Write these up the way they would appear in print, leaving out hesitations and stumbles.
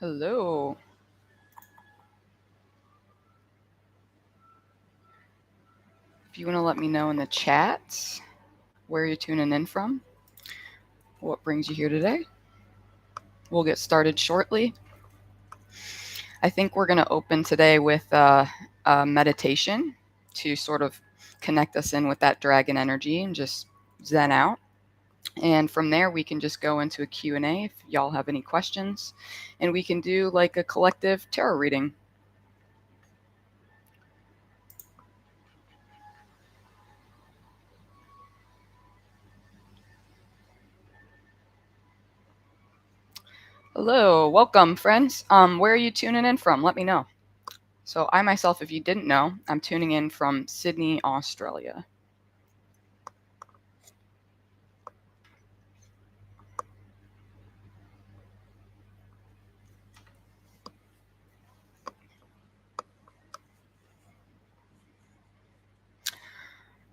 Hello. If you want to let me know in the chat where you're tuning in from, what brings you here today, we'll get started shortly. I think we're going to open today with a meditation to sort of connect us in with that dragon energy and just zen out. And from there, we can just go into a Q&A if y'all have any questions. And we can do like a collective tarot reading. Hello, welcome, friends. Where are you tuning in from? Let me know. So I myself, if you didn't know, I'm tuning in from Sydney, Australia.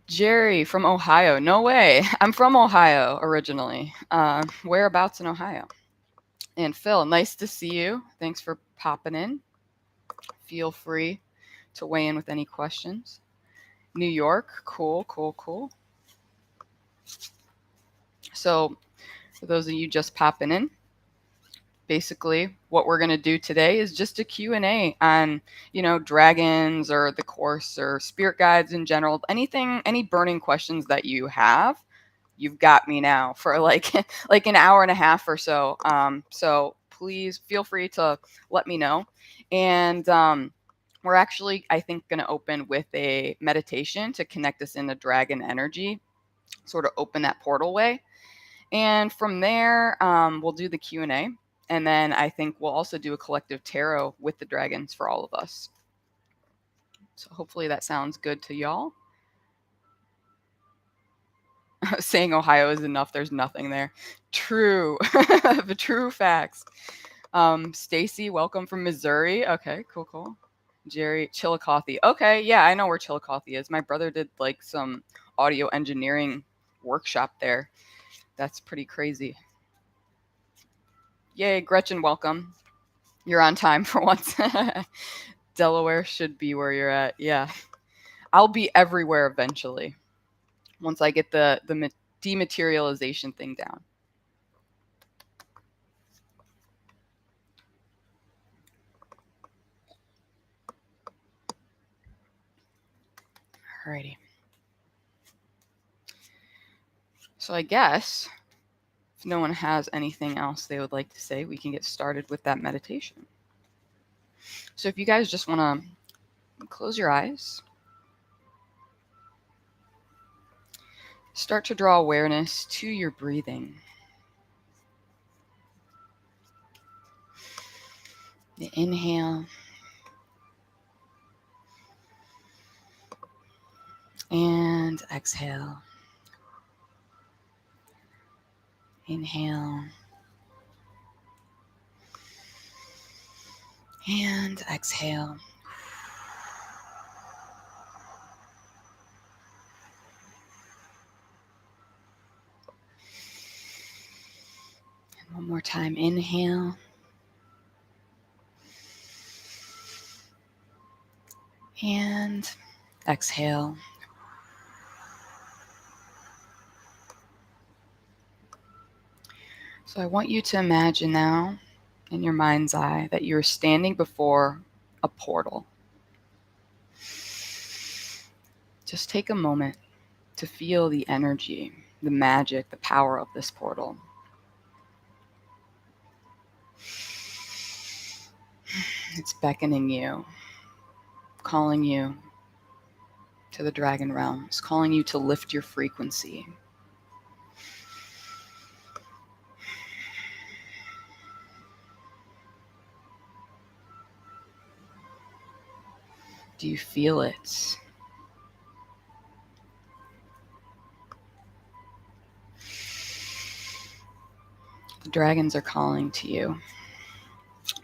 Jerry from Ohio. No way. I'm from Ohio originally. Whereabouts in Ohio? And Phil, nice to see you. Thanks for popping in. Feel free to weigh in with any questions. New York. Cool. So for those of you just popping in, basically what we're going to do today is just a Q&A on, dragons or the course or spirit guides in general. Anything, any burning questions that you have, you've got me now for like an hour and a half or so. So please feel free to let me know. And we're actually, I think, going to open with a meditation to connect us into dragon energy, sort of open that portal way. And from there, we'll do the Q&A. And then I think we'll also do a collective tarot with the dragons for all of us. So hopefully that sounds good to y'all. Saying Ohio is enough. There's nothing there. True. The true facts. Stacy, welcome from Missouri. Okay, cool. Jerry, Chillicothe. Okay, yeah, I know where Chillicothe is. My brother did like some audio engineering workshop there. That's pretty crazy. Yay, Gretchen, welcome. You're on time for once. Delaware should be where you're at. Yeah. I'll be everywhere eventually once I get the dematerialization thing down. Alrighty. So I guess if no one has anything else they would like to say, we can get started with that meditation. So if you guys just want to close your eyes, start to draw awareness to your breathing. The inhale and exhale. Inhale and exhale. And one more time, inhale. And exhale. So I want you to imagine now in your mind's eye that you're standing before a portal. Just take a moment to feel the energy, the magic, the power of this portal. It's beckoning you, calling you to the dragon realms, calling you to lift your frequency. Do you feel it? The dragons are calling to you.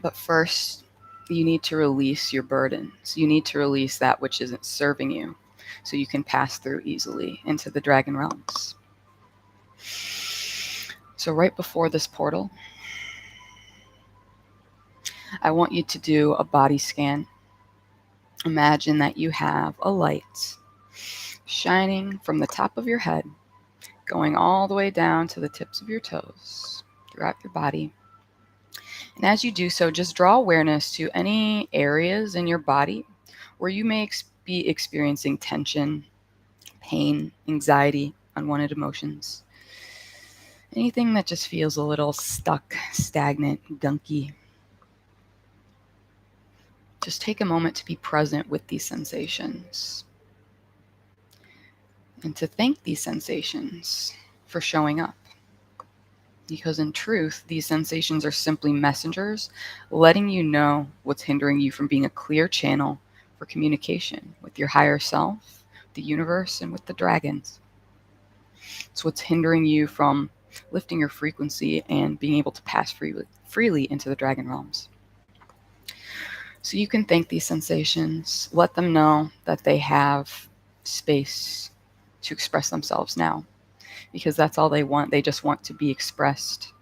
But first, you need to release your burdens. You need to release that which isn't serving you so you can pass through easily into the dragon realms. So right before this portal, I want you to do a body scan. Imagine that you have a light shining from the top of your head, going all the way down to the tips of your toes, throughout your body. And as you do so, just draw awareness to any areas in your body where you may be experiencing tension, pain, anxiety, unwanted emotions. Anything that just feels a little stuck, stagnant, gunky. Just take a moment to be present with these sensations and to thank these sensations for showing up. Because in truth, these sensations are simply messengers letting you know what's hindering you from being a clear channel for communication with your higher self, the universe, and with the dragons. It's what's hindering you from lifting your frequency and being able to pass freely into the dragon realms. So you can thank these sensations, let them know that they have space to express themselves now, because that's all they want. They just want to be expressed,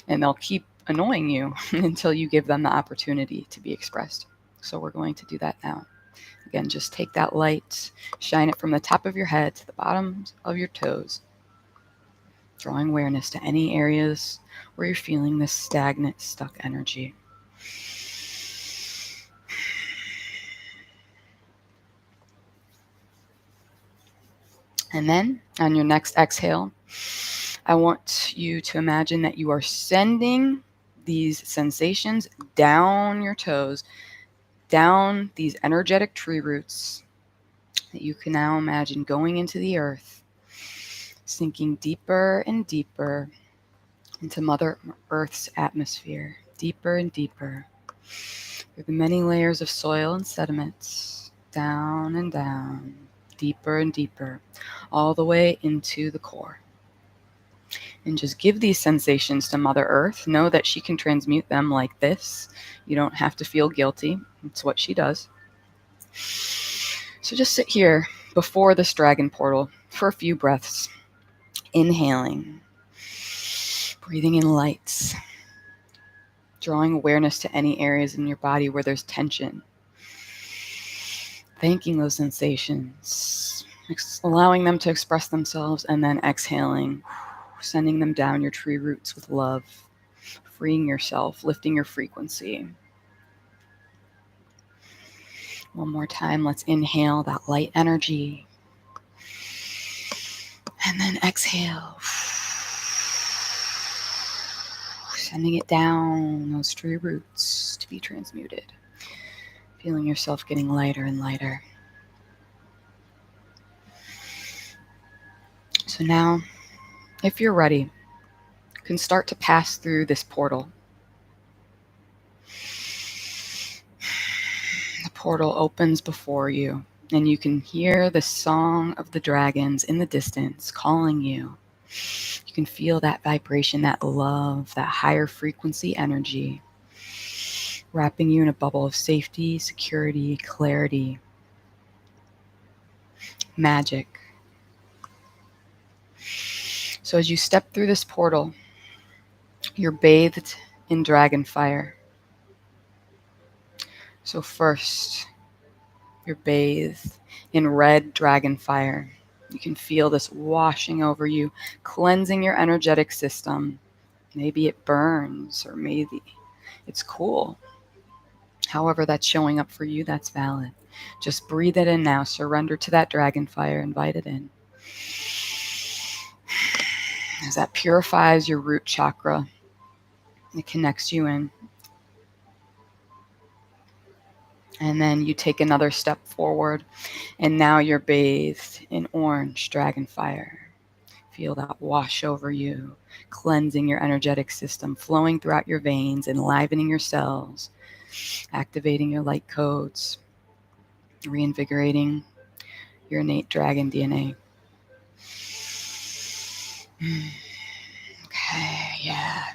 and they'll keep annoying you until you give them the opportunity to be expressed. So we're going to do that now. Again, just take that light, shine it from the top of your head to the bottoms of your toes, drawing awareness to any areas where you're feeling this stagnant, stuck energy. And then on your next exhale, I want you to imagine that you are sending these sensations down your toes, down these energetic tree roots that you can now imagine going into the earth, sinking deeper and deeper into Mother Earth's atmosphere, deeper and deeper through the many layers of soil and sediments, down and down, deeper and deeper, all the way into the core. And just give these sensations to Mother Earth. Know that she can transmute them like this. You don't have to feel guilty. It's what she does. So just sit here before this dragon portal for a few breaths. Inhaling, breathing in lights, drawing awareness to any areas in your body where there's tension. Thanking those sensations, allowing them to express themselves, and then exhaling, sending them down your tree roots with love, freeing yourself, lifting your frequency. One more time, let's inhale that light energy. And then exhale, sending it down those tree roots to be transmuted. Feeling yourself getting lighter and lighter. So now, if you're ready, you can start to pass through this portal. The portal opens before you, and you can hear the song of the dragons in the distance calling you. You can feel that vibration, that love, that higher frequency energy, wrapping you in a bubble of safety, security, clarity, magic. So as you step through this portal, you're bathed in dragon fire. So first, you're bathed in red dragon fire. You can feel this washing over you, cleansing your energetic system. Maybe it burns, or maybe it's cool. However that's showing up for you, that's valid. Just breathe it in now. Surrender to that dragon fire. Invite it in. As that purifies your root chakra, it connects you in. And then you take another step forward, and now you're bathed in orange dragon fire. Feel that wash over you, cleansing your energetic system, flowing throughout your veins, enlivening your cells, activating your light codes, reinvigorating your innate dragon DNA. Okay, yeah.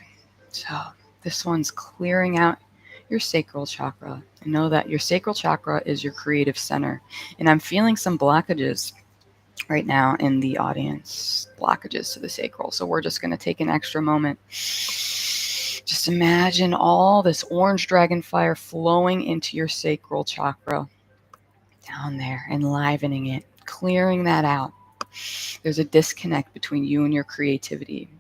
So this one's clearing out your sacral chakra. And know that your sacral chakra is your creative center. And I'm feeling some blockages right now in the audience, blockages to the sacral. So we're just going to take an extra moment Just imagine all this orange dragon fire flowing into your sacral chakra, down there, enlivening it, clearing that out. There's a disconnect between you and your creativity.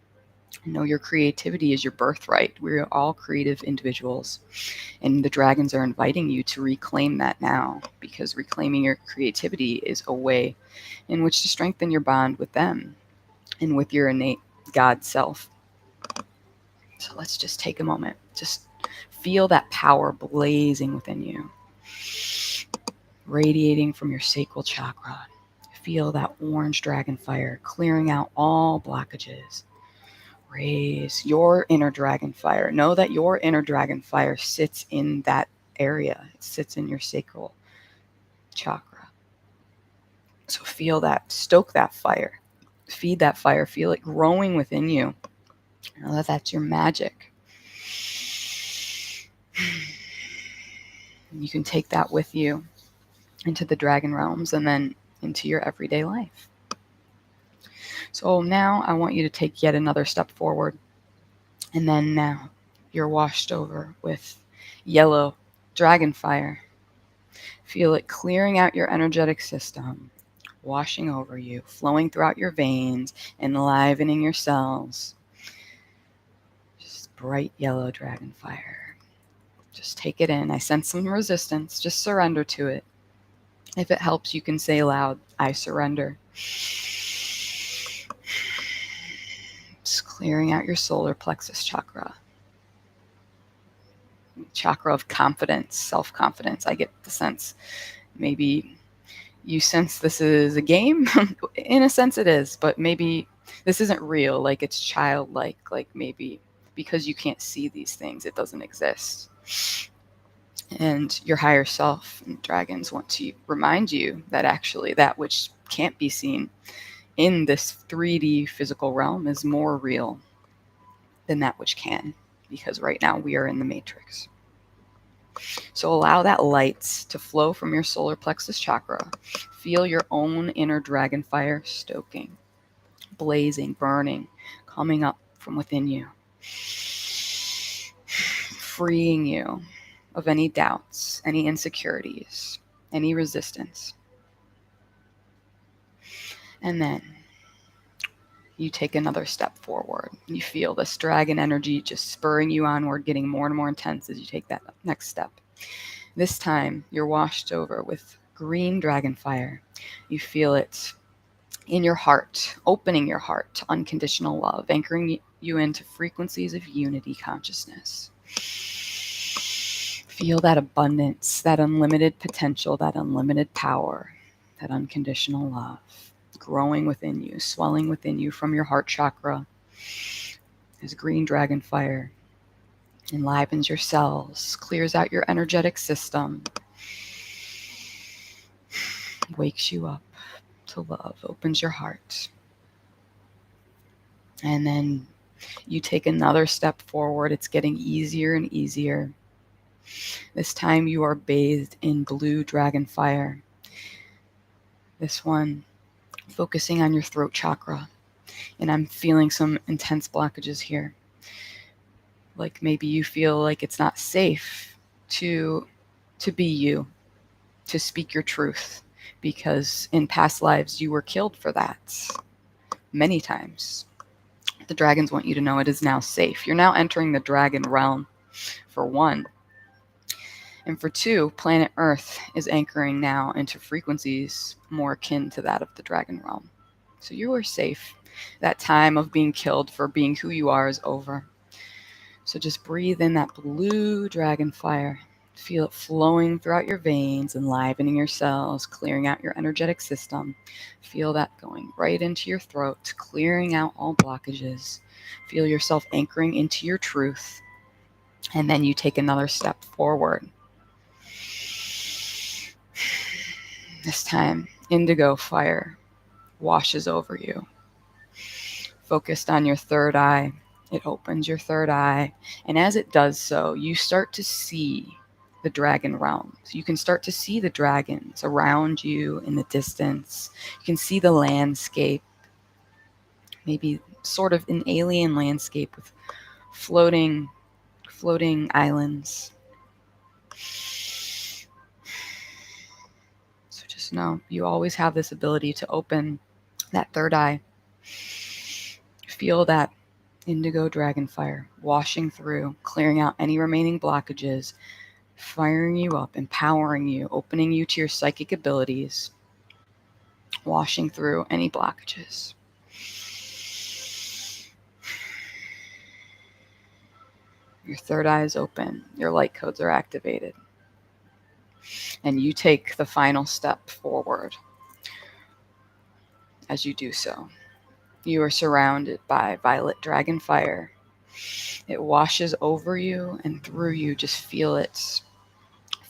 Know your creativity is your birthright. We're all creative individuals. And the dragons are inviting you to reclaim that now, because reclaiming your creativity is a way in which to strengthen your bond with them and with your innate God self. So let's just take a moment. Just feel that power blazing within you, radiating from your sacral chakra. Feel that orange dragon fire clearing out all blockages. Raise your inner dragon fire. Know that your inner dragon fire sits in that area. It sits in your sacral chakra. So feel that, stoke that fire, feed that fire, feel it growing within you. Know that that's your magic. You can take that with you into the dragon realms and then into your everyday life. So now I want you to take yet another step forward. And then now you're washed over with yellow dragon fire. Feel it clearing out your energetic system, washing over you, flowing throughout your veins, enlivening your cells. Just bright yellow dragon fire. Just take it in. I sense some resistance. Just surrender to it. If it helps, you can say aloud, I surrender. Just clearing out your solar plexus chakra. Chakra of confidence, self-confidence. I get the sense maybe you sense this is a game. In a sense it is, but maybe this isn't real, like it's childlike, like maybe because you can't see these things, it doesn't exist. And your higher self and dragons want to remind you that actually that which can't be seen in this 3D physical realm is more real than that which can, because right now we are in the matrix. So allow that light to flow from your solar plexus chakra. Feel your own inner dragon fire stoking, blazing, burning, coming up from within you, freeing you of any doubts, any insecurities, any resistance. And then you take another step forward. You feel this dragon energy just spurring you onward, getting more and more intense as you take that next step. This time, you're washed over with green dragon fire. You feel it in your heart, opening your heart to unconditional love, anchoring you into frequencies of unity consciousness. Feel that abundance, that unlimited potential, that unlimited power, that unconditional love growing within you, swelling within you from your heart chakra. As green dragon fire enlivens your cells, clears out your energetic system, wakes you up to love, opens your heart. And then you take another step forward. It's getting easier and easier. This time you are bathed in blue dragon fire. This one focusing on your throat chakra. And I'm feeling some intense blockages here. Like maybe you feel like it's not safe to be you, to speak your truth, because in past lives you were killed for that many times. The dragons want you to know it is now safe. You're now entering the dragon realm, for one. And for two, planet Earth is anchoring now into frequencies more akin to that of the dragon realm. So you are safe. That time of being killed for being who you are is over. So just breathe in that blue dragon fire. Feel it flowing throughout your veins, enlivening your cells, clearing out your energetic system. Feel that going right into your throat, clearing out all blockages. Feel yourself anchoring into your truth. And then you take another step forward. This time, indigo fire washes over you. Focused on your third eye. It opens your third eye. And as it does so, you start to see the dragon realms. You can start to see the dragons around you in the distance. You can see the landscape. Maybe sort of an alien landscape with floating floating islands. So just know you always have this ability to open that third eye. Feel that indigo dragon fire washing through, clearing out any remaining blockages, firing you up, empowering you, opening you to your psychic abilities, washing through any blockages. Your third eye is open. Your light codes are activated. And you take the final step forward. As you do so, you are surrounded by violet dragon fire. It washes over you and through you. Just feel it.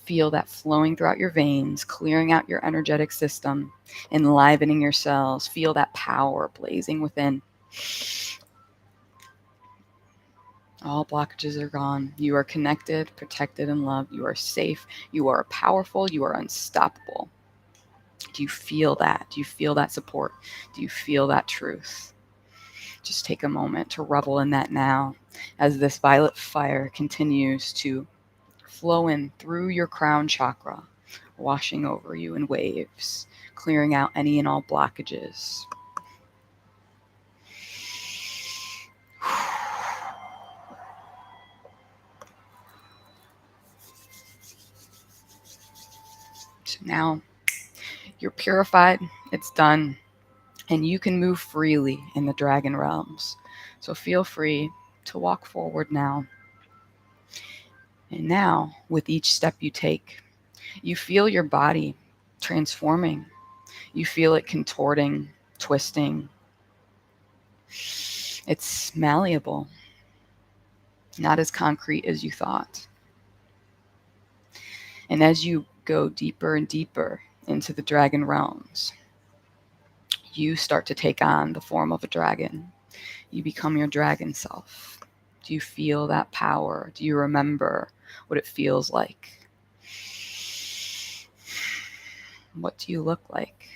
Feel that flowing throughout your veins, clearing out your energetic system, enlivening your cells. Feel that power blazing within. All blockages are gone. You are connected, protected, and loved. You are safe. You are powerful. You are unstoppable. Do you feel that? Do you feel that support? Do you feel that truth? Just take a moment to revel in that now as this violet fire continues to flow in through your crown chakra, washing over you in waves, clearing out any and all blockages. So now you're purified, it's done, and you can move freely in the dragon realms. So feel free to walk forward now. And now, with each step you take, you feel your body transforming. You feel it contorting, twisting. It's malleable, not as concrete as you thought. And as you go deeper and deeper into the dragon realms, you start to take on the form of a dragon. You become your dragon self. Do you feel that power? Do you remember what it feels like? What do you look like?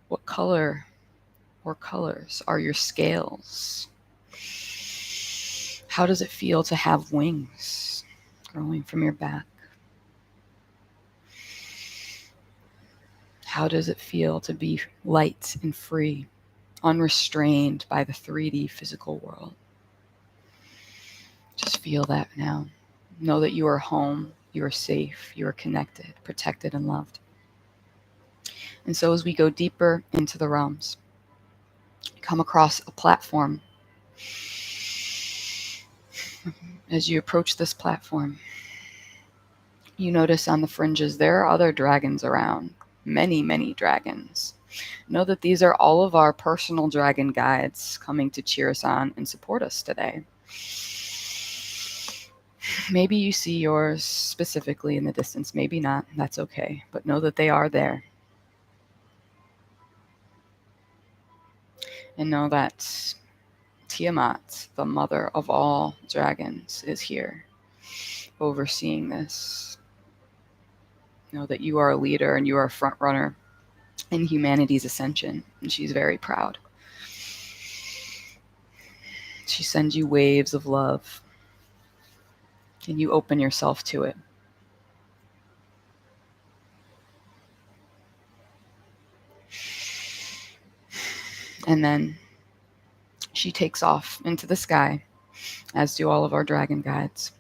What color or colors are your scales? How does it feel to have wings growing from your back? How does it feel to be light and free, unrestrained by the 3D physical world? Just feel that now. Know that you are home, you are safe, you are connected, protected, and loved. And so as we go deeper into the realms, come across a platform. As you approach this platform, you notice on the fringes there are other dragons around. Many, many dragons. Know that these are all of our personal dragon guides coming to cheer us on and support us today. Maybe you see yours specifically in the distance, maybe not. That's okay. But know that they are there. And know that Tiamat, the mother of all dragons, is here overseeing this. Know that you are a leader and you are a front runner in humanity's ascension, and she's very proud. She sends you waves of love, and you open yourself to it. And then she takes off into the sky, as do all of our dragon guides.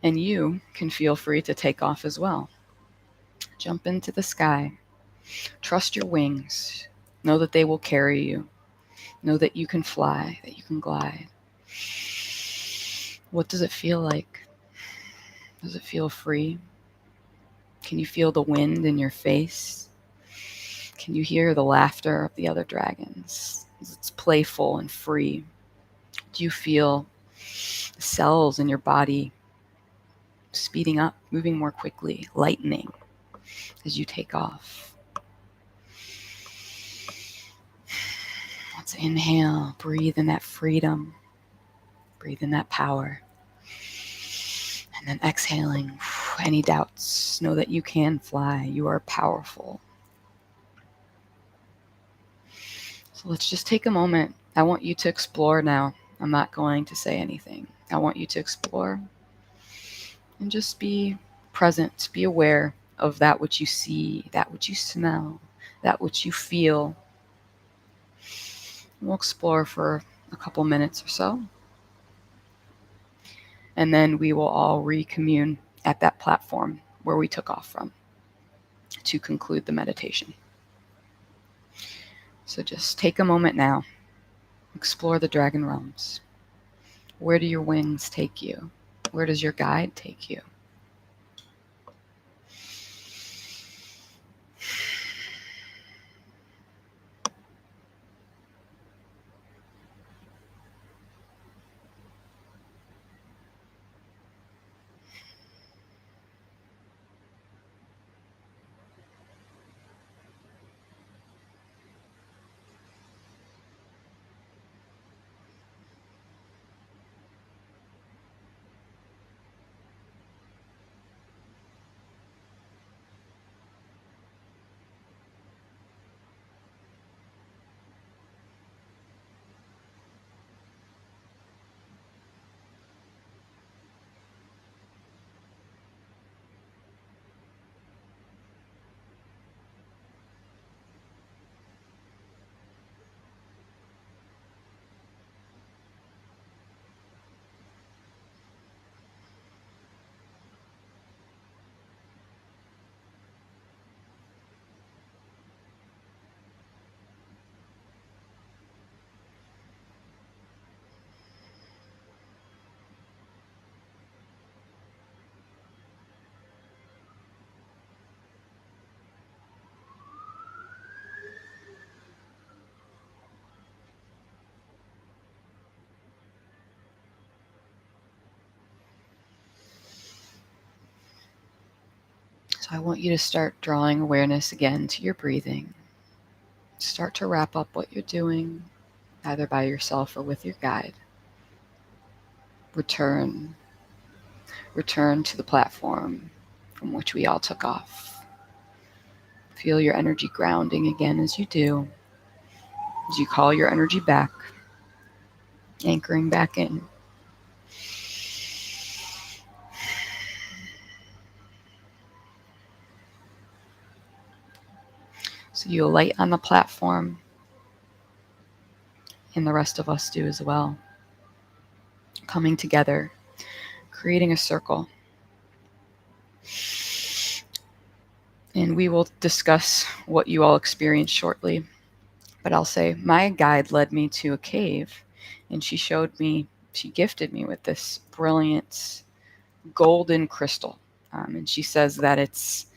And you can feel free to take off as well. Jump into the sky. Trust your wings. Know that they will carry you. Know that you can fly, that you can glide. What does it feel like? Does it feel free? Can you feel the wind in your face? Can you hear the laughter of the other dragons? It's playful and free. Do you feel the cells in your body speeding up, moving more quickly, lightening as you take off? Let's inhale, breathe in that freedom, breathe in that power. And then exhaling, any doubts, know that you can fly, you are powerful. So let's just take a moment I want you to explore now. I'm not going to say anything. I want you to explore and just be present, be aware of that which you see, that which you smell, that which you feel. We'll explore for a couple minutes or so, and then we will all recommune at that platform where we took off from to conclude the meditation. So just take a moment now, explore the dragon realms. Where do your wings take you? Where does your guide take you? So I want you to start drawing awareness again to your breathing. Start to wrap up what you're doing, either by yourself or with your guide. Return to the platform from which we all took off. Feel your energy grounding again as you do, as you call your energy back, anchoring back in. So you alight on the platform, and the rest of us do as well. Coming together, creating a circle. And we will discuss what you all experience shortly. But I'll say my guide led me to a cave, and she gifted me with this brilliant golden crystal. And she says that it's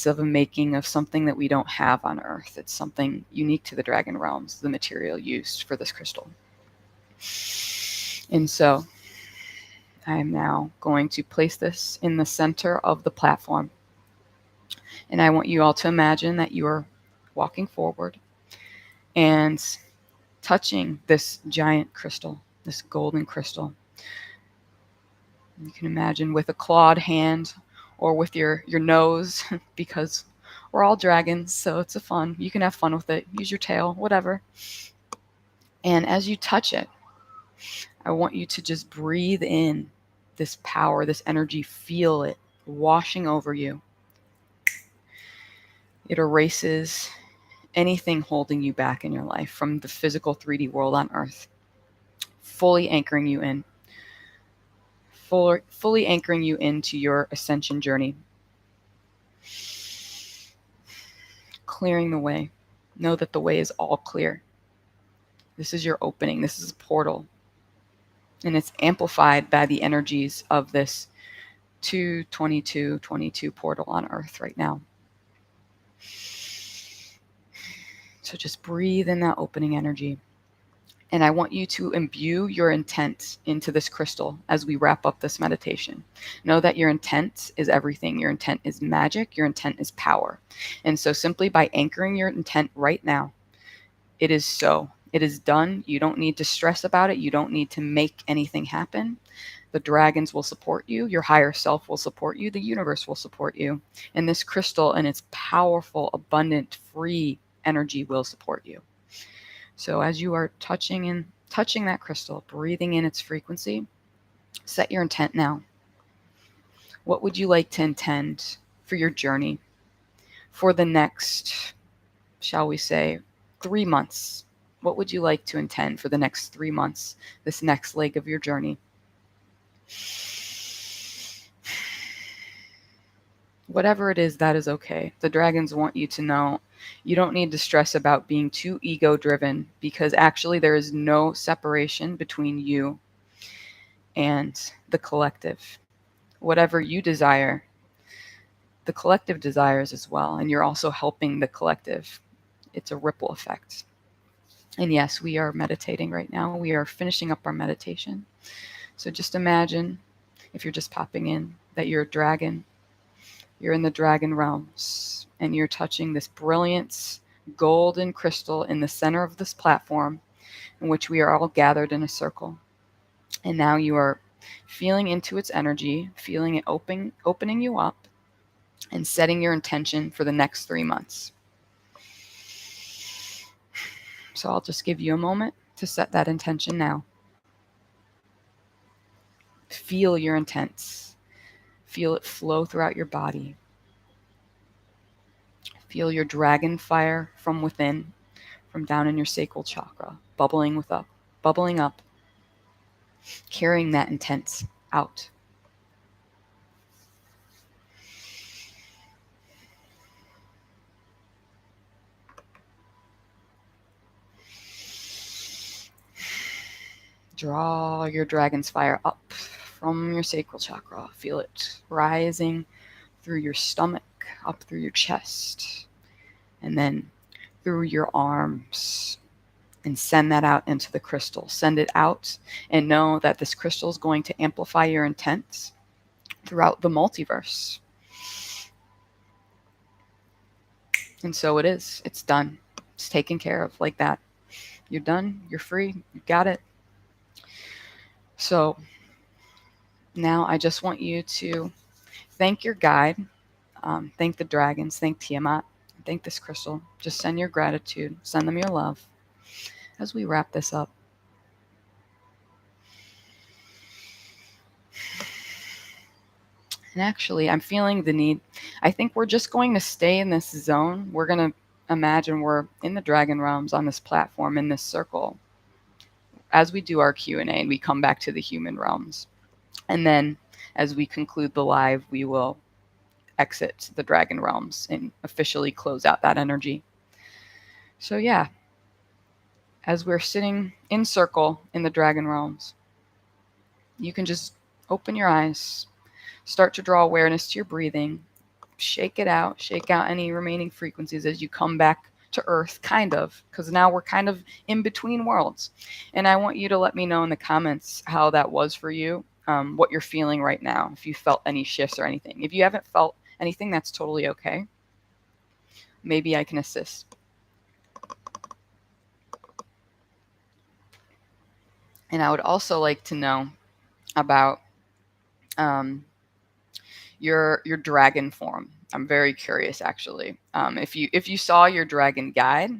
of a making of something that we don't have on Earth. It's something unique to the dragon realms, the material used for this crystal. And so I am now going to place this in the center of the platform. And I want you all to imagine that you are walking forward and touching this giant crystal, this golden crystal. You can imagine with a clawed hand or with your nose, because we're all dragons, so it's fun. You can have fun with it. Use your tail, whatever. And as you touch it, I want you to just breathe in this power, this energy, feel it washing over you. It erases anything holding you back in your life from the physical 3D world on Earth, fully anchoring you in, fully anchoring you into your ascension journey, clearing the way. Know that the way is all clear. This is your opening. This is a portal. And it's amplified by the energies of this 222 portal on Earth right now. So just breathe in that opening energy. And I want you to imbue your intent into this crystal as we wrap up this meditation. Know that your intent is everything. Your intent is magic. Your intent is power. And so simply by anchoring your intent right now, it is so. It is done. You don't need to stress about it. You don't need to make anything happen. The dragons will support you. Your higher self will support you. The universe will support you. And this crystal and its powerful, abundant, free energy will support you. So as you are touching that crystal, breathing in its frequency, set your intent now. What would you like to intend for your journey for the next, shall we say, 3 months? What would you like to intend for the next 3 months, this next leg of your journey? Whatever it is, that is okay. The dragons want you to know you don't need to stress about being too ego driven, because actually there is no separation between you and the collective. Whatever you desire, the collective desires as well, and you're also helping the collective. It's a ripple effect. And yes, we are meditating right now. We are finishing up our meditation. So just imagine, if you're just popping in, that you're a dragon. You're in the dragon realms, and you're touching this brilliant golden crystal in the center of this platform in which we are all gathered in a circle. And now you are feeling into its energy, feeling it opening you up, and setting your intention for the next 3 months. So I'll just give you a moment to set that intention now. Feel your intent. Feel it flow throughout your body. Feel your dragon fire from within, from down in your sacral chakra, bubbling up, carrying that intent out. Draw your dragon's fire up from your sacral chakra. Feel it rising through your stomach, up through your chest, and then through your arms, and send that out into the crystal. Send it out and know that this crystal is going to amplify your intent throughout the multiverse. And so it is. It's done. It's taken care of like that. You're done. You're free. You got it. So now I just want you to thank your guide, thank the dragons, thank Tiamat, thank this crystal. Just send your gratitude, send them your love as we wrap this up. And actually, I'm feeling the need. I think we're just going to stay in this zone. We're going to imagine we're in the dragon realms on this platform, in this circle. As we do our Q&A, and we come back to the human realms. And then as we conclude the live, we will exit the dragon realms and officially close out that energy. So yeah, as we're sitting in circle in the dragon realms, you can just open your eyes, start to draw awareness to your breathing, shake out any remaining frequencies as you come back to Earth, kind of, because now we're kind of in between worlds. And I want you to let me know in the comments how that was for you, what you're feeling right now, if you felt any shifts or anything. If you haven't felt anything, that's totally okay. Maybe I can assist. And I would also like to know about your dragon form. I'm very curious, actually. If you saw your dragon guide,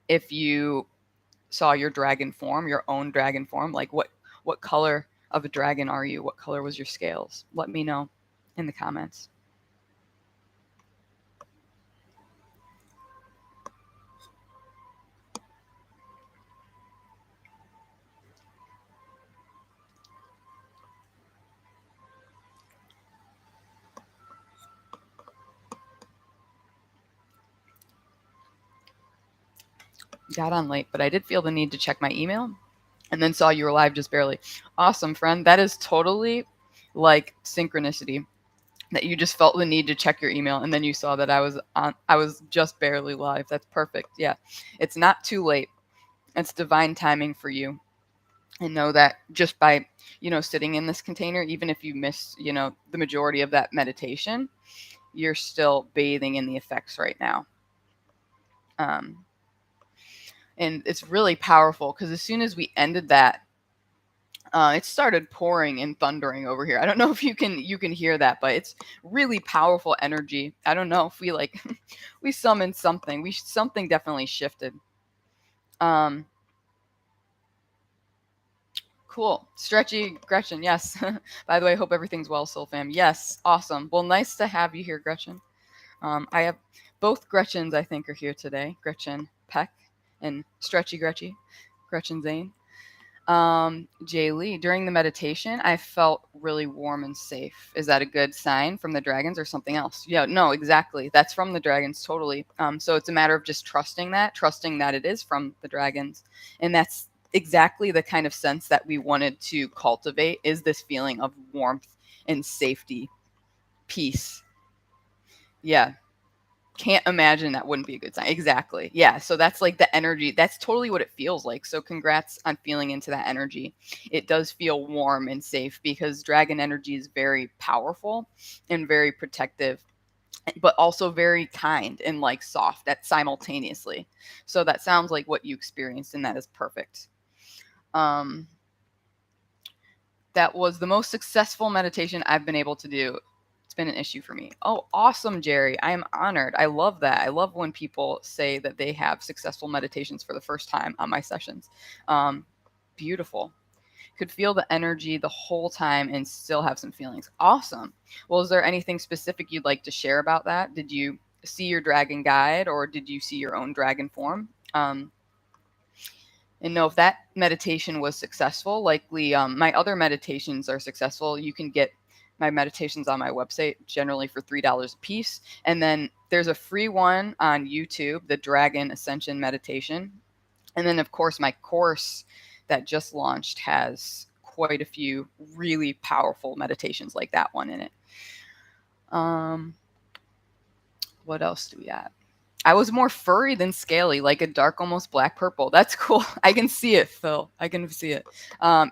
if you saw your dragon form, your own dragon form, like what color of a dragon are you? What color was your scales? Let me know in the comments. Got on late, but I did feel the need to check my email and then saw you were live just barely. Awesome, friend. That is totally like synchronicity, that you just felt the need to check your email and then you saw that I was just barely live. That's perfect. Yeah. It's not too late. It's divine timing for you. And know that just by, sitting in this container, even if you miss, the majority of that meditation, you're still bathing in the effects right now. And it's really powerful because as soon as we ended that, it started pouring and thundering over here. I don't know if you can hear that, but it's really powerful energy. I don't know if we we summoned something. Something definitely shifted. Um, cool. Stretchy Gretchen, yes. By the way, hope everything's well, Soul Fam. Yes, awesome. Well, nice to have you here, Gretchen. I have both Gretchens, I think, are here today. Gretchen Peck and Stretchy Gretchen Zane. Jay Lee, during the meditation, I felt really warm and safe. Is that a good sign from the dragons or something else? Yeah, no, exactly. That's from the dragons, totally. So it's a matter of just trusting that it is from the dragons. And that's exactly the kind of sense that we wanted to cultivate, is this feeling of warmth and safety, peace. Yeah, can't imagine that wouldn't be a good sign. Exactly. Yeah. So that's like the energy. That's totally what it feels like. So congrats on feeling into that energy. It does feel warm and safe because dragon energy is very powerful and very protective, but also very kind and like soft at simultaneously. So that sounds like what you experienced, and that is perfect. Um, that was the most successful meditation I've been able to do. It's been an issue for me. Oh, awesome, Jerry. I am honored. I love that. I love when people say that they have successful meditations for the first time on my sessions. Beautiful. Could feel the energy the whole time and still have some feelings. Awesome. Well, is there anything specific you'd like to share about that? Did you see your dragon guide, or did you see your own dragon form? And know if that meditation was successful. Likely, my other meditations are successful. You can get my meditations on my website generally for $3 a piece. And then there's a free one on YouTube, the Dragon Ascension Meditation. And then, of course, my course that just launched has quite a few really powerful meditations like that one in it. What else do we have? I was more furry than scaly, like a dark, almost black purple. That's cool. I can see it, Phil. I can see it.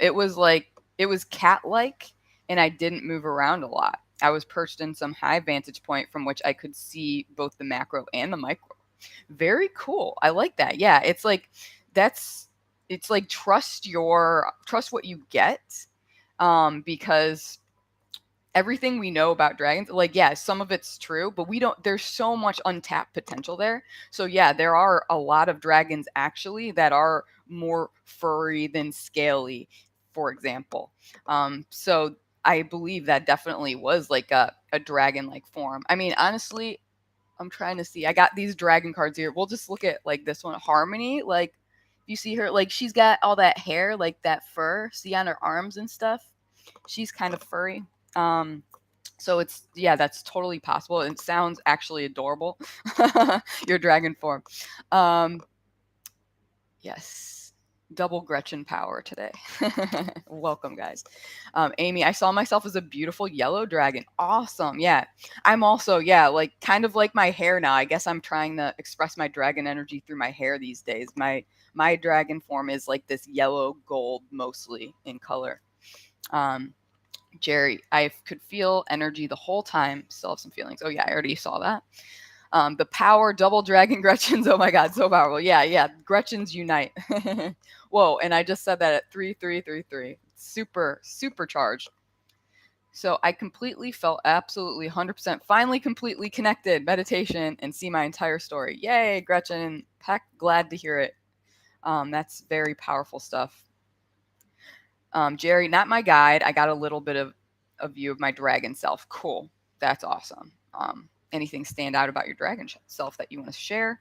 It was cat-like, and I didn't move around a lot. I was perched in some high vantage point from which I could see both the macro and the micro. Very cool. I like that. Yeah, that's it's like trust what you get, because everything we know about dragons, like, yeah, some of it's true, but we don't, there's so much untapped potential there. So yeah, there are a lot of dragons actually that are more furry than scaly, for example. So I believe that definitely was like a dragon like form. I mean, honestly, I'm trying to see, I got these dragon cards here. We'll just look at like this one, Harmony. Like, you see her, like, she's got all that hair, like that fur, see on her arms and stuff. She's kind of furry. Um, so it's, yeah, that's totally possible. It sounds actually adorable. Your dragon form. Um, yes, double Gretchen power today. Welcome, guys. Amy, I saw myself as a beautiful yellow dragon. Awesome. Yeah, I'm also, yeah, like kind of like my hair now. I guess I'm trying to express my dragon energy through my hair these days. My dragon form is like this yellow gold, mostly in color. Jerry, I could feel energy the whole time. Still have some feelings. Oh yeah, I already saw that. The power double dragon Gretchens. Oh my God, so powerful. Yeah, yeah. Gretchens unite. Whoa, and I just said that at 3333. Super, super charged. So I completely felt absolutely 100% finally completely connected meditation and see my entire story. Yay, Gretchen. Peck, glad to hear it. That's very powerful stuff. Jerry, not my guide. I got a little bit of a view of my dragon self. Cool. That's awesome. Anything stand out about your dragon self that you want to share?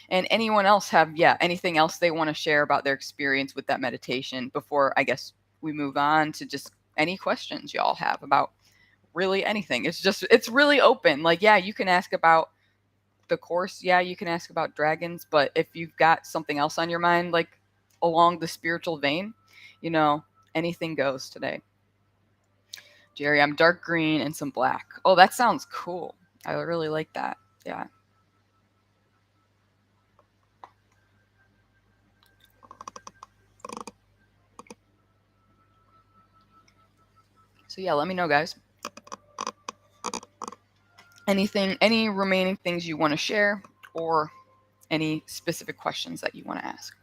And anyone else have, yeah, anything else they want to share about their experience with that meditation before I guess we move on to just any questions y'all have about really anything. It's really open. Like, yeah, you can ask about the course. Yeah, you can ask about dragons, but if you've got something else on your mind, like along the spiritual vein, you know, anything goes today. Jerry, I'm dark green and some black. Oh, that sounds cool. I really like that. Yeah. So yeah, let me know, guys. Any remaining things you want to share, or any specific questions that you want to ask.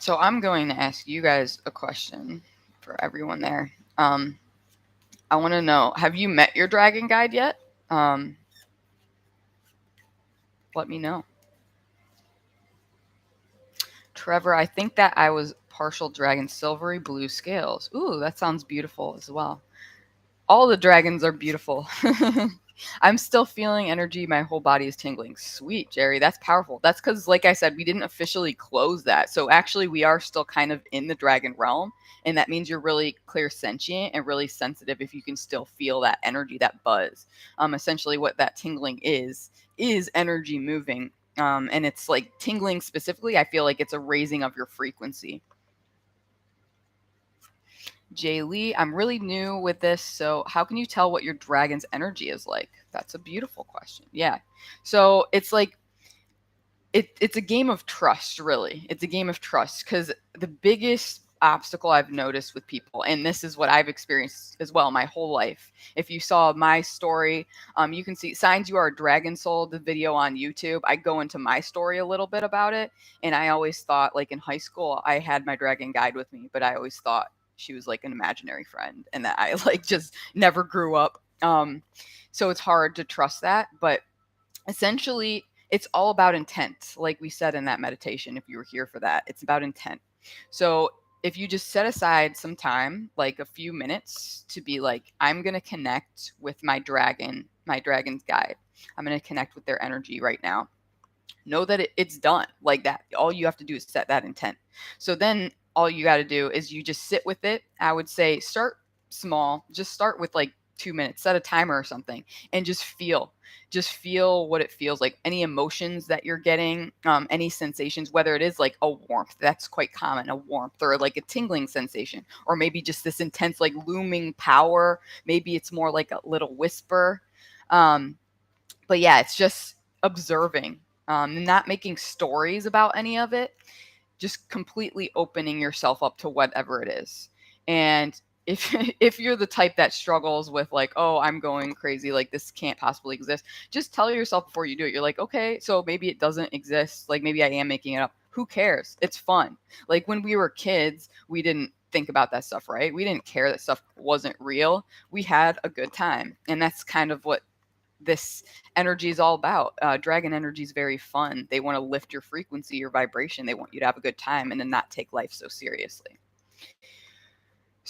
So I'm going to ask you guys a question for everyone there. I want to know, have you met your dragon guide yet? Let me know. Trevor, I think that I was partial dragon, silvery blue scales. Ooh, that sounds beautiful as well. All the dragons are beautiful. I'm still feeling energy. My whole body is tingling. Sweet, Jerry. That's powerful. That's because, like I said, we didn't officially close that. So actually, we are still kind of in the dragon realm. And that means you're really clear sentient and really sensitive if you can still feel that energy, that buzz. Essentially, what that tingling is energy moving. And it's like tingling specifically, I feel like it's a raising of your frequency. Jay Lee, I'm really new with this, so how can you tell what your dragon's energy is like? That's a beautiful question. Yeah. So it's like it's a game of trust, really. It's a game of trust because the biggest obstacle I've noticed with people, and this is what I've experienced as well my whole life. If you saw my story, you can see Signs You Are a Dragon Soul, the video on YouTube. I go into my story a little bit about it, and I always thought, like in high school, I had my dragon guide with me, but I always thought she was like an imaginary friend, and that I like just never grew up. So it's hard to trust that, but essentially it's all about intent, like we said in that meditation. If you were here for that, it's about intent. So if you just set aside some time, like a few minutes, to be like, I'm going to connect with my dragon's guide. I'm going to connect with their energy right now. Know that it's done like that. All you have to do is set that intent. So then all you got to do is you just sit with it. I would say start small. Just start with like 2 minutes, set a timer or something, and just feel what it feels like, any emotions that you're getting, any sensations, whether it is like a warmth, that's quite common, a warmth, or like a tingling sensation, or maybe just this intense like looming power. Maybe it's more like a little whisper. But yeah, it's just observing, not making stories about any of it, just completely opening yourself up to whatever it is. And if if you're the type that struggles with like, oh, I'm going crazy, like this can't possibly exist, just tell yourself before you do it. You're like, okay, so maybe it doesn't exist. Like maybe I am making it up. Who cares? It's fun. Like when we were kids, we didn't think about that stuff, right? We didn't care that stuff wasn't real. We had a good time. And that's kind of what this energy is all about. Dragon energy is very fun. They want to lift your frequency, your vibration. They want you to have a good time and to not take life so seriously.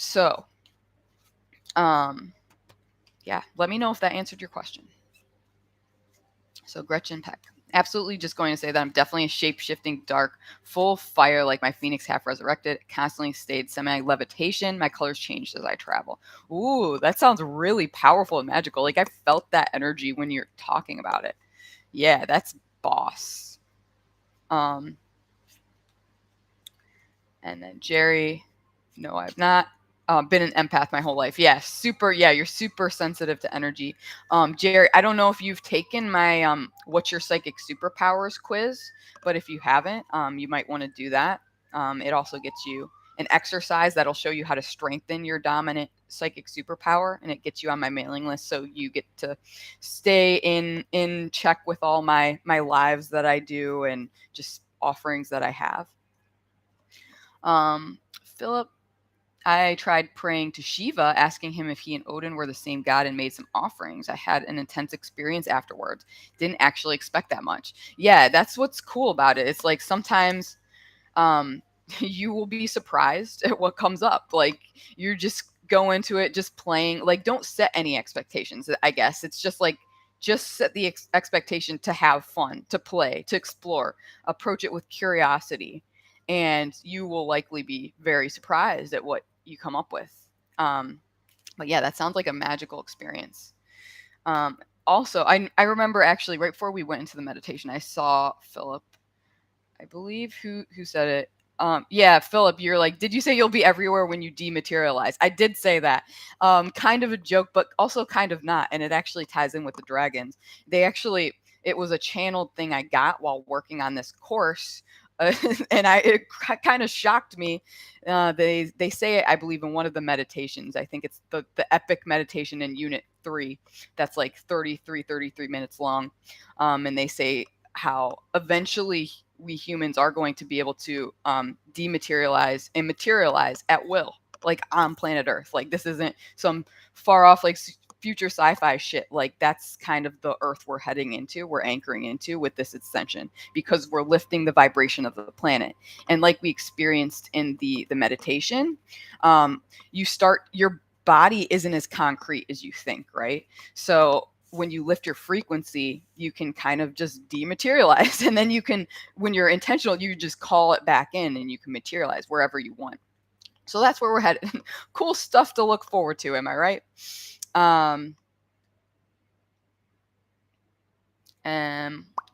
So, yeah, let me know if that answered your question. So, Gretchen Peck. Absolutely just going to say that I'm definitely a shape-shifting dark, full fire like my phoenix half resurrected, constantly stayed semi-levitation. My colors changed as I travel. Ooh, that sounds really powerful and magical. Like I felt that energy when you're talking about it. Yeah, that's boss. And then Jerry, no, I've not been an empath my whole life. Yeah, super. Yeah, you're super sensitive to energy. Jerry, I don't know if you've taken my "What's Your Psychic Superpowers" quiz, but if you haven't, you might want to do that. It also gets you an exercise that'll show you how to strengthen your dominant psychic superpower, and it gets you on my mailing list, so you get to stay in check with all my lives that I do and just offerings that I have. Philip, I tried praying to Shiva, asking him if he and Odin were the same god, and made some offerings. I had an intense experience afterwards. Didn't actually expect that much. Yeah, that's what's cool about it. It's like sometimes you will be surprised at what comes up. Like you just go into it just playing. Like don't set any expectations, I guess. It's just like just set the expectation to have fun, to play, to explore, approach it with curiosity, and you will likely be very surprised at what you come up with. But yeah, that sounds like a magical experience. Also, I remember actually right before we went into the meditation, I saw Philip, I believe, who said it. Yeah, Philip, you're like, did you say you'll be everywhere when you dematerialize? I did say that. Kind of a joke, but also kind of not. And it actually ties in with the dragons. It was a channeled thing I got while working on this course. And it kind of shocked me. They say it, I believe, in one of the meditations. I think it's the epic meditation in Unit 3 that's like 33 minutes long. And they say how eventually we humans are going to be able to dematerialize and materialize at will, like on planet Earth. Like this isn't some far off like future sci-fi shit. Like that's kind of the Earth we're heading into, we're anchoring into with this ascension, because we're lifting the vibration of the planet. And like we experienced in the meditation, you start, your body isn't as concrete as you think, right? So when you lift your frequency, you can kind of just dematerialize. And then you can, when you're intentional, you just call it back in and you can materialize wherever you want. So that's where we're headed. Cool stuff to look forward to. Am I right?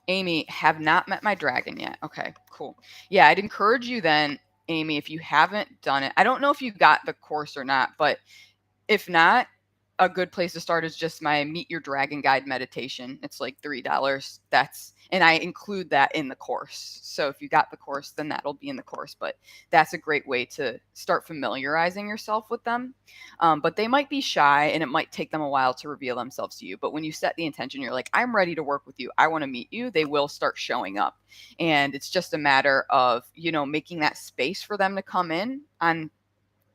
Amy, have not met my dragon yet. Okay, cool. Yeah, I'd encourage you then, Amy, if you haven't done it. I don't know if you got the course or not, but if not, a good place to start is just my Meet Your Dragon Guide meditation. It's like $3. And I include that in the course. So if you got the course, then that'll be in the course. But that's a great way to start familiarizing yourself with them. But they might be shy and it might take them a while to reveal themselves to you. But when you set the intention, you're like, I'm ready to work with you, I want to meet you, they will start showing up. And it's just a matter of, making that space for them to come in on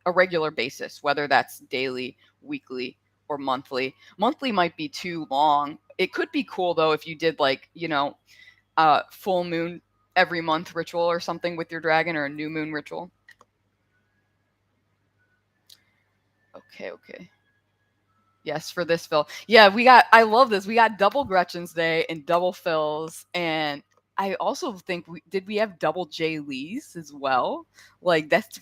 a regular basis, whether that's daily, weekly, or monthly. Monthly might be too long. It could be cool though if you did like, full moon every month ritual or something with your dragon, or a new moon ritual. Okay. Yes, for this Phil. Yeah, I love this. We got double Gretchen's Day and double Phil's. And I also think we have double Jay Lee's as well. Like that's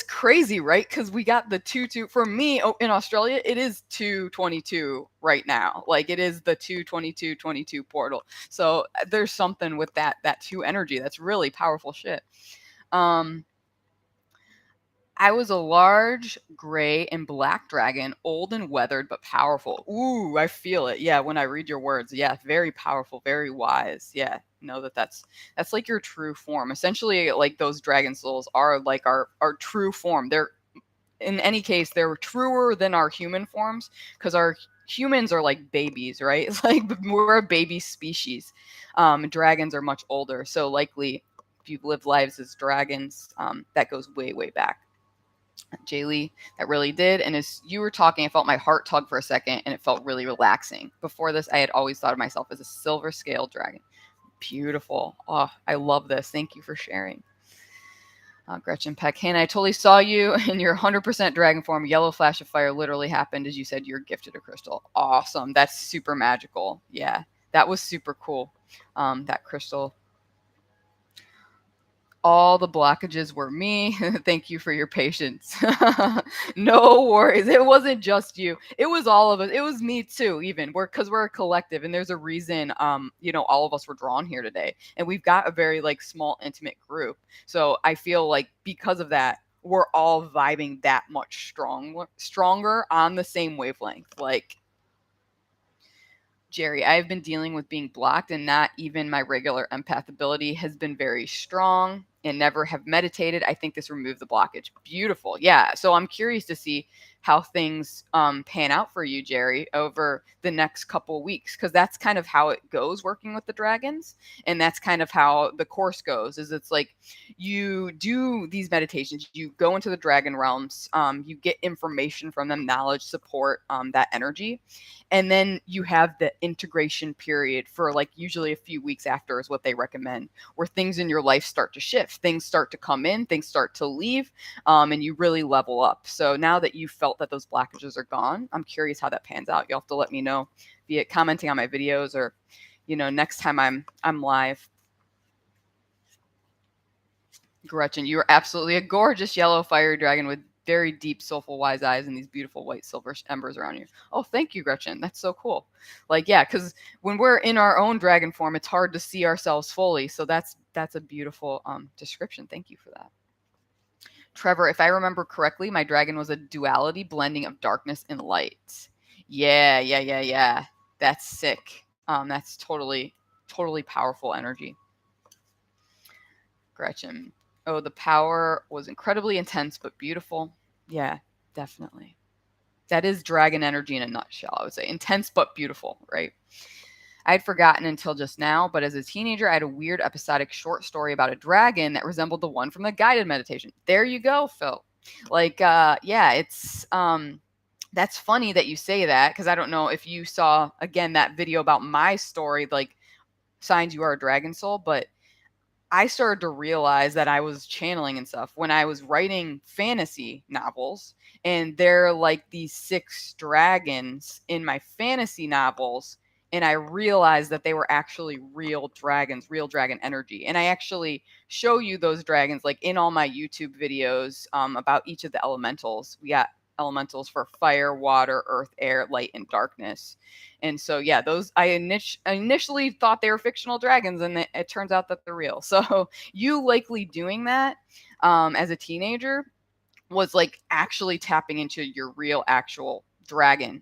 crazy, right? Because we got the 2-2 for me in Australia. It is 2/22 right now. Like it is the 2/22/22 portal. So there's something with that 2 energy that's really powerful shit. I was a large gray and black dragon, old and weathered, but powerful. Ooh, I feel it. Yeah, when I read your words. Yeah, very powerful, very wise. Yeah, know that's like your true form. Essentially, like those dragon souls are like our true form. They're, in any case, they're truer than our human forms, because our humans are like babies, right? It's like we're a baby species. Dragons are much older. So likely, if you've lived lives as dragons, that goes way, way back. Jaylee, that really did. And as you were talking, I felt my heart tug for a second and it felt really relaxing. Before this, I had always thought of myself as a silver scale dragon. Beautiful. Oh, I love this. Thank you for sharing. Gretchen Peck, Hannah, I totally saw you in your 100% dragon form. Yellow flash of fire literally happened as you said you're gifted a crystal. Awesome. That's super magical. Yeah, that was super cool. That crystal. All the blockages were me. Thank you for your patience. No worries. It wasn't just you. It was all of us. It was me too, even. Because we're a collective and there's a reason all of us were drawn here today. And we've got a very like small, intimate group. So I feel like because of that, we're all vibing that much stronger on the same wavelength. Like Jerry, I have been dealing with being blocked, and not even my regular empath ability has been very strong, and never have meditated. I think this removed the blockage. Beautiful. Yeah. So I'm curious to see how things pan out for you, Jerry, over the next couple of weeks, because that's kind of how it goes working with the dragons. And that's kind of how the course goes, is it's like you do these meditations, you go into the dragon realms, you get information from them, knowledge, support, that energy. And then you have the integration period for like usually a few weeks after is what they recommend, where things in your life start to shift, things start to come in, things start to leave, and you really level up. So now that you felt that those blockages are gone, I'm curious how that pans out. You'll have to let me know via commenting on my videos, or next time I'm live. Gretchen, you are absolutely a gorgeous yellow fire dragon with very deep, soulful, wise eyes and these beautiful white silver embers around you. Oh, thank you, Gretchen. That's so cool. Like, yeah, because when we're in our own dragon form, it's hard to see ourselves fully. So that's a beautiful description. Thank you for that. Trevor, if I remember correctly, my dragon was a duality blending of darkness and light. Yeah. That's sick. That's totally powerful energy. Gretchen, oh, the power was incredibly intense but beautiful. Yeah, definitely. That is dragon energy in a nutshell, I would say. Intense but beautiful, right? I'd forgotten until just now, but as a teenager, I had a weird episodic short story about a dragon that resembled the one from the guided meditation. There you go, Phil. Like, yeah, it's that's funny that you say that, because I don't know if you saw again that video about my story, like signs you are a dragon soul, but I started to realize that I was channeling and stuff when I was writing fantasy novels, and there are like these six dragons in my fantasy novels, and I realized that they were actually real dragons, real dragon energy. And I actually show you those dragons like in all my YouTube videos about each of the elementals. We got elementals for fire, water, earth, air, light, and darkness. And so, yeah, those I initially thought they were fictional dragons, and it turns out that they're real. So, you likely doing that as a teenager was like actually tapping into your real, actual dragon.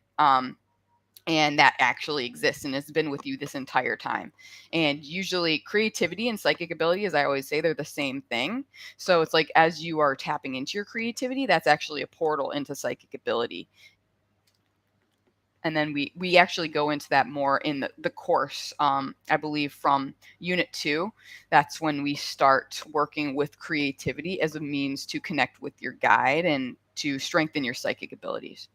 And that actually exists and has been with you this entire time. And usually, creativity and psychic ability, as I always say, they're the same thing. So, it's like as you are tapping into your creativity, that's actually a portal into psychic ability. And then we actually go into that more in the course, I believe from unit 2. That's when we start working with creativity as a means to connect with your guide and to strengthen your psychic abilities.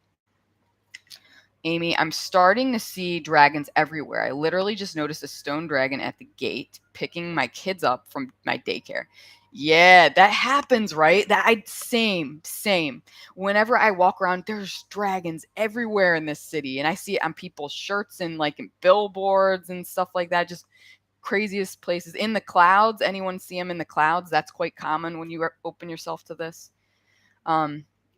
Amy, I'm starting to see dragons everywhere. I literally just noticed a stone dragon at the gate picking my kids up from my daycare. Yeah, that happens, right? Same. Whenever I walk around, there's dragons everywhere in this city, and I see it on people's shirts and like in billboards and stuff like that. Just craziest places in the clouds. Anyone see them in the clouds? That's quite common when you open yourself to this.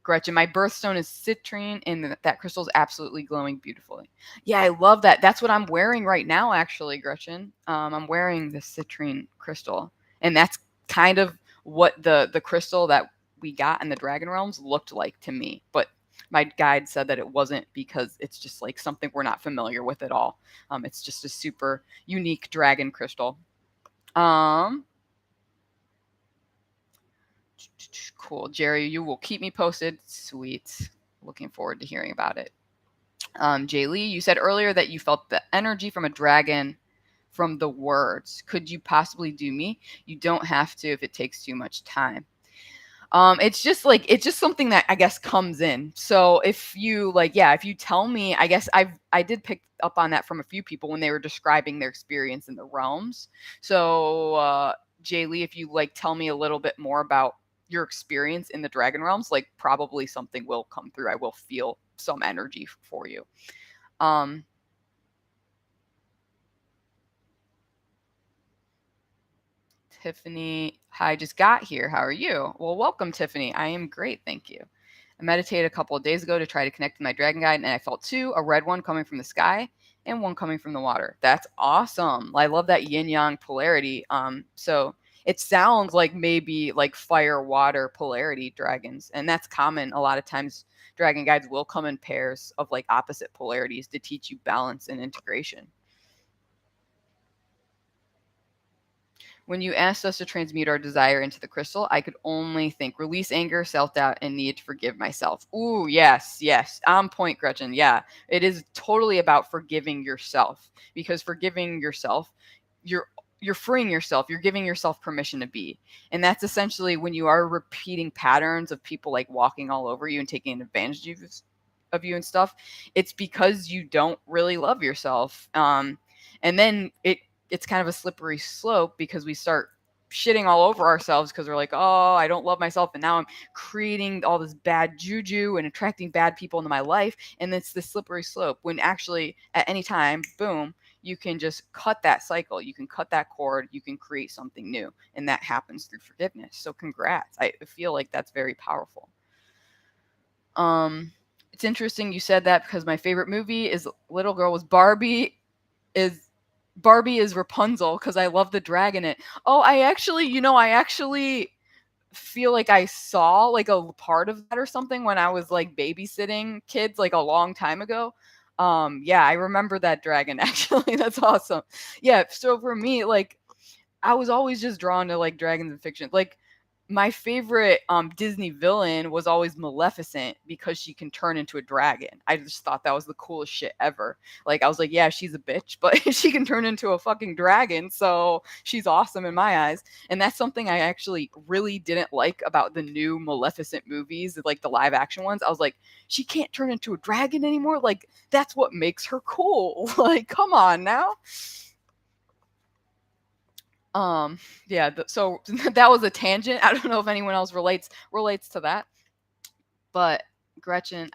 Gretchen, my birthstone is citrine, and that crystal is absolutely glowing beautifully. Yeah, I love that. That's what I'm wearing right now, actually, Gretchen. I'm wearing the citrine crystal, and that's kind of what the crystal that we got in the Dragon Realms looked like to me. But my guide said that it wasn't, because it's just like something we're not familiar with at all. It's just a super unique dragon crystal. Cool. Jerry, you will keep me posted. Sweet. Looking forward to hearing about it. Jay Lee, you said earlier that you felt the energy from a dragon from the words. Could you possibly do me? You don't have to if it takes too much time. It's just something that I guess comes in. So if you if you tell me, I guess I did pick up on that from a few people when they were describing their experience in the realms. So Jay Lee, if you tell me a little bit more about your experience in the dragon realms, probably something will come through. I will feel some energy for you. Tiffany, hi, just got here. How are you? Well, welcome, Tiffany. I am great, thank you. I meditated a couple of days ago to try to connect with my dragon guide, and I felt two, a red one coming from the sky and one coming from the water. That's awesome. I love that yin-yang polarity. So it sounds like maybe like fire-water polarity dragons, and that's common. A lot of times dragon guides will come in pairs of opposite polarities to teach you balance and integration. When you asked us to transmute our desire into the crystal, I could only think release anger, self-doubt, and need to forgive myself. Ooh, yes. On point, Gretchen. Yeah, it is totally about forgiving yourself, because forgiving yourself, you're freeing yourself. You're giving yourself permission to be. And that's essentially when you are repeating patterns of people walking all over you and taking advantage of you and stuff. It's because you don't really love yourself. And then it's kind of a slippery slope, because we start shitting all over ourselves because we're like, oh, I don't love myself, and now I'm creating all this bad juju and attracting bad people into my life, and it's the slippery slope, when actually at any time, boom, you can just cut that cycle, you can cut that cord, you can create something new, and that happens through forgiveness. So congrats. I feel like that's very powerful. It's interesting you said that, because my favorite movie is little girl was Barbie is Rapunzel, because I love the dragon in it. Oh, I actually feel like I saw a part of that or something when I was babysitting kids a long time ago. Yeah, I remember that dragon actually. That's awesome. Yeah, so for me, I was always just drawn to dragons in fiction. my favorite Disney villain was always Maleficent because she can turn into a dragon. I just thought that was the coolest shit ever. Like, I was like, yeah, she's a bitch, but she can turn into a fucking dragon, so she's awesome in my eyes. And that's something I actually really didn't like about the new Maleficent movies, like the live action ones. I was like, she can't turn into a dragon anymore? Like, that's what makes her cool. Like, come on now. Yeah, so that was a tangent. I don't know if anyone else relates to that. But Gretchen,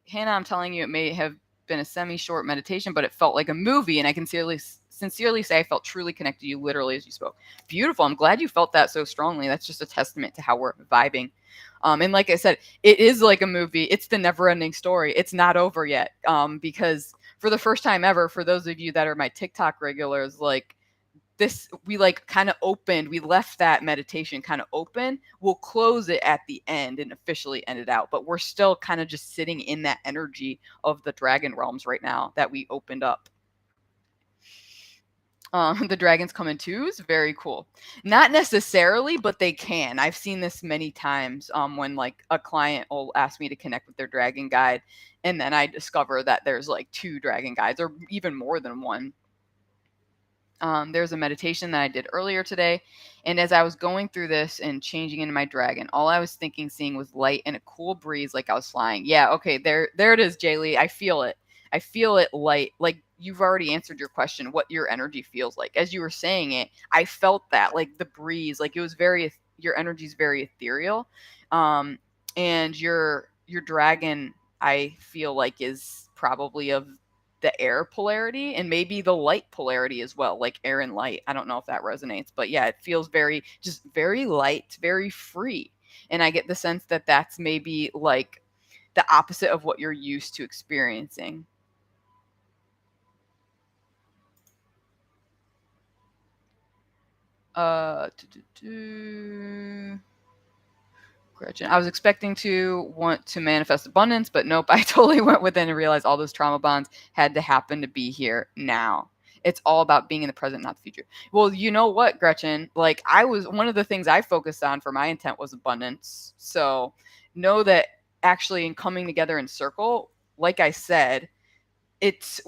Hannah, I'm telling you, it may have been a semi-short meditation, but it felt like a movie, and I can sincerely say I felt truly connected to you literally as you spoke. Beautiful. I'm glad you felt that so strongly. That's just a testament to how we're vibing. And like I said, it is like a movie. It's the never-ending story. It's not over yet. Because for the first time ever, for those of you that are my TikTok regulars, like, this, we like kind of opened, we left that meditation kind of open. We'll close it at the end and officially end it out, but we're still kind of just sitting in that energy of the dragon realms right now that we opened up. The dragons come in twos. Very cool. Not necessarily, but they can. I've seen this many times when like a client will ask me to connect with their dragon guide, and then I discover that there's like two dragon guides or even more than one. There's a meditation that I did earlier today. And as I was going through this and changing into my dragon, all I was seeing was light and a cool breeze like I was flying. Yeah, okay, there it is, Jaylee. I feel it. I feel it light. Like, you've already answered your question, what your energy feels like. As you were saying it, I felt that, like the breeze, like it was your energy is very ethereal. And your dragon, I feel like, is probably of the air polarity and maybe the light polarity as well, like air and light. I don't know if that resonates, but yeah, it feels just very light, very free. And I get the sense that that's maybe like the opposite of what you're used to experiencing. Uh, Gretchen, I was expecting to want to manifest abundance, but nope, I totally went within and realized all those trauma bonds had to happen to be here now. It's all about being in the present, not the future. Well, you know what, Gretchen? Like, one of the things I focused on for my intent was abundance. So know that actually in coming together in circle, like I said,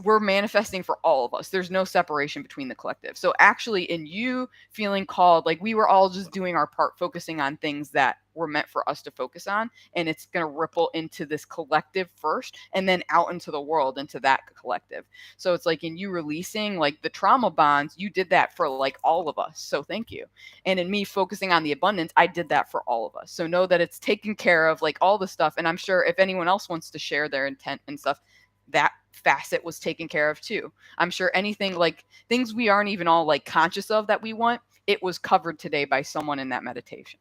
we're manifesting for all of us. There's no separation between the collective. So actually, in you feeling called, like we were all just doing our part, focusing on things that were meant for us to focus on, and it's going to ripple into this collective first and then out into the world, into that collective. So it's like in you releasing like the trauma bonds, you did that for like all of us, so thank you. And in me focusing on the abundance, I did that for all of us. So know that it's taken care of, like all the stuff. And I'm sure if anyone else wants to share their intent and stuff, that facet was taken care of too. I'm sure anything, like things we aren't even all like conscious of that we want, it was covered today by someone in that meditation.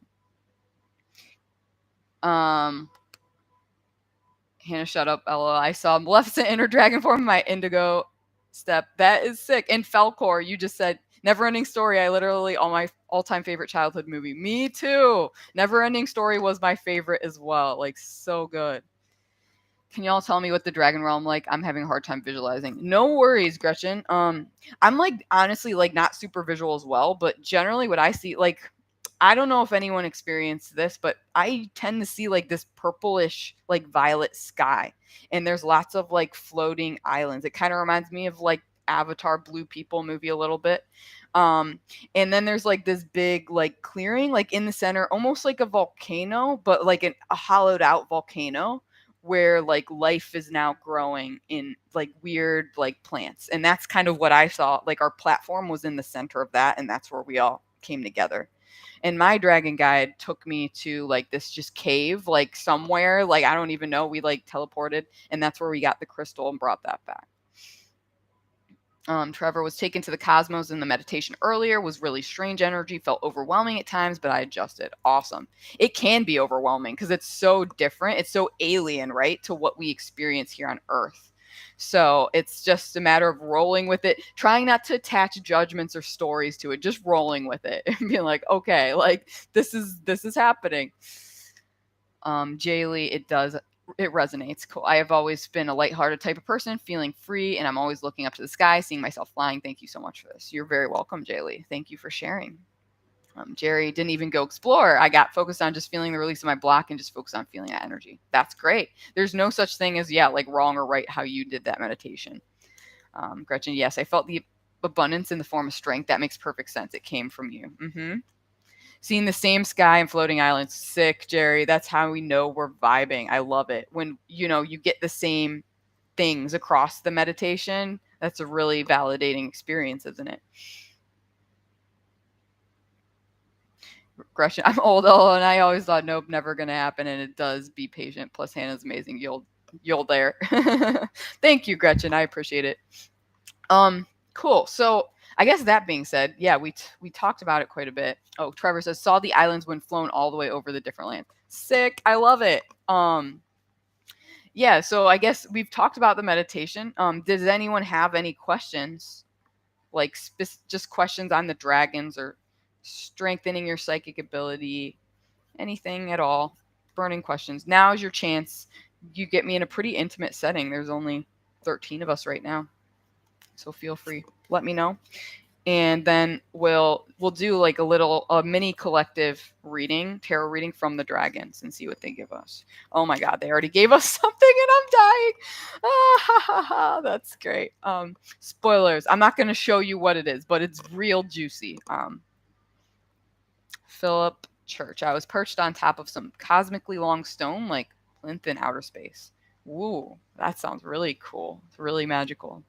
Hannah, shut up, Ella. I saw Maleficent in her dragon form in my indigo step. That is sick. And Falcor, you just said Neverending Story. I literally, all my all-time favorite childhood movie. Me too. Neverending Story was my favorite as well. Like, so good. Can y'all tell me what the dragon realm like? I'm having a hard time visualizing. No worries, Gretchen. I'm like honestly like not super visual as well, but generally what I see, like, I don't know if anyone experienced this, but I tend to see like this purplish, like violet sky, and there's lots of like floating islands. It kind of reminds me of like Avatar Blue People movie a little bit. Um, and then there's like this big like clearing, like in the center, almost like a volcano, but like a hollowed out volcano where like life is now growing in like weird like plants. And that's kind of what I saw. Like our platform was in the center of that, and that's where we all came together. And my dragon guide took me to like this just cave, like somewhere, like I don't even know. We like teleported, and that's where we got the crystal and brought that back. Trevor was taken to the cosmos in the meditation earlier, was really strange energy, felt overwhelming at times, but I adjusted. Awesome. It can be overwhelming because it's so different. It's so alien, right, to what we experience here on Earth. So it's just a matter of rolling with it, trying not to attach judgments or stories to it, just rolling with it and being like, okay, like this is happening. Jaylee, it resonates. Cool. I have always been a lighthearted type of person, feeling free, and I'm always looking up to the sky, seeing myself flying. Thank you so much for this. You're very welcome, Jaylee. Thank you for sharing. Jerry didn't even go explore. I got focused on just feeling the release of my block and just focused on feeling that energy. That's great. There's no such thing as, like wrong or right how you did that meditation. Gretchen, yes, I felt the abundance in the form of strength. That makes perfect sense. It came from you. Seeing the same sky and floating islands. Sick, Jerry. That's how we know we're vibing. I love it. When, you get the same things across the meditation, that's a really validating experience, isn't it? Gretchen, I'm old, and I always thought, nope, never gonna happen, and it does. Be patient. Plus, Hannah's amazing. You'll there. Thank you, Gretchen. I appreciate it. Cool. So I guess that being said, yeah, we talked about it quite a bit. Oh, Trevor says saw the islands when flown all the way over the different lands. Sick. I love it. Yeah. So I guess we've talked about the meditation. Does anyone have any questions? Like just questions on the dragons or strengthening your psychic ability, anything at all? Burning questions. Now is your chance. You get me in a pretty intimate setting. There's only 13 of us right now, so feel free. Let me know, and then we'll do like a mini collective reading, tarot reading from the dragons, and see what they give us. Oh my God, they already gave us something, and I'm dying. That's great. Spoilers. I'm not going to show you what it is, but it's real juicy. Philip Church. I was perched on top of some cosmically long stone, like plinth in outer space. Woo, that sounds really cool. It's really magical.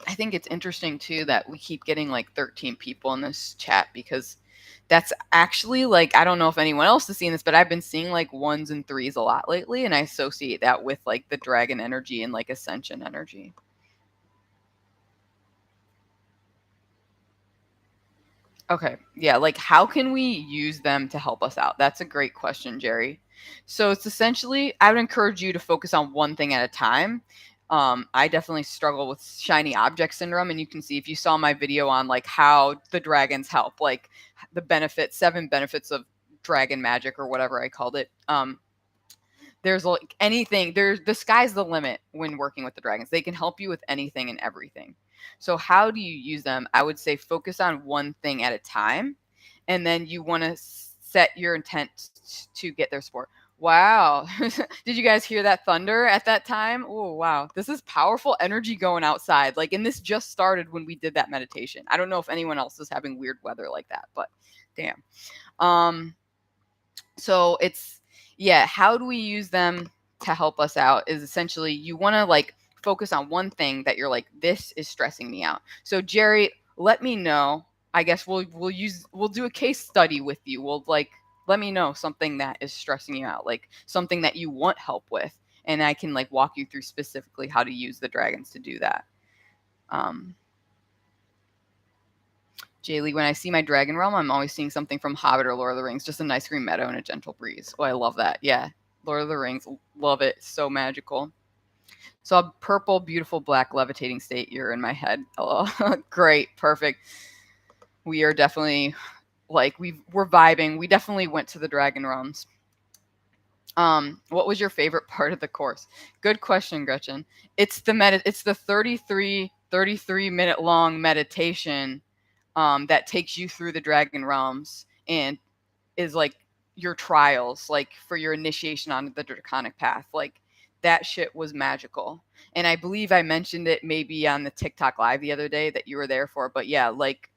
I think it's interesting too that we keep getting like 13 people in this chat, because that's actually like, I don't know if anyone else has seen this, but I've been seeing like ones and threes a lot lately, and I associate that with like the dragon energy and like ascension energy. Okay. Yeah. Like, how can we use them to help us out? That's a great question, Jerry. So it's essentially, I would encourage you to focus on one thing at a time. I definitely struggle with shiny object syndrome, and you can see if you saw my video on like how the dragons help, like the benefits, 7 benefits of dragon magic or whatever I called it. There's like anything, there's the sky's the limit when working with the dragons. They can help you with anything and everything. So how do you use them? I would say focus on one thing at a time, and then you want to set your intent to get their support. Wow. Did you guys hear that thunder at that time? Oh, wow. This is powerful energy going outside. Like, and this just started when we did that meditation. I don't know if anyone else is having weird weather like that, but damn. So it's, yeah, how do we use them to help us out is essentially you want to like focus on one thing that you're like, this is stressing me out. So Jerry, let me know. I guess we'll do a case study with you. We'll like, let me know something that is stressing you out, like something that you want help with, and I can like walk you through specifically how to use the dragons to do that. Jaylee, when I see my dragon realm, I'm always seeing something from Hobbit or Lord of the Rings, just a nice green meadow and a gentle breeze. Oh, I love that. Yeah, Lord of the Rings, love it. So magical. So a purple, beautiful, black, levitating state. You're in my head. Oh, great, perfect. We are definitely like we're vibing. We definitely went to the dragon realms. What was your favorite part of the course? Good question, Gretchen. It's the 33 minute long meditation that takes you through the dragon realms and is like your trials, like for your initiation onto the draconic path. Like that shit was magical. And I believe I mentioned it maybe on the TikTok live the other day that you were there for. But yeah, like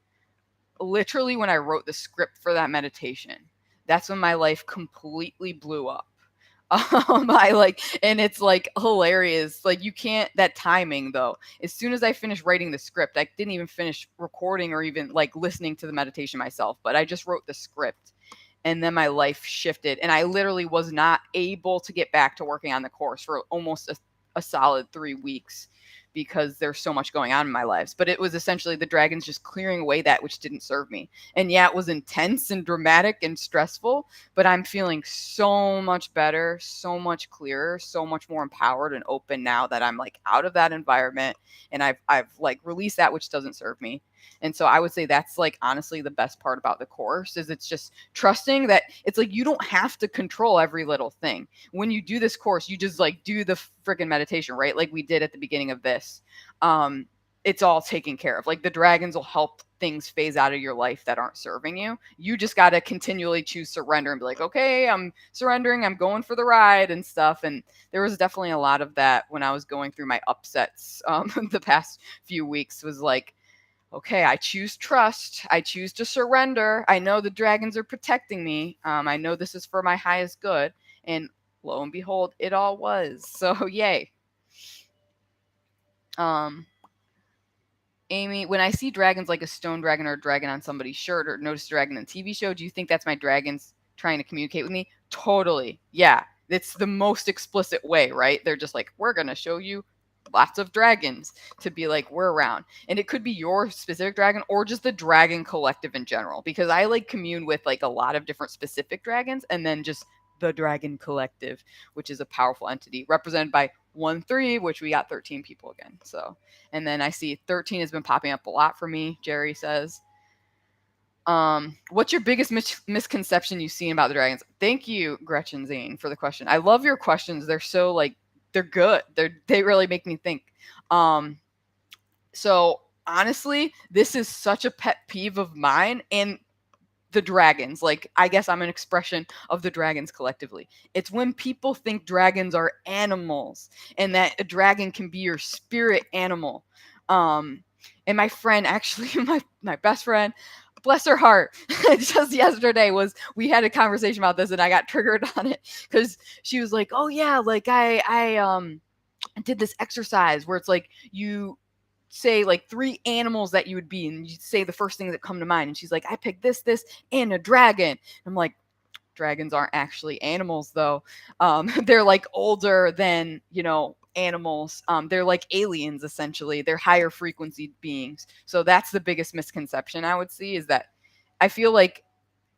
literally when I wrote the script for that meditation, that's when my life completely blew up. I like, and it's like hilarious. Like you can't, that timing though, as soon as I finished writing the script, I didn't even finish recording or even like listening to the meditation myself, but I just wrote the script, and then my life shifted, and I literally was not able to get back to working on the course for almost a solid 3 weeks because there's so much going on in my lives. But it was essentially the dragons just clearing away that which didn't serve me. And yeah, it was intense and dramatic and stressful, but I'm feeling so much better, so much clearer, so much more empowered and open now that I'm like out of that environment, and I've like released that which doesn't serve me. And so I would say that's like honestly the best part about the course is it's just trusting that it's like you don't have to control every little thing. When you do this course, you just like do the freaking meditation, right? Like we did at the beginning of this. It's all taken care of. Like the dragons will help things phase out of your life that aren't serving you. You just got to continually choose surrender and be like, okay, I'm surrendering. I'm going for the ride and stuff. And there was definitely a lot of that when I was going through my upsets the past few weeks was like, okay, I choose trust. I choose to surrender. I know the dragons are protecting me. I know this is for my highest good. And lo and behold, it all was. So yay. Amy, when I see dragons like a stone dragon or a dragon on somebody's shirt or notice a dragon on a TV show, do you think that's my dragons trying to communicate with me? Totally. Yeah. It's the most explicit way, right? They're just like, we're going to show you lots of dragons to be like, we're around. And it could be your specific dragon or just the dragon collective in general, because I like commune with like a lot of different specific dragons and then just the dragon collective, which is a powerful entity represented by 1-3, which we got 13 people again. So, and then I see 13 has been popping up a lot for me. Jerry says, what's your biggest misconception you've seen about the dragons? Thank you, Gretchen Zane, for the question. I love your questions. They're so like, they're good. They really make me think. So honestly, this is such a pet peeve of mine and the dragons. Like, I guess I'm an expression of the dragons collectively. It's when people think dragons are animals and that a dragon can be your spirit animal. And my friend, actually, my best friend, bless her heart, just yesterday we had a conversation about this and I got triggered on it because she was like, oh yeah, like I did this exercise where it's like you say like 3 animals that you would be and you say the first things that come to mind, and she's like, I picked this and a dragon. I'm like, dragons aren't actually animals though. They're like older than animals. They're like aliens essentially. They're higher frequency beings. So that's the biggest misconception I would see, is that I feel like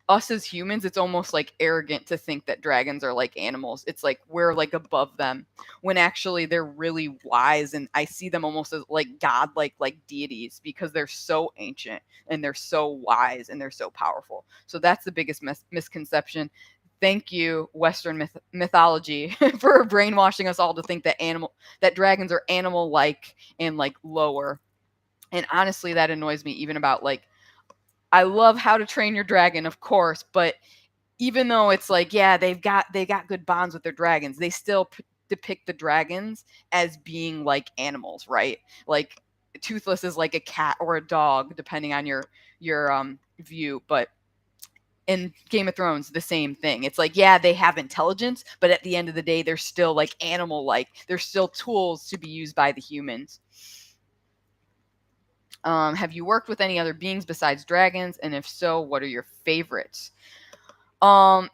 us as humans, it's almost like arrogant to think that dragons are like animals. It's like we're like above them when actually they're really wise, and I see them almost as like godlike, like deities, because they're so ancient and they're so wise and they're so powerful. So that's the biggest misconception. Thank you, Western mythology, for brainwashing us all to think that dragons are animal like and like lower. And honestly, that annoys me even about like, I love How to Train Your Dragon, of course, but even though it's like, yeah, they got good bonds with their dragons, they still depict the dragons as being like animals, right? Like Toothless is like a cat or a dog, depending on your view. But in Game of Thrones, the same thing. It's like, yeah, they have intelligence, but at the end of the day, they're still like animal-like. They're still tools to be used by the humans. Have you worked with any other beings besides dragons? And if so, what are your favorites? Have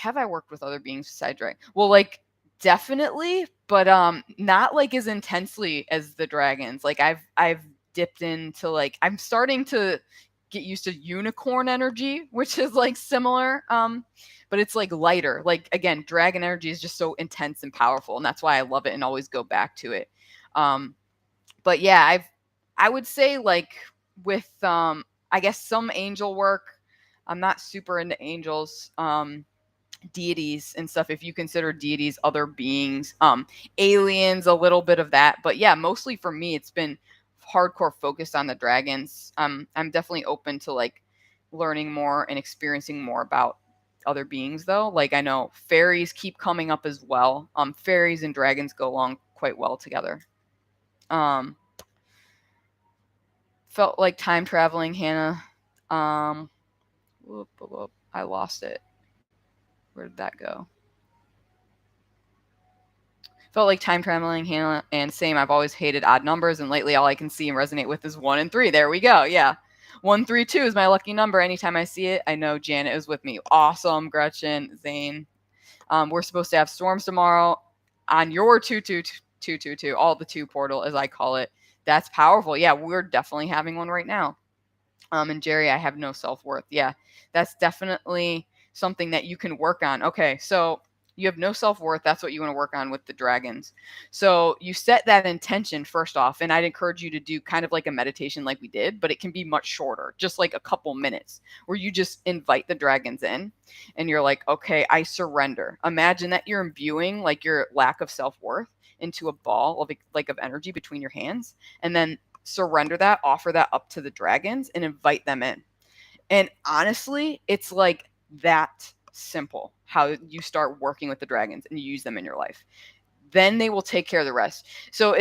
I worked with other beings besides dragons? Well, like definitely, but not like as intensely as the dragons. Like I've dipped into like, I'm starting to get used to unicorn energy, which is like similar. But it's like lighter. Like again, dragon energy is just so intense and powerful, and that's why I love it and always go back to it. But yeah, I would say like with I guess some angel work. I'm not super into angels, deities and stuff. If you consider deities other beings, aliens, a little bit of that. But yeah, mostly for me, it's been hardcore focused on the dragons. I'm definitely open to like learning more and experiencing more about other beings though. Like I know fairies keep coming up as well. Fairies and dragons go along quite well together. Felt like time traveling, Hannah. I lost it. Where did that go? Felt like time traveling, Hannah, and same. I've always hated odd numbers, and lately all I can see and resonate with is 1 and 3. There we go. Yeah. 132 is my lucky number. Anytime I see it, I know Janet is with me. Awesome, Gretchen, Zane. We're supposed to have storms tomorrow on your 22222, all the 2 portal, as I call it. That's powerful. Yeah, we're definitely having one right now. And Jerry, I have no self-worth. Yeah, that's definitely something that you can work on. Okay, so You have no self-worth. That's what you want to work on with the dragons. So you set that intention first off, and I'd encourage you to do kind of like a meditation like we did, but it can be much shorter, just like a couple minutes, where you just invite the dragons in and you're like, okay, I surrender. Imagine that you're imbuing like your lack of self-worth into a ball of like of energy between your hands, and then surrender that, offer that up to the dragons and invite them in. And honestly, it's like that simple how you start working with the dragons and you use them in your life. Then they will take care of the rest. So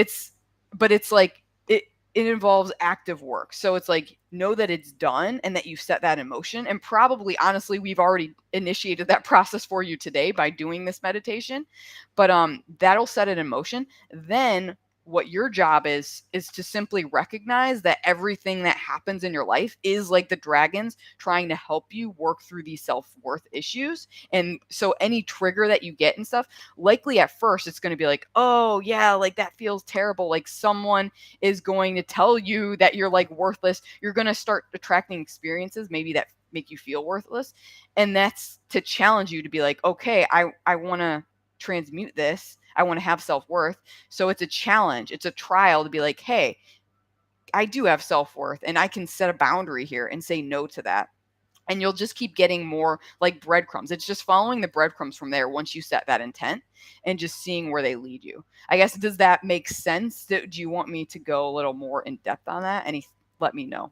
but it's like it involves active work. So it's like know that it's done and that you set that in motion. And probably honestly, we've already initiated that process for you today by doing this meditation. But that'll set it in motion. Then what your job is to simply recognize that everything that happens in your life is like the dragons trying to help you work through these self-worth issues. And so any trigger that you get and stuff, likely at first it's going to be like, oh yeah, like that feels terrible, like someone is going to tell you that you're like worthless. You're going to start attracting experiences maybe that make you feel worthless, and that's to challenge you to be like, okay, I want to transmute this. I want to have self-worth. So it's a challenge. It's a trial to be like, hey, I do have self-worth and I can set a boundary here and say no to that. And you'll just keep getting more like breadcrumbs. It's just following the breadcrumbs from there once you set that intent and just seeing where they lead you. I guess, does that make sense? Do you want me to go a little more in depth on that? Let me know.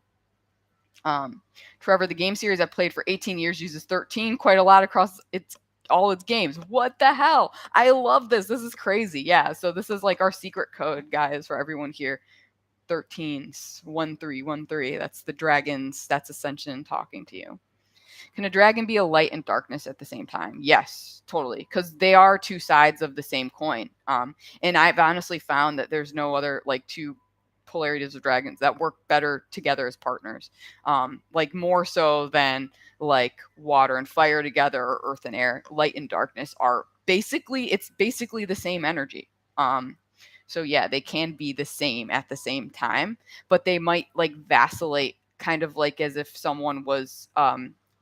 Trevor, the game series I played for 18 years uses 13 quite a lot across all its games. What the hell? I love this. This is crazy. Yeah. So this is like our secret code, guys, for everyone here. 13s, 1313. That's the dragons. That's Ascension talking to you. Can a dragon be a light and darkness at the same time? Yes, totally. Because they are two sides of the same coin. And I've honestly found that there's no other like two polarities of dragons that work better together as partners. Like more so than like water and fire together or earth and air. Light and darkness are basically the same energy. So yeah, they can be the same at the same time, but they might like vacillate kind of like as if someone was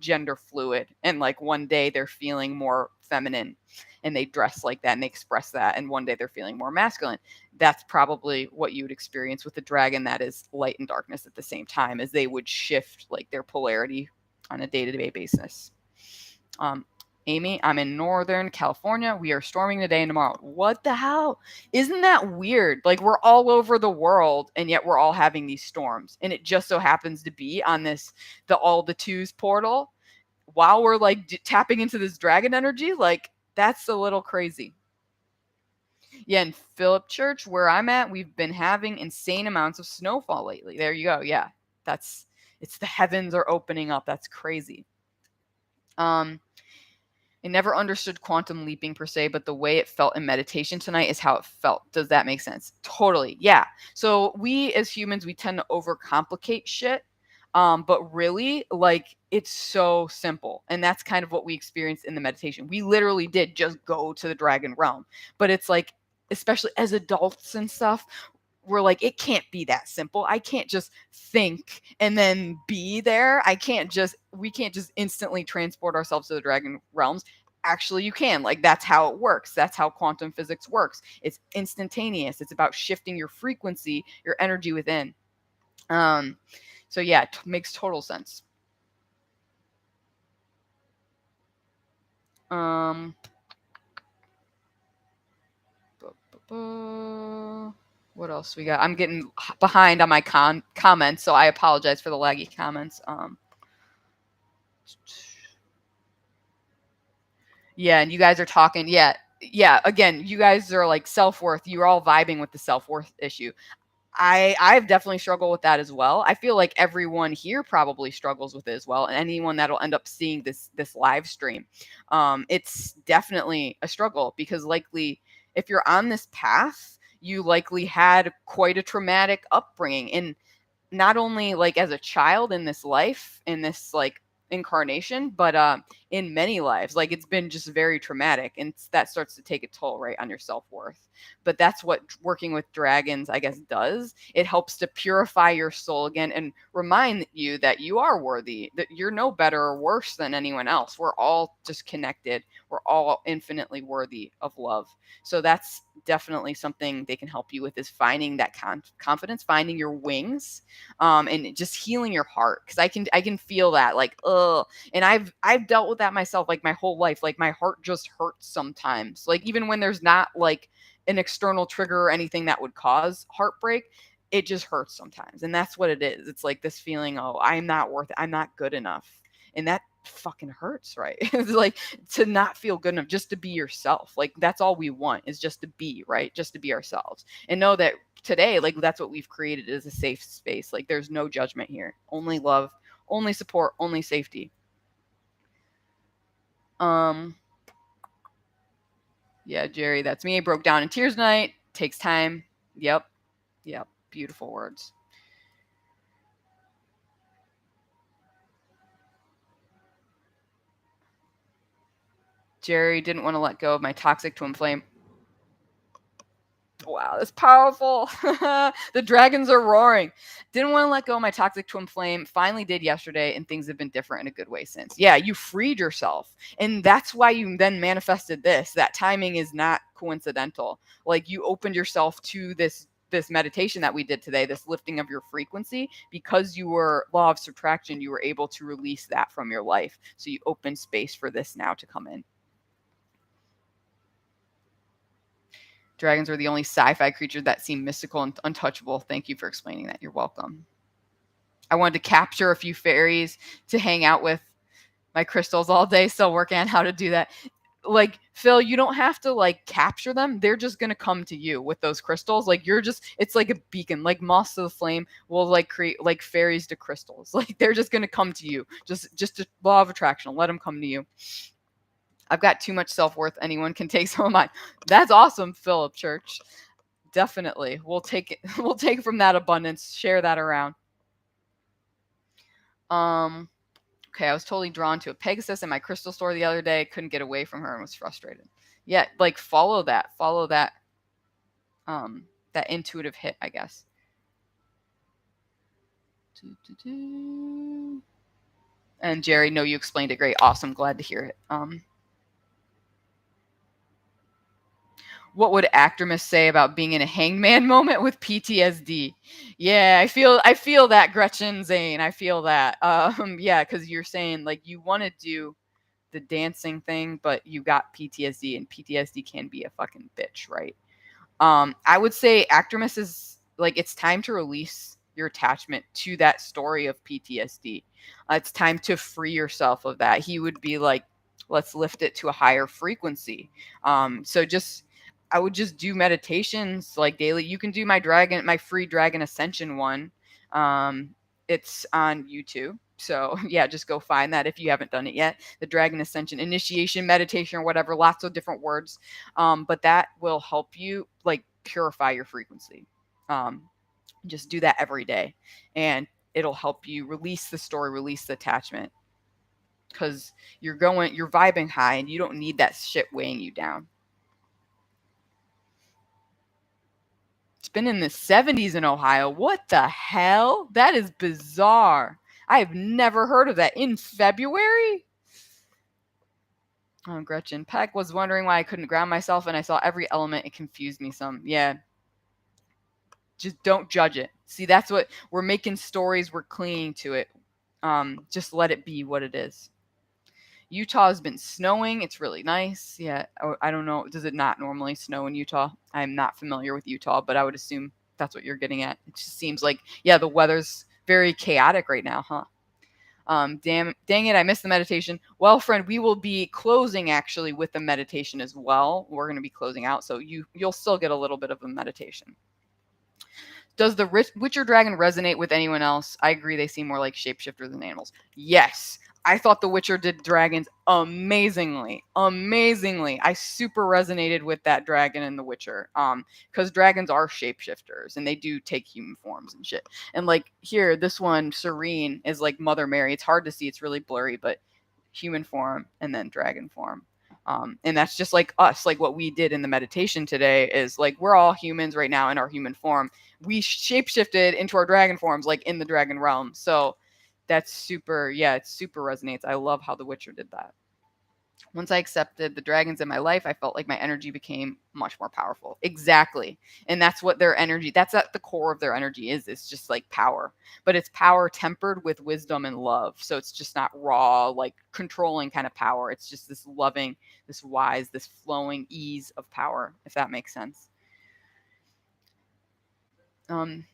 gender fluid and like one day they're feeling more feminine and they dress like that and they express that, and one day they're feeling more masculine. That's probably what you would experience with the dragon that is light and darkness at the same time, as they would shift like their polarity on a day-to-day basis. Amy, I'm in Northern California. We are storming today and tomorrow. What the hell? Isn't that weird? Like we're all over the world and yet we're all having these storms. And it just so happens to be on the all the twos portal while we're like tapping into this dragon energy. Like that's a little crazy. Yeah, in Phillip Church, where I'm at, we've been having insane amounts of snowfall lately. There you go. Yeah, it's the heavens are opening up. That's crazy. I never understood quantum leaping per se, but the way it felt in meditation tonight is how it felt. Does that make sense? Totally. Yeah. So we as humans, we tend to overcomplicate shit. But really, like, it's so simple. And that's kind of what we experienced in the meditation. We literally did just go to the dragon realm. But it's like, especially as adults and stuff, we're like, it can't be that simple. I can't just think and then be there. We can't just instantly transport ourselves to the dragon realms. Actually, you can. Like, that's how it works. That's how quantum physics works. It's instantaneous. It's about shifting your frequency, your energy within. So yeah, it makes total sense. What else we got? I'm getting behind on my comments, so I apologize for the laggy comments. Yeah, and you guys are talking. Yeah. Again, you guys are like self-worth. You're all vibing with the self-worth issue. I've definitely struggled with that as well. I feel like everyone here probably struggles with it as well, and anyone that'll end up seeing this live stream, it's definitely a struggle because likely if you're on this path, you likely had quite a traumatic upbringing, and not only like as a child in this life, in this like incarnation, but in many lives. Like it's been just very traumatic, and that starts to take a toll right on your self-worth. But that's what working with dragons, I guess, does. It helps to purify your soul again and remind you that you are worthy, that you're no better or worse than anyone else. We're all just connected. We're all infinitely worthy of love. So that's definitely something they can help you with, is finding that confidence, finding your wings, and just healing your heart. Because I can feel that, like, and I've dealt with that myself, like my whole life. Like my heart just hurts sometimes. Like even when there's not like an external trigger or anything that would cause heartbreak, it just hurts sometimes. And that's what it is. It's like this feeling, oh, I'm not worth it. I'm not good enough. And that fucking hurts, right? It's like to not feel good enough, just to be yourself. Like that's all we want, is just to be, right? Just to be ourselves. And know that today, like that's what we've created, is a safe space. Like there's no judgment here. Only love, only support, only safety. Yeah, Jerry, that's me. I broke down in tears tonight. Takes time. Yep. Yep. Beautiful words. Jerry didn't want to let go of my toxic twin flame. Wow, that's powerful. The dragons are roaring. Didn't want to let go of my toxic twin flame. Finally did yesterday, and things have been different in a good way since. Yeah, you freed yourself. And that's why you then manifested this. That timing is not coincidental. Like you opened yourself to this meditation that we did today, this lifting of your frequency, because you were law of subtraction, you were able to release that from your life. So you open space for this now to come in. Dragons are the only sci-fi creature that seem mystical and untouchable. Thank you for explaining that. You're welcome. I wanted to capture a few fairies to hang out with my crystals all day. Still working on how to do that. Like Phil, you don't have to like capture them. They're just gonna come to you with those crystals. Like you're just, it's like a beacon. Like moths to the flame will like create like fairies to crystals. Like they're just gonna come to you. Just a law of attraction. Let them come to you. I've got too much self-worth. Anyone can take some of mine. That's awesome, Philip Church. Definitely. We'll take it. We'll take from that abundance, share that around. Okay, I was totally drawn to a Pegasus in my crystal store the other day. Couldn't get away from her and was frustrated. Yeah, like follow that. That intuitive hit, I guess. And Jerry, no, you explained it great. Awesome. Glad to hear it. What would Actimus say about being in a hangman moment with PTSD? Yeah, I feel that, Gretchen Zane. I feel that. Yeah, because you're saying like you want to do the dancing thing, but you got PTSD, and PTSD can be a fucking bitch, right? I would say Actimus is like, it's time to release your attachment to that story of PTSD. It's time to free yourself of that. He would be like, let's lift it to a higher frequency. So just, I would just do meditations like daily. You can do my free dragon ascension one. It's on YouTube. So yeah, just go find that if you haven't done it yet. The Dragon Ascension initiation meditation or whatever, lots of different words. But that will help you like purify your frequency. Just do that every day, and it'll help you release the story, release the attachment, because you're vibing high, and you don't need that shit weighing you down. It's been in the 70s in Ohio. What the hell? That is bizarre. I've never heard of that. In February? Oh, Gretchen. Peck was wondering why I couldn't ground myself, and I saw every element. It confused me some. Yeah. Just don't judge it. See, that's what we're making stories. We're clinging to it. Just let it be what it is. Utah has been snowing. It's really nice. Yeah. I don't know. Does it not normally snow in Utah? I'm not familiar with Utah, but I would assume that's what you're getting at. It just seems like, yeah, the weather's very chaotic right now, huh? Dang it, I missed the meditation. Well, friend, we will be closing actually with the meditation as well. We're going to be closing out, so you'll still get a little bit of a meditation. Does the Witcher dragon resonate with anyone else? I agree, they seem more like shapeshifters than animals. Yes. I thought The Witcher did dragons amazingly. Amazingly. I super resonated with that dragon in The Witcher. Because dragons are shapeshifters and they do take human forms and shit. And like here, this one, Serene, is like Mother Mary. It's hard to see, it's really blurry, but human form and then dragon form. And that's just like us. Like what we did in the meditation today is like we're all humans right now in our human form. We shapeshifted into our dragon forms, like in the dragon realm. So that's super, yeah, it super resonates. I love how The Witcher did that. Once I accepted the dragons in my life, I felt like my energy became much more powerful. Exactly. And that's what their energy, that's at the core of their energy is. It's just like power. But it's power tempered with wisdom and love. So it's just not raw, like controlling kind of power. It's just this loving, this wise, this flowing ease of power, if that makes sense. Um,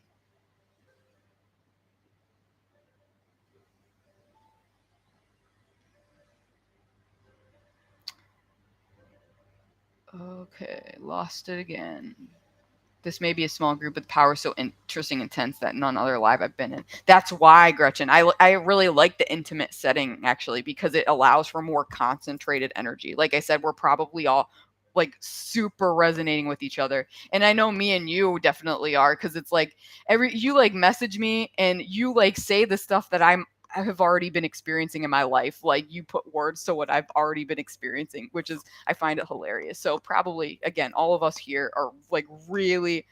okay, lost it again. This may be a small group, but the power is so interesting, intense that none other live I've been in. That's why, Gretchen, I really like the intimate setting actually because it allows for more concentrated energy. Like I said, we're probably all like super resonating with each other, and I know me and you definitely are because it's like you like message me and you like say the stuff that I have already been experiencing in my life. Like you put words to what I've already been experiencing, which is I find it hilarious. So probably again, all of us here are like really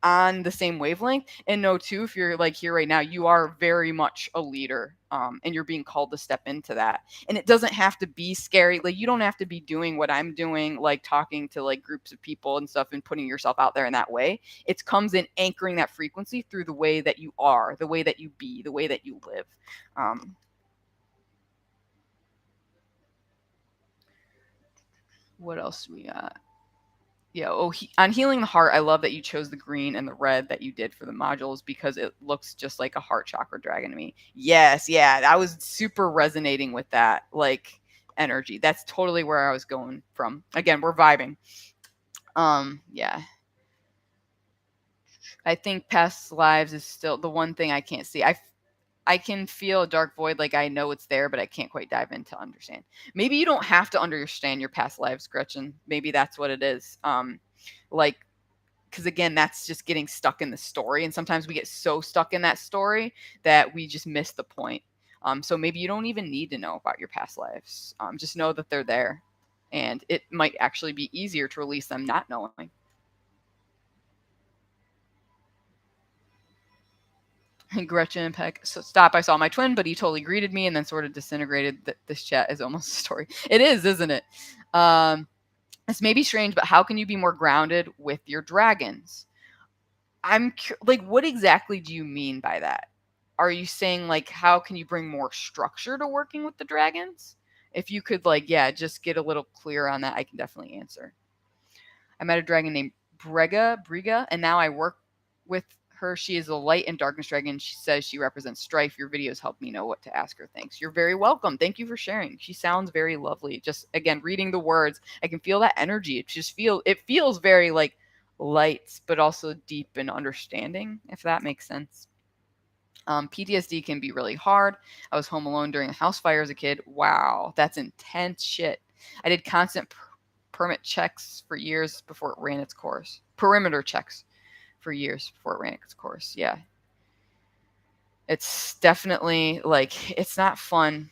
on the same wavelength. And know too, if you're like here right now, you are very much a leader, and you're being called to step into that. And it doesn't have to be scary. Like you don't have to be doing what I'm doing, like talking to like groups of people and stuff and putting yourself out there in that way. It comes in anchoring that frequency through the way that you are, the way that you be, the way that you live. um, what else do we got? Yeah. Oh, on healing the heart, I love that you chose the green and the red that you did for the modules because it looks just like a heart chakra dragon to me. Yes. Yeah. I was super resonating with that like energy. That's totally where I was going from. Again, we're vibing. Yeah. I think past lives is still the one thing I can't see. I can feel a dark void, like I know it's there, but I can't quite dive in to understand. Maybe you don't have to understand your past lives, Gretchen. Maybe that's what it is. Like, because again, that's just getting stuck in the story, and sometimes we get so stuck in that story that we just miss the point. So maybe you don't even need to know about your past lives. Just know that they're there, and it might actually be easier to release them not knowing. Gretchen and Peck, so stop. I saw my twin, but he totally greeted me and then sort of disintegrated. This chat is almost a story. It is, isn't it? This may be strange, but how can you be more grounded with your dragons? Like, what exactly do you mean by that? Are you saying like how can you bring more structure to working with the dragons? If you could like, yeah, just get a little clearer on that, I can definitely answer. I met a dragon named Briga, and now I work with her. She is a light and darkness dragon. She says she represents strife. Your videos help me know what to ask her. Thanks. You're very welcome. Thank you for sharing. She sounds very lovely. Just again, reading the words, I can feel that energy. It feels very like light, but also deep and understanding, if that makes sense. PTSD can be really hard. I was home alone during a house fire as a kid. Wow, that's intense shit. I did constant permit checks for years before it ran its course. Perimeter checks for years before it ran its course. Yeah. It's definitely like it's not fun.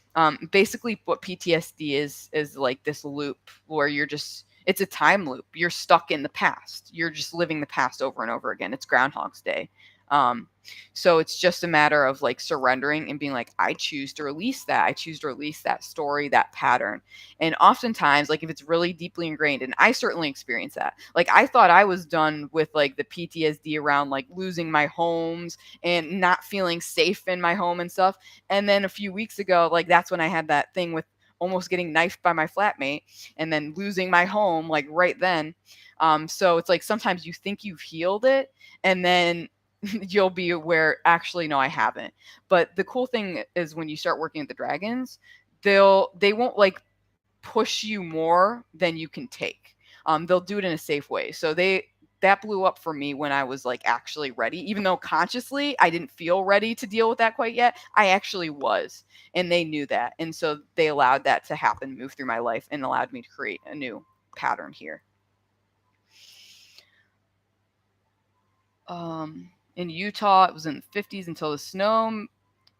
Basically what PTSD is like this loop where you're just it's a time loop. You're stuck in the past. You're just living the past over and over again. It's Groundhog's Day. Um, so it's just a matter of like surrendering and being like, I choose to release that. I choose to release that story, that pattern. And oftentimes, like if it's really deeply ingrained, and I certainly experience that. Like I thought I was done with like the PTSD around like losing my homes and not feeling safe in my home and stuff. And then a few weeks ago, like that's when I had that thing with almost getting knifed by my flatmate and then losing my home like right then. So it's like sometimes you think you've healed it and then you'll be aware actually no I haven't. But the cool thing is when you start working with the dragons, they won't like push you more than you can take. They'll do it in a safe way. So that blew up for me when I was like actually ready. Even though consciously I didn't feel ready to deal with that quite yet, I actually was, and they knew that, and so they allowed that to happen, move through my life, and allowed me to create a new pattern here. In Utah, it was in the 50s until the snow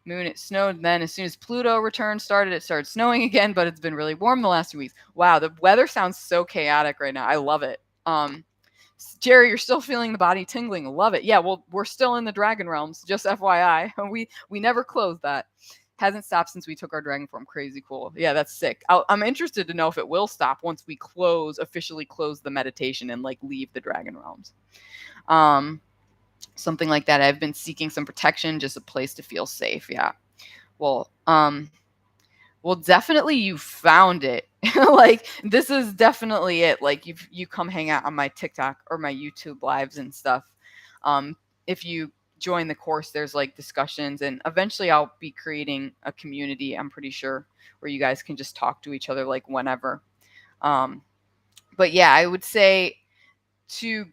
moon. It snowed. Then, as soon as Pluto return started, it started snowing again. But it's been really warm the last 2 weeks. Wow, the weather sounds so chaotic right now. I love it. Jerry, you're still feeling the body tingling. Love it. Yeah, well, we're still in the dragon realms. Just FYI, we never closed that. Hasn't stopped since we took our dragon form. Crazy cool. Yeah, that's sick. I'm interested to know if it will stop once we officially close the meditation and like leave the dragon realms. Something like that. I've been seeking some protection, just a place to feel safe. Yeah. Well, definitely you found it. Like this is definitely it. Like you come hang out on my TikTok or my YouTube lives and stuff. If you join the course, there's like discussions, and eventually I'll be creating a community, I'm pretty sure, where you guys can just talk to each other like whenever. But yeah, I would say to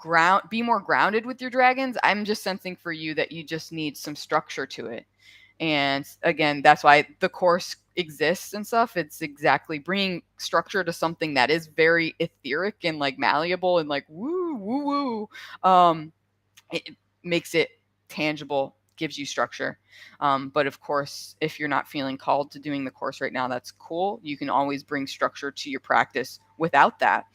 be more grounded with your dragons. I'm just sensing for you that you just need some structure to it. And again, that's why the course exists and stuff. It's exactly bringing structure to something that is very etheric and like malleable and like woo woo woo. It makes it tangible, gives you structure. But of course, if you're not feeling called to doing the course right now, that's cool. You can always bring structure to your practice without that.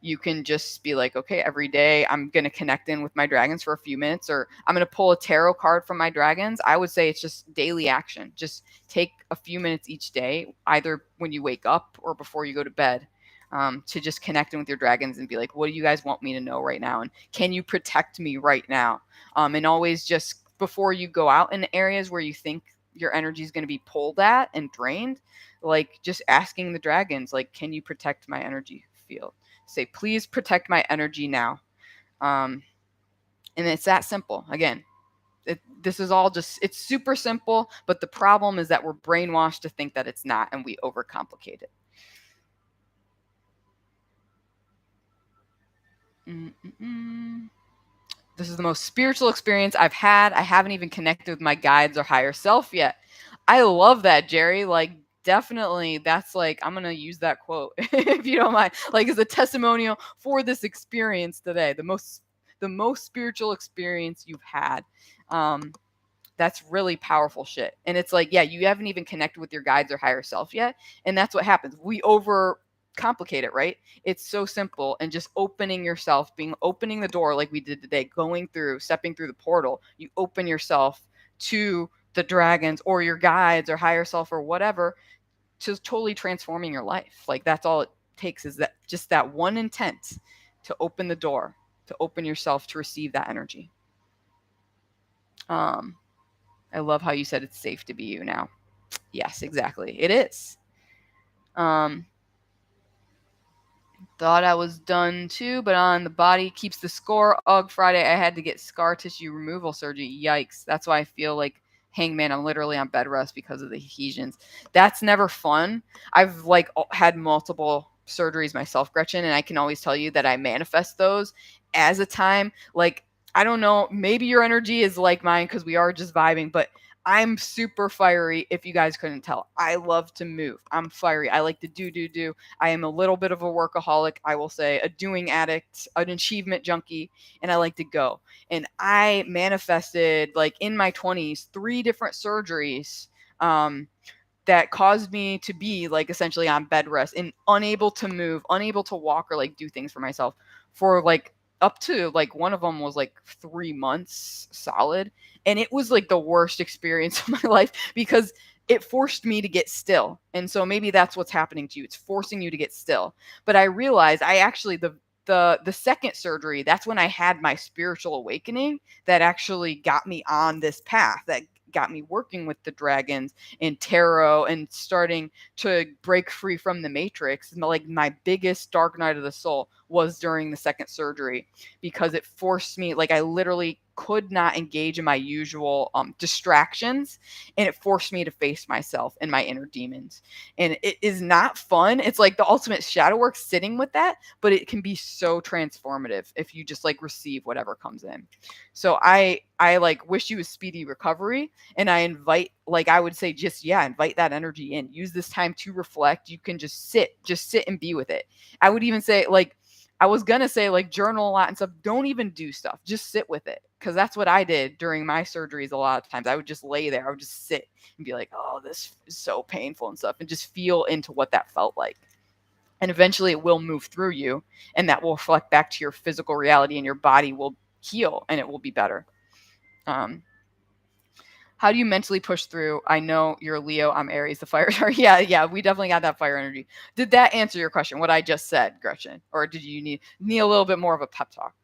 You can just be like, okay, every day I'm going to connect in with my dragons for a few minutes, or I'm going to pull a tarot card from my dragons. I would say it's just daily action. Just take a few minutes each day, either when you wake up or before you go to bed. To just connect in with your dragons and be like, what do you guys want me to know right now? And can you protect me right now? And always just before you go out in areas where you think your energy is going to be pulled at and drained, like just asking the dragons, like, can you protect my energy field? Say, please protect my energy now. And it's that simple. Again, this is all just, it's super simple, but the problem is that we're brainwashed to think that it's not, and we overcomplicate it. This is the most spiritual experience I've had. I haven't even connected with my guides or higher self yet. I love that, Jerry. Like, definitely, that's like, I'm going to use that quote if you don't mind. Like, as a testimonial for this experience today, the most spiritual experience you've had. That's really powerful shit. And it's like, yeah, you haven't even connected with your guides or higher self yet. And that's what happens. We overcomplicate it, right? It's so simple. And just opening yourself, opening the door like we did today, stepping through the portal, you open yourself to the dragons or your guides or higher self or whatever, to totally transforming your life. Like, that's all it takes, is that just that one intent to open the door, to open yourself to receive that energy. I love how you said it's safe to be you now. Yes, exactly. It is. Thought I was done too, but on the body keeps the score. Ugh, Friday I had to get scar tissue removal surgery. Yikes. That's why I feel like hangman. I'm literally on bed rest because of the adhesions. That's never fun. I've like had multiple surgeries myself, Gretchen, and I can always tell you that I manifest those as a time. Like, I don't know, maybe your energy is like mine because we are just vibing, but I'm super fiery, if you guys couldn't tell. I love to move. I'm fiery. I like to do. I am a little bit of a workaholic, I will say, a doing addict, an achievement junkie, and I like to go. And I manifested, like, in my 20s, 3 different surgeries that caused me to be, like, essentially on bed rest and unable to move, unable to walk or, like, do things for myself for, like, up to, like, one of them was like 3 months solid. And it was like the worst experience of my life because it forced me to get still. And so maybe that's what's happening to you. It's forcing you to get still. But I realized I actually, the second surgery, that's when I had my spiritual awakening that actually got me on this path, that got me working with the dragons and tarot and starting to break free from the matrix. Like, my biggest dark night of the soul was during the second surgery, because it forced me, like, I literally could not engage in my usual distractions, and it forced me to face myself and my inner demons. And it is not fun. It's like the ultimate shadow work, sitting with that, but it can be so transformative if you just like receive whatever comes in. So I like wish you a speedy recovery, and I invite, like, I would say, just, yeah, invite that energy in. Use this time to reflect. You can just sit and be with it. I would even say, like, I was going to say, like, journal a lot and stuff. Don't even do stuff. Just sit with it. Because that's what I did during my surgeries a lot of times. I would just lay there. I would just sit and be like, oh, this is so painful and stuff. And just feel into what that felt like. And eventually it will move through you. And that will reflect back to your physical reality. And your body will heal. And it will be better. How How do you mentally push through? I know you're Leo, I'm Aries, the fire. Yeah, we definitely got that fire energy. Did that answer your question, what I just said, Gretchen? Or did you need a little bit more of a pep talk?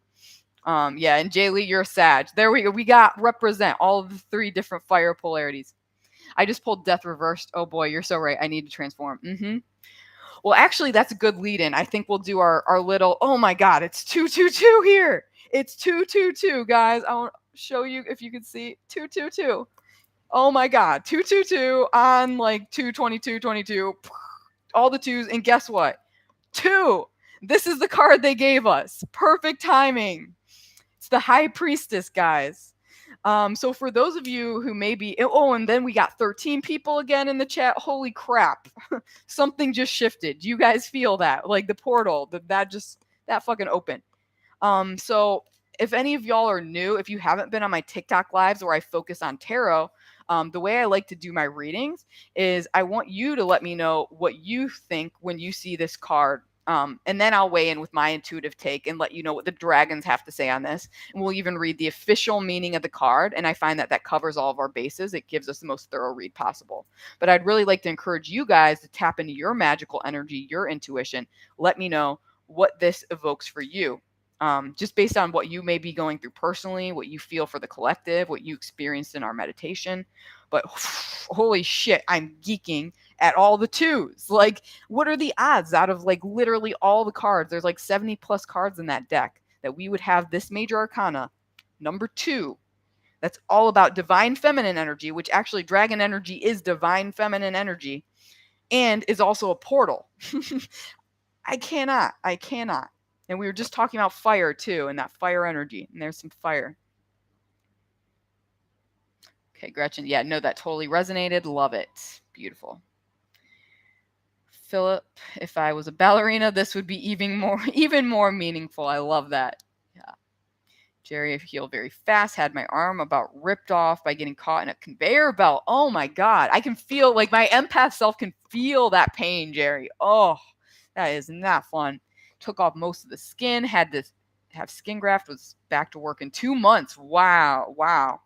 Yeah, and Jay Lee, you're a Sag. There we go. We got represent all of the 3 different fire polarities. I just pulled death reversed. Oh boy, you're so right. I need to transform. Well, actually, that's a good lead in. I think we'll do our little, oh my God, it's 222 here. It's 222, guys. I want to show you if you can see 222. Oh my God, 222 on like 222, all the 2s. And guess what? 2. This is the card they gave us. Perfect timing. It's the High Priestess, guys. So for those of you who may be, oh, and then we got 13 people again in the chat. Holy crap. Something just shifted. Do you guys feel that? Like the portal, that fucking opened. So if any of y'all are new, if you haven't been on my TikTok lives where I focus on tarot, the way I like to do my readings is I want you to let me know what you think when you see this card. And then I'll weigh in with my intuitive take and let you know what the dragons have to say on this. And we'll even read the official meaning of the card. And I find that covers all of our bases. It gives us the most thorough read possible. But I'd really like to encourage you guys to tap into your magical energy, your intuition. Let me know what this evokes for you. Just based on what you may be going through personally, what you feel for the collective, what you experienced in our meditation. But holy shit, I'm geeking at all the 2s. Like, what are the odds out of like literally all the cards? There's like 70 plus cards in that deck that we would have this major arcana, number 2. That's all about divine feminine energy, which actually dragon energy is divine feminine energy and is also a portal. I cannot. And we were just talking about fire too, and that fire energy. And there's some fire. Okay, Gretchen. Yeah, no, that totally resonated. Love it. Beautiful. Philip, if I was a ballerina, this would be even more meaningful. I love that. Yeah. Jerry, I heal very fast. Had my arm about ripped off by getting caught in a conveyor belt. Oh my God. I can feel, like, my empath self can feel that pain, Jerry. Oh, that is not fun. Took off most of the skin, had to have skin graft, was back to work in 2 months. Wow.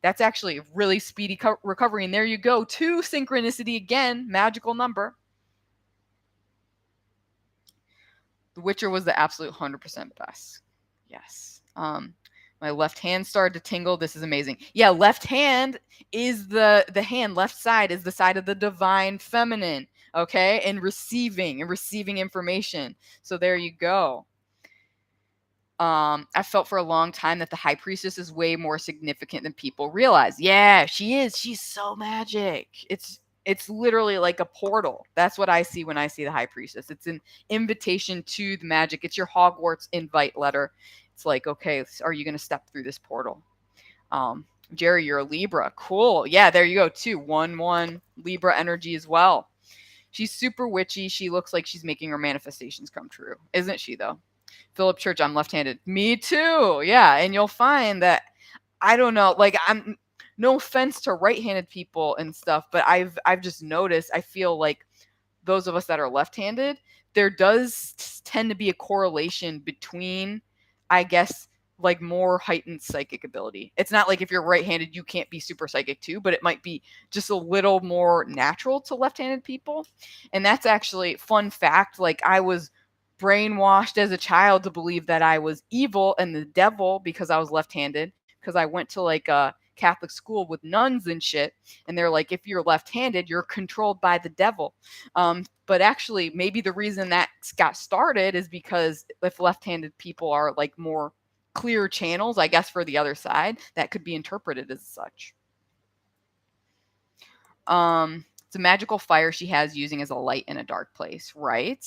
That's actually a really speedy recovery. And there you go. 2 synchronicity again, magical number. The Witcher was the absolute 100% best. Yes. My left hand started to tingle. This is amazing. Yeah, left hand is the hand. Left side is the side of the divine feminine. Okay, and receiving information. So there you go. I felt for a long time that the High Priestess is way more significant than people realize. Yeah, she is. She's so magic. It's literally like a portal. That's what I see when I see the High Priestess. It's an invitation to the magic. It's your Hogwarts invite letter. It's like, okay, are you going to step through this portal? Jerry, you're a Libra. Cool. Yeah, there you go, too. 1/1 Libra energy as well. She's super witchy. She looks like she's making her manifestations come true. Isn't she, though? Philip Church, I'm left-handed. Me too. Yeah, and you'll find that, I don't know, like, I'm no offense to right-handed people and stuff, but I've just noticed, I feel like those of us that are left-handed, there does tend to be a correlation between, I guess, like more heightened psychic ability. It's not like if you're right-handed, you can't be super psychic too, but it might be just a little more natural to left-handed people. And that's actually, fun fact, like, I was brainwashed as a child to believe that I was evil and the devil because I was left-handed, because I went to like a Catholic school with nuns and shit, and they're like, if you're left-handed, you're controlled by the devil. But actually, maybe the reason that got started is because if left-handed people are like more clear channels, I guess, for the other side, that could be interpreted as such. It's a magical fire she has using as a light in a dark place, right?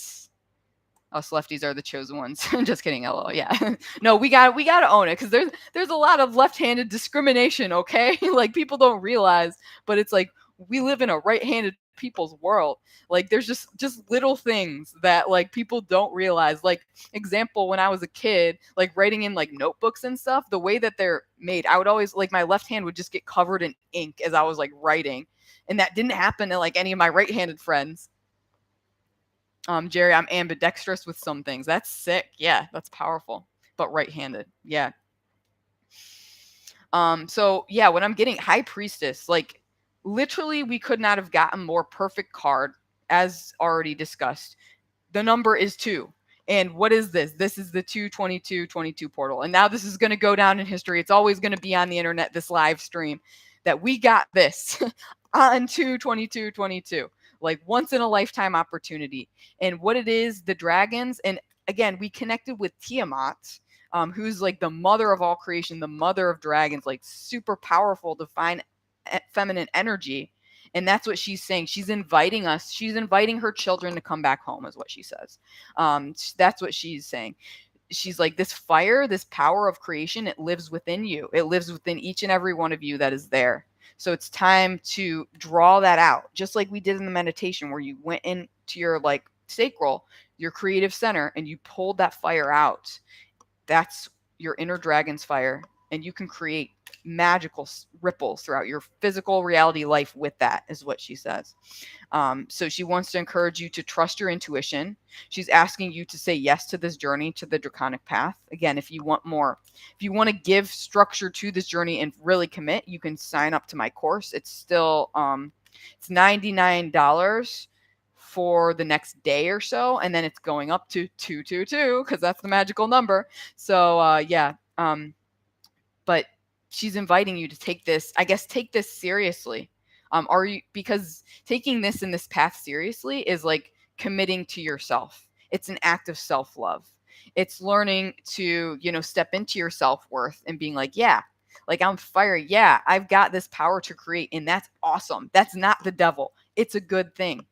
Us lefties are the chosen ones. Just kidding, LOL. Yeah. No, we got to own it, because there's a lot of left-handed discrimination, okay? Like, people don't realize, but it's like we live in a right-handed people's world. Like, there's just little things that like people don't realize. Like, example, when I was a kid, like writing in like notebooks and stuff, the way that they're made, I would always, like, my left hand would just get covered in ink as I was like writing, and that didn't happen to like any of my right-handed friends. Jerry, I'm ambidextrous with some things. That's sick. Yeah, that's powerful. But right-handed. Yeah. So yeah, when I'm getting High Priestess, like literally we could not have gotten more perfect card, as already discussed. The number is 2. And what is this? This is the 22222 portal. And now this is going to go down in history. It's always going to be on the internet, this live stream, that we got this on 22222. Like once in a lifetime opportunity. And what it is, the dragons, and again, we connected with Tiamat, who's like the mother of all creation, the mother of dragons, like super powerful, divine feminine energy. And that's what she's saying. She's inviting us. She's inviting her children to come back home, is what she says. That's what she's saying. She's like, this fire, this power of creation, it lives within you. It lives within each and every one of you that is there. So it's time to draw that out, just like we did in the meditation, where you went into your like sacral, your creative center, and you pulled that fire out. That's your inner dragon's fire, and you can create magical ripples throughout your physical reality life with that, is what she says. So she wants to encourage you to trust your intuition. She's asking you to say yes to this journey, to the draconic path. Again, if you want more, if you want to give structure to this journey and really commit, you can sign up to my course. It's still it's $99 for the next day or so, and then it's going up to 222 because that's the magical number. So but she's inviting you to take this, I guess, take this seriously. Are you, because taking this in this path seriously is like committing to yourself. It's an act of self-love. It's learning to, step into your self-worth and being like, yeah, like I'm fire. Yeah, I've got this power to create, and that's awesome. That's not the devil. It's a good thing.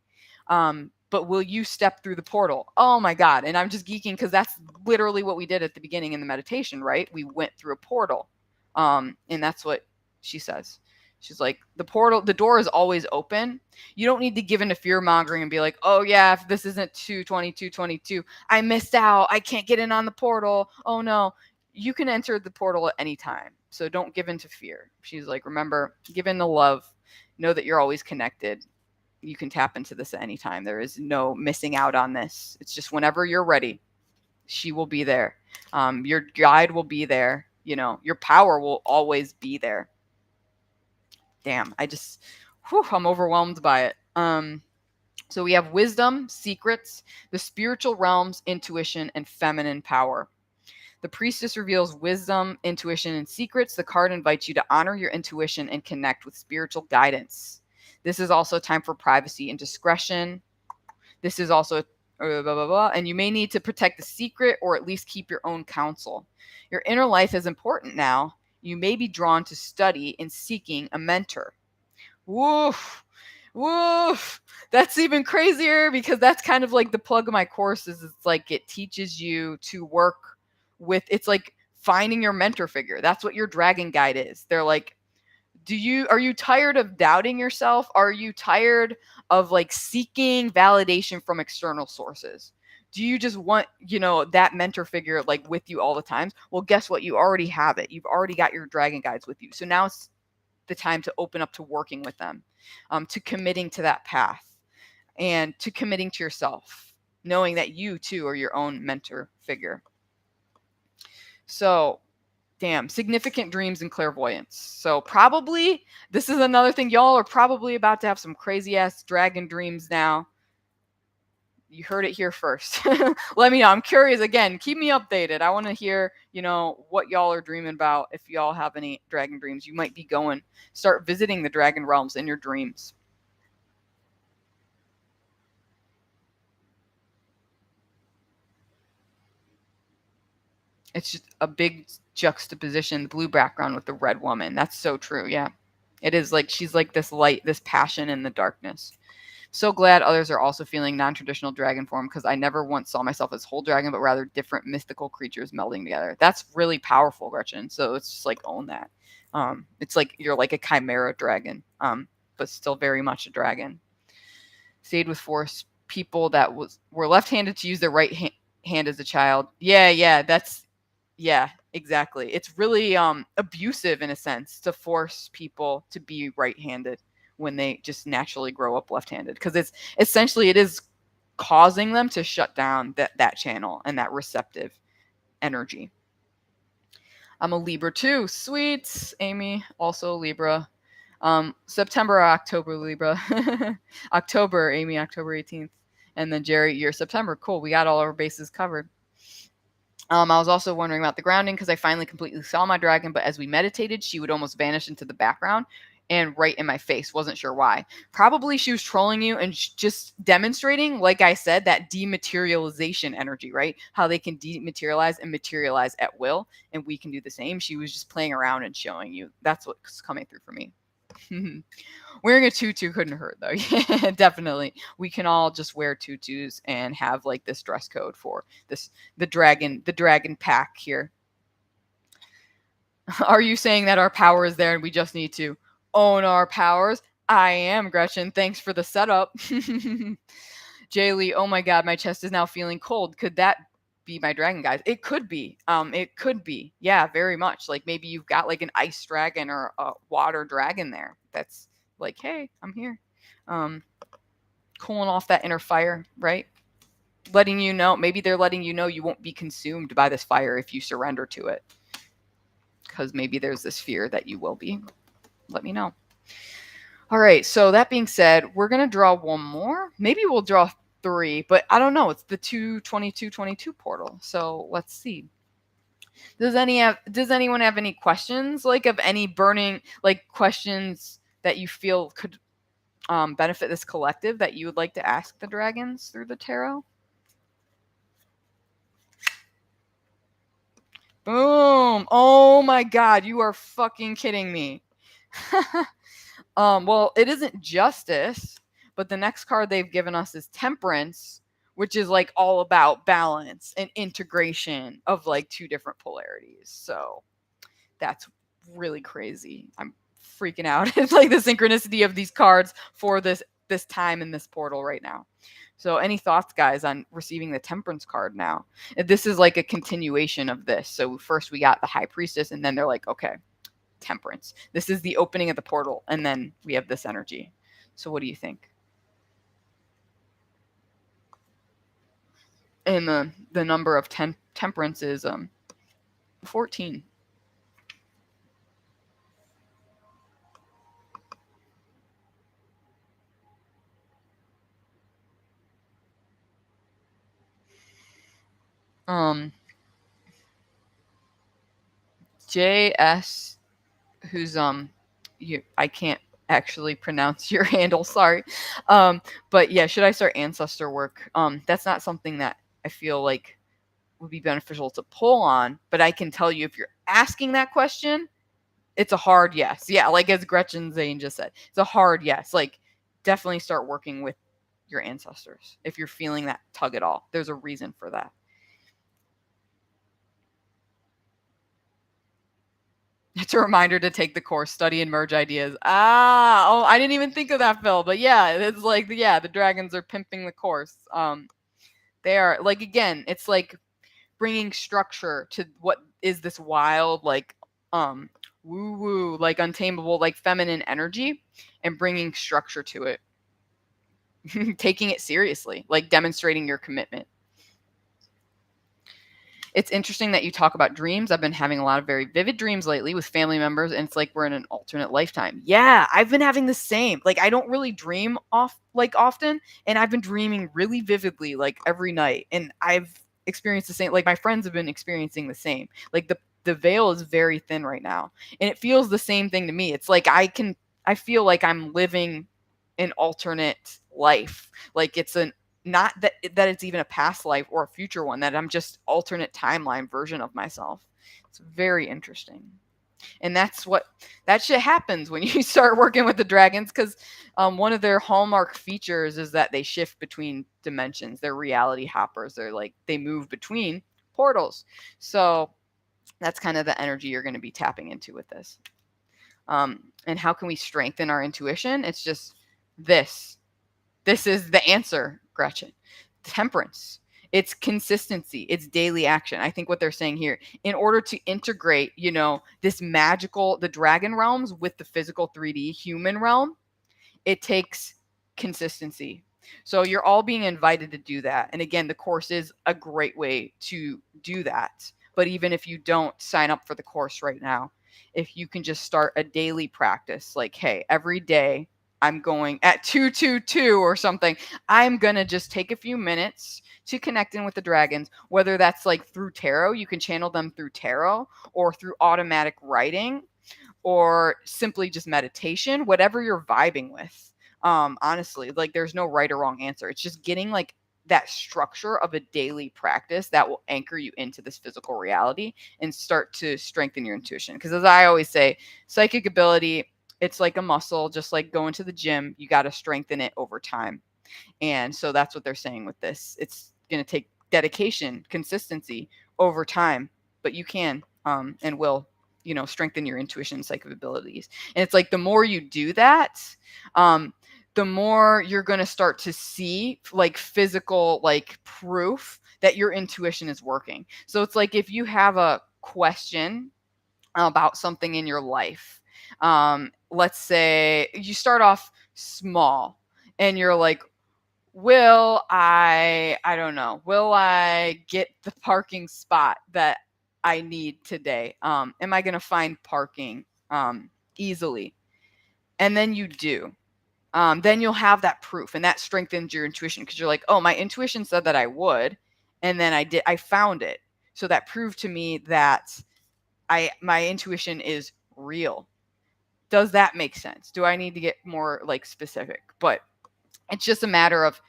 But will you step through the portal? Oh my God. And I'm just geeking because that's literally what we did at the beginning in the meditation, right? We went through a portal. And that's what she says. She's like, the door is always open. You don't need to give into fear mongering and be like, oh yeah, if this isn't 22222, I missed out. I can't get in on the portal. Oh no. You can enter the portal at any time. So don't give into fear. She's like, remember, give in to love. Know that you're always connected. You can tap into this at any time. There is no missing out on this. It's just whenever you're ready, she will be there. Your guide will be there. Your power will always be there. Damn, I'm overwhelmed by it. So we have wisdom, secrets, the spiritual realms, intuition, and feminine power. The priestess reveals wisdom, intuition, and secrets. The card invites you to honor your intuition and connect with spiritual guidance. This is also a time for privacy and discretion. This is also blah, blah, blah, and you may need to protect the secret or at least keep your own counsel. Your inner life is important now. You may be drawn to study and seeking a mentor. Woof. Woof. That's even crazier because that's kind of like the plug of my courses. It's like it teaches you to work with, it's like finding your mentor figure. That's what your dragon guide is. They're like, are you tired of doubting yourself? Are you tired of like seeking validation from external sources? Do you just want, that mentor figure like with you all the time? Well, guess what? You already have it. You've already got your dragon guides with you. So now it's the time to open up to working with them, to committing to that path and to committing to yourself, knowing that you too are your own mentor figure. So damn, significant dreams and clairvoyance. So probably, this is another thing, y'all are probably about to have some crazy ass dragon dreams now. You heard it here first. Let me know. I'm curious. Again, keep me updated. I want to hear, what y'all are dreaming about. If y'all have any dragon dreams, you might be start visiting the dragon realms in your dreams. It's just a big juxtaposition, the blue background with the red woman. That's so true. Yeah. It is like she's like this light, this passion in the darkness. So glad others are also feeling non-traditional dragon form because I never once saw myself as whole dragon, but rather different mystical creatures melding together. That's really powerful, Gretchen. So it's just like own that. It's like you're like a chimera dragon, but still very much a dragon. Stayed with force people that were left-handed to use their right hand as a child. Yeah, exactly. It's really abusive in a sense to force people to be right-handed when they just naturally grow up left-handed, because it's essentially, it is causing them to shut down that channel and that receptive energy. I'm a Libra too. Sweet. Amy, also Libra. September or October Libra. October, Amy, October 18th. And then Jerry, you're September. Cool. We got all our bases covered. I was also wondering about the grounding because I finally completely saw my dragon, but as we meditated, she would almost vanish into the background and right in my face. Wasn't sure why. Probably she was trolling you and just demonstrating, like I said, that dematerialization energy, right? How they can dematerialize and materialize at will, and we can do the same. She was just playing around and showing you. That's what's coming through for me. Wearing a tutu couldn't hurt though. Yeah, definitely. We can all just wear tutus and have like this dress code for this the dragon pack here. Are you saying that our power is there and we just need to own our powers? I am, Gretchen. Thanks for the setup. Jay Lee, oh my god, my chest is now feeling cold. Could that be my dragon, guys? It could be. It could be. Yeah, very much. Like maybe you've got like an ice dragon or a water dragon there. That's like, hey, I'm here. Cooling off that inner fire, right? Letting you know, maybe they're letting you know you won't be consumed by this fire if you surrender to it. Because maybe there's this fear that you will be. Let me know. All right, so that being said, we're going to draw one more. Maybe we'll draw 3, but I don't know. It's the 22222 portal. So let's see. Does anyone have any questions, like of any burning like questions that you feel could benefit this collective that you would like to ask the dragons through the tarot? Boom. Oh my god, you are fucking kidding me. Well, it isn't justice, but the next card they've given us is temperance, which is like all about balance and integration of like 2 different polarities. So that's really crazy. I'm freaking out. It's like the synchronicity of these cards for this time in this portal right now. So any thoughts, guys, on receiving the temperance card now? This is like a continuation of this. So first we got the high priestess, and then they're like, okay, temperance. This is the opening of the portal, and then we have this energy. So what do you think? And the number of temperance is 14. JS, who's I can't actually pronounce your handle, sorry. But yeah, should I start ancestor work? That's not something that I feel like would be beneficial to pull on, but I can tell you if you're asking that question, it's a hard yes. Yeah, like as Gretchen Zane just said, it's a hard yes. Like definitely start working with your ancestors if you're feeling that tug at all. There's a reason for that. It's a reminder to take the course, study and merge ideas. Oh, I didn't even think of that, Phil. But yeah, it's like the dragons are pimping the course. They are like, again, it's like bringing structure to what is this wild, like woo woo, like untamable, like feminine energy, and bringing structure to it. Taking it seriously, like demonstrating your commitment. It's interesting that you talk about dreams. I've been having a lot of very vivid dreams lately with family members, and it's like we're in an alternate lifetime. Yeah, I've been having the same. Like I don't really dream often, and I've been dreaming really vividly like every night, and I've experienced the same. Like my friends have been experiencing the same. Like the veil is very thin right now, and it feels the same thing to me. It's like I feel like I'm living an alternate life. Like it's not that it's even a past life or a future one, that I'm just alternate timeline version of myself. It's very interesting. And that shit happens when you start working with the dragons, because one of their hallmark features is that they shift between dimensions. They're reality hoppers. They move between portals. So that's kind of the energy you're going to be tapping into with this. And how can we strengthen our intuition? It's just this. This is the answer, Gretchen. Temperance. It's consistency. It's daily action. I think what they're saying here, in order to integrate, this magical, the dragon realms with the physical 3D human realm, it takes consistency. So you're all being invited to do that. And again, the course is a great way to do that. But even if you don't sign up for the course right now, if you can just start a daily practice, like, hey, every day I'm going at 222 or something, I'm going to just take a few minutes to connect in with the dragons, whether that's like through tarot, you can channel them through tarot, or through automatic writing, or simply just meditation, whatever you're vibing with. Honestly, like, there's no right or wrong answer. It's just getting like that structure of a daily practice that will anchor you into this physical reality and start to strengthen your intuition. Because as I always say, psychic ability, it's like a muscle, just like going to the gym, you got to strengthen it over time. And so that's what they're saying with this. It's going to take dedication, consistency over time, but you can and will, strengthen your intuition and psychic abilities. And it's like the more you do that, the more you're going to start to see like physical, like proof that your intuition is working. So it's like if you have a question about something in your life, let's say you start off small and you're like, I don't know, will I get the parking spot that I need today? Am I going to find parking easily? And then you do. Then you'll have that proof, and that strengthens your intuition, because you're like, oh, my intuition said that I would, and then I found it. So that proved to me that my intuition is real. Does that make sense? Do I need to get more like specific? But it's just a matter of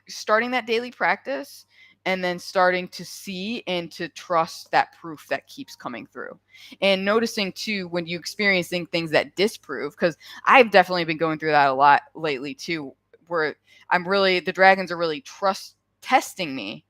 starting that daily practice, and then starting to see and to trust that proof that keeps coming through. And noticing too, when you experiencing things that disprove, because I've definitely been going through that a lot lately too, where the dragons are really testing me,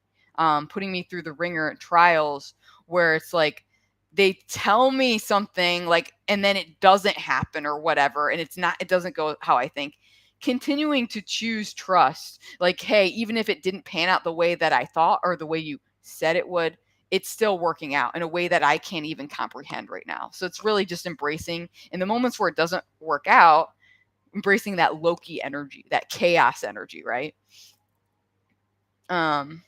putting me through the ringer trials, where it's like, they tell me something like, and then it doesn't happen or whatever. And it doesn't go how I think. Continuing to choose trust, like, hey, even if it didn't pan out the way that I thought or the way you said it would, it's still working out in a way that I can't even comprehend right now. So it's really just embracing in the moments where it doesn't work out, embracing that Loki energy, that chaos energy, right? Could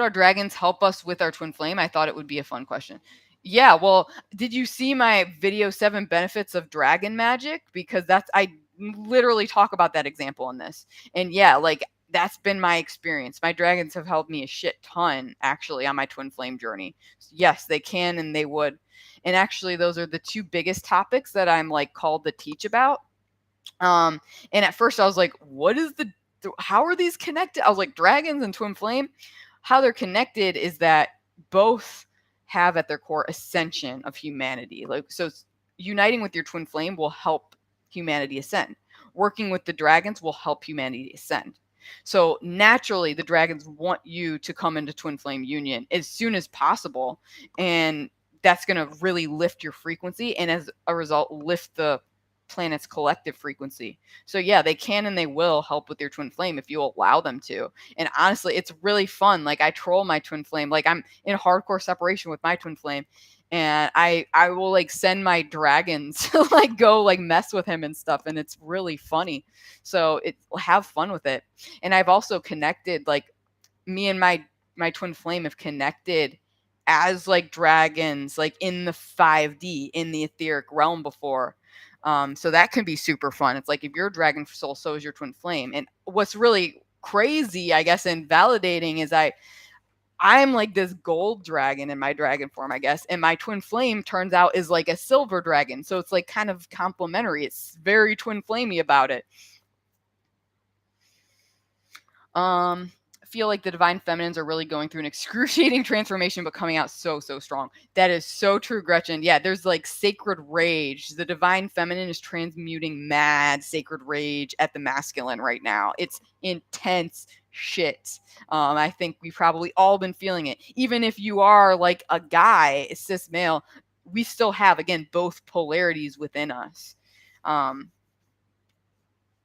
our dragons help us with our twin flame? I thought it would be a fun question. Yeah, well, did you see my video 7 benefits of dragon magic? Because I literally talk about that example in this. And yeah, like, that's been my experience. My dragons have helped me a shit ton, actually, on my twin flame journey. Yes, they can and they would. And actually, those are the 2 biggest topics that I'm like called to teach about. And at first I was like, how are these connected? I was like, dragons and twin flame, how they're connected is that both have at their core ascension of humanity. Like, so uniting with your twin flame will help humanity ascend. Working with the dragons will help humanity ascend. So naturally, the dragons want you to come into twin flame union as soon as possible. And that's going to really lift your frequency. And as a result, lift the planet's collective frequency. So yeah, they can and they will help with your twin flame if you allow them to. And honestly, it's really fun. Like, I troll my twin flame. Like, I'm in hardcore separation with my twin flame, and I will like send my dragons to like go like mess with him and stuff, and it's really funny. So have fun with it. And I've also connected, like, me and my twin flame have connected as like dragons, like in the 5D, in the etheric realm before. So that can be super fun. It's like, if you're a dragon soul, so is your twin flame. And what's really crazy, I guess, and validating is I'm like this gold dragon in my dragon form, I guess. And my twin flame turns out is like a silver dragon. So it's like kind of complementary. It's very twin flamey about it. I feel like the divine feminines are really going through an excruciating transformation, but coming out so strong. That is so true, Gretchen. Yeah, there's like sacred rage. The divine feminine is transmuting mad sacred rage at the masculine right now. It's intense shit. I think we've probably all been feeling it. Even if you are like a guy, a cis male, we still have, again, both polarities within us.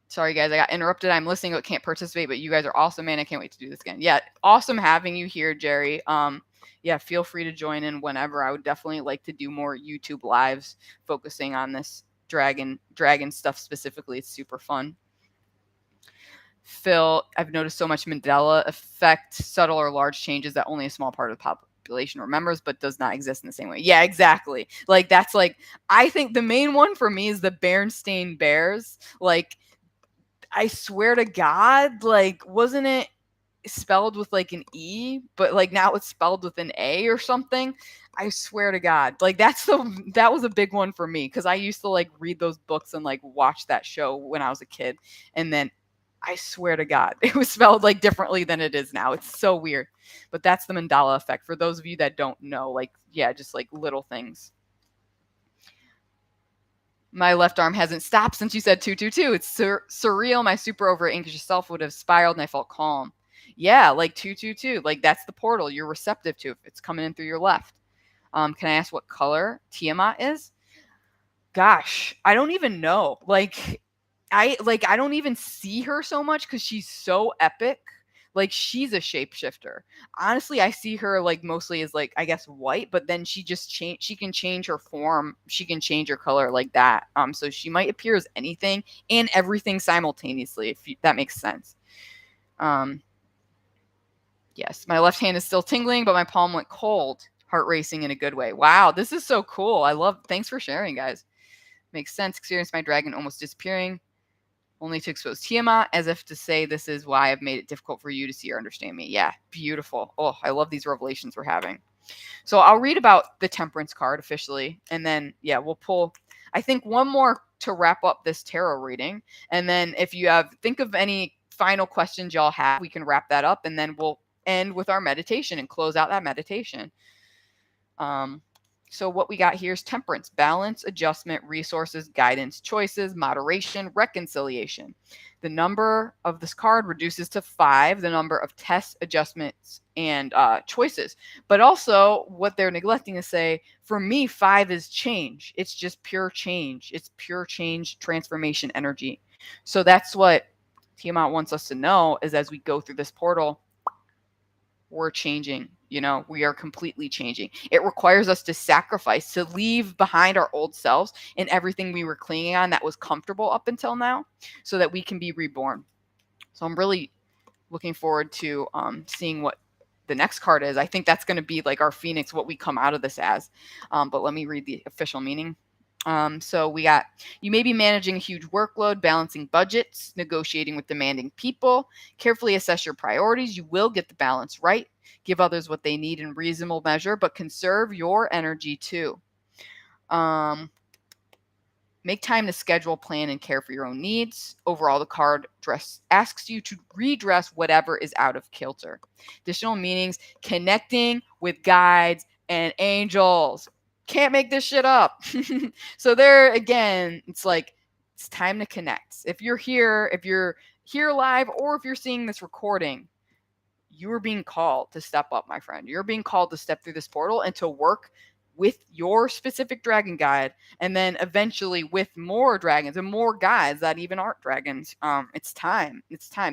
Sorry, guys, I got interrupted. I'm listening but can't participate, but you guys are awesome, man. I can't wait to do this again. Yeah, awesome having you here, Jerry. Yeah, feel free to join in whenever. I would definitely like to do more YouTube lives focusing on this dragon stuff specifically. It's super fun. Phil, I've noticed so much Mandela effect, subtle or large changes that only a small part of the population remembers but does not exist in the same way. Yeah, exactly. Like that's like, I think the main one for me is the Berenstain Bears. Like, I swear to God, like, wasn't it spelled with like an E, but like now it's spelled with an A or something? I swear to God, like that was a big one for me, because I used to like read those books and like watch that show when I was a kid, and then I swear to God, it was spelled like differently than it is now. It's so weird, but that's the Mandela effect. For those of you that don't know, like, yeah, just like little things. My left arm hasn't stopped since you said 222. It's surreal. My super over anxious self would have spiraled and I felt calm. Yeah, like 222. Like that's the portal you're receptive to if it's coming in through your left. Can I ask what color Tiamat is? Gosh, I don't even know. I don't even see her so much because she's so epic. Like she's a shapeshifter. Honestly, I see her like mostly as like, I guess, white, but then she just change. She can change her form. She can change her color like that. So she might appear as anything and everything simultaneously, if that makes sense. Yes, my left hand is still tingling, but my palm went cold, heart racing in a good way. Wow, this is so cool. Thanks for sharing, guys. Makes sense. Experience my dragon almost disappearing, only to expose Tiamat, as if to say, this is why I've made it difficult for you to see or understand me. Yeah, beautiful. Oh, I love these revelations we're having. So I'll read about the Temperance card officially, and then, yeah, we'll pull, I think, one more to wrap up this tarot reading. And then if you think of any final questions y'all have, we can wrap that up, and then we'll end with our meditation and close out that meditation. So what we got here is temperance, balance, adjustment, resources, guidance, choices, moderation, reconciliation. The number of this card reduces to 5, the number of tests, adjustments, and choices. But also what they're neglecting to say, for me, 5 is change. It's just pure change. It's pure change, transformation energy. So that's what Tiamat wants us to know, is as we go through this portal, we're changing. We are completely changing. It requires us to sacrifice, to leave behind our old selves and everything we were clinging on that was comfortable up until now, so that we can be reborn. So I'm really looking forward to seeing what the next card is. I think that's going to be like our phoenix, what we come out of this as. But let me read the official meaning. So we got, you may be managing a huge workload, balancing budgets, negotiating with demanding people. Carefully assess your priorities. You will get the balance right. Give others what they need in reasonable measure, but conserve your energy too. Make time to schedule, plan, and care for your own needs. Overall, the card asks you to redress whatever is out of kilter. Additional meanings: connecting with guides and angels. Can't make this shit up. So there again, it's like, it's time to connect. If you're here live, or if you're seeing this recording, you are being called to step up, my friend. You're being called to step through this portal and to work with your specific dragon guide, and then eventually with more dragons and more guides that even aren't dragons. It's time.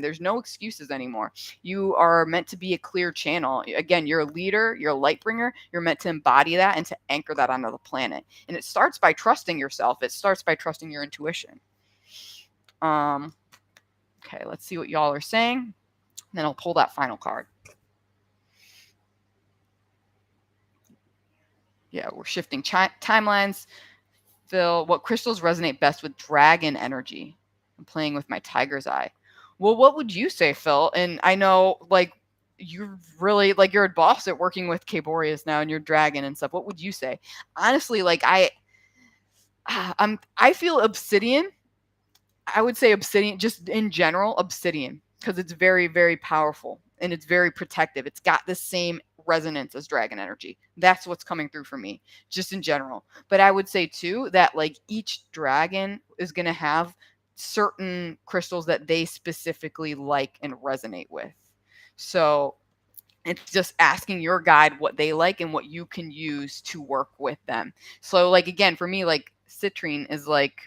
There's no excuses anymore. You are meant to be a clear channel. Again, you're a leader, you're a light bringer. You're meant to embody that and to anchor that onto the planet. And it starts by trusting yourself. It starts by trusting your intuition. Okay, let's see what y'all are saying. Then I'll pull that final card. Yeah, we're shifting timelines. Phil, what crystals resonate best with dragon energy? I'm playing with my tiger's eye. Well, what would you say, Phil? And I know, like, you really, like, you're a boss at working with Boreas now, and you're dragon and stuff. What would you say? Honestly, like, I feel obsidian. I would say obsidian, just in general, obsidian, because it's very, very powerful and it's very protective. It's got the same resonance as dragon energy. That's what's coming through for me, just in general. But I would say too that like each dragon is going to have certain crystals that they specifically like and resonate with. So it's just asking your guide what they like and what you can use to work with them. So like, again, for me, like citrine is like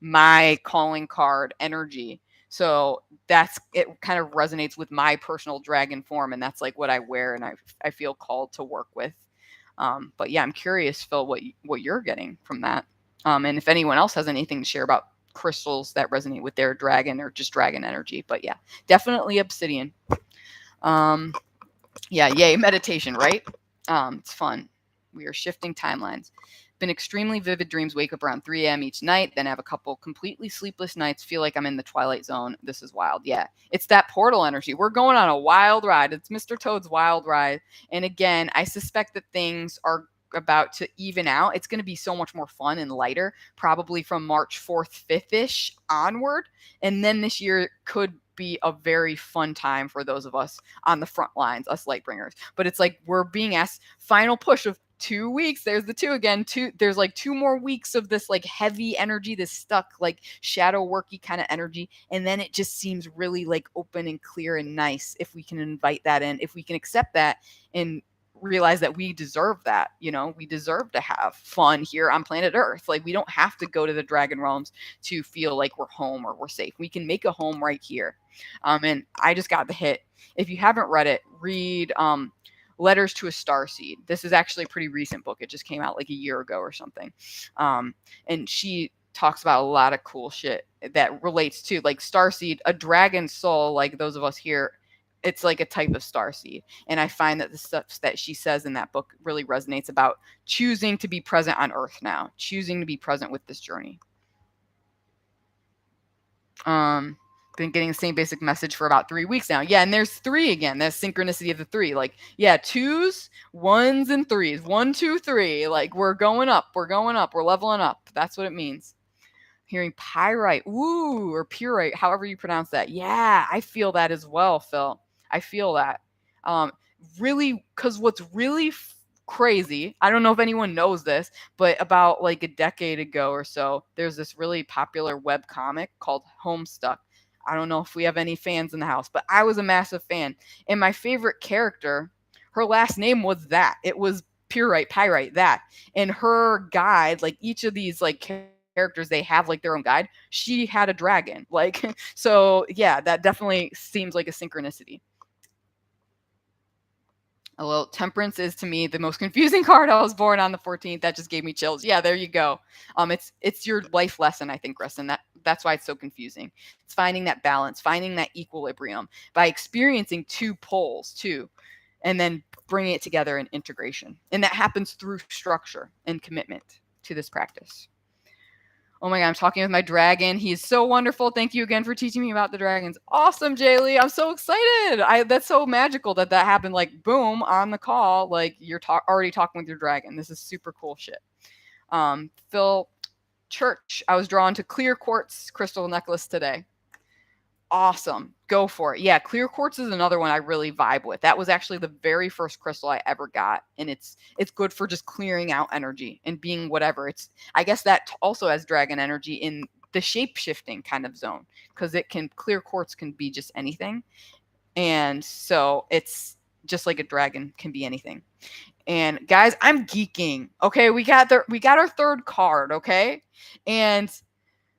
my calling card energy. So it kind of resonates with my personal dragon form, and that's like what I wear and I feel called to work with. But yeah, I'm curious, Phil, what you're getting from that. And if anyone else has anything to share about crystals that resonate with their dragon or just dragon energy. But yeah, definitely obsidian. Yeah, yay, meditation, right? It's fun. We are shifting timelines. Been extremely vivid dreams, wake up around 3 a.m. each night, then have a couple completely sleepless nights, feel like I'm in the Twilight Zone. This is wild. Yeah, it's that portal energy. We're going on a wild ride. It's Mr. Toad's wild ride. And again, I suspect that things are about to even out. It's going to be so much more fun and lighter, probably from March 4th, 5th ish onward. And then this year could be a very fun time for those of us on the front lines, us light bringers. But it's like we're being asked final push of 2 weeks. There's the two again. There's like 2 more weeks of this like heavy energy, this stuck like shadow worky kind of energy. And then it just seems really like open and clear and nice if we can invite that in, if we can accept that and realize that we deserve that. We deserve to have fun here on planet Earth. Like we don't have to go to the dragon realms to feel like we're home or we're safe. We can make a home right here. And I just got the hit. If you haven't read it, read Letters to a Starseed. This is actually a pretty recent book. It just came out like a year ago or something. And she talks about a lot of cool shit that relates to like starseed, a dragon soul, like those of us here. It's like a type of starseed. And I find that the stuff that she says in that book really resonates about choosing to be present on Earth now, choosing to be present with this journey. Been getting the same basic message for about 3 weeks now. Yeah, and there's three again. There's synchronicity of the three. Like, yeah, twos, ones, and threes. 1, 2, 3. Like, we're going up. We're leveling up. That's what it means. Hearing pyrite, ooh, or purite, however you pronounce that. Yeah, I feel that as well, Phil. I feel that. Really, because what's really crazy, I don't know if anyone knows this, but about like a decade ago or so, there's this really popular web comic called Homestuck. I don't know if we have any fans in the house, but I was a massive fan. And my favorite character, her last name was that. It was pyrite, that. And her guide, like each of these like characters, they have like their own guide. She had a dragon. Like, so yeah, that definitely seems like a synchronicity. A little Temperance is to me the most confusing card. I was born on the 14th. That just gave me chills. Yeah, there you go. It's your life lesson, I think, Rustin. That's why it's so confusing. It's finding that balance, finding that equilibrium by experiencing two poles too, and then bringing it together in integration. And that happens through structure and commitment to this practice. Oh my God, I'm talking with my dragon. He is so wonderful. Thank you again for teaching me about the dragons. Awesome, Jaylee. I'm so excited. That's so magical that happened like boom on the call. Like you're already talking with your dragon. This is super cool shit. Phil Church, I was drawn to clear quartz crystal necklace today. Awesome. Go for it. Yeah, clear quartz is another one I really vibe with. That was actually the very first crystal I ever got, and it's good for just clearing out energy and being whatever. I guess that also has dragon energy in the shape-shifting kind of zone, because clear quartz can be just anything. And so it's just like a dragon can be anything. And guys, I'm geeking. Okay, we got our third card, okay? And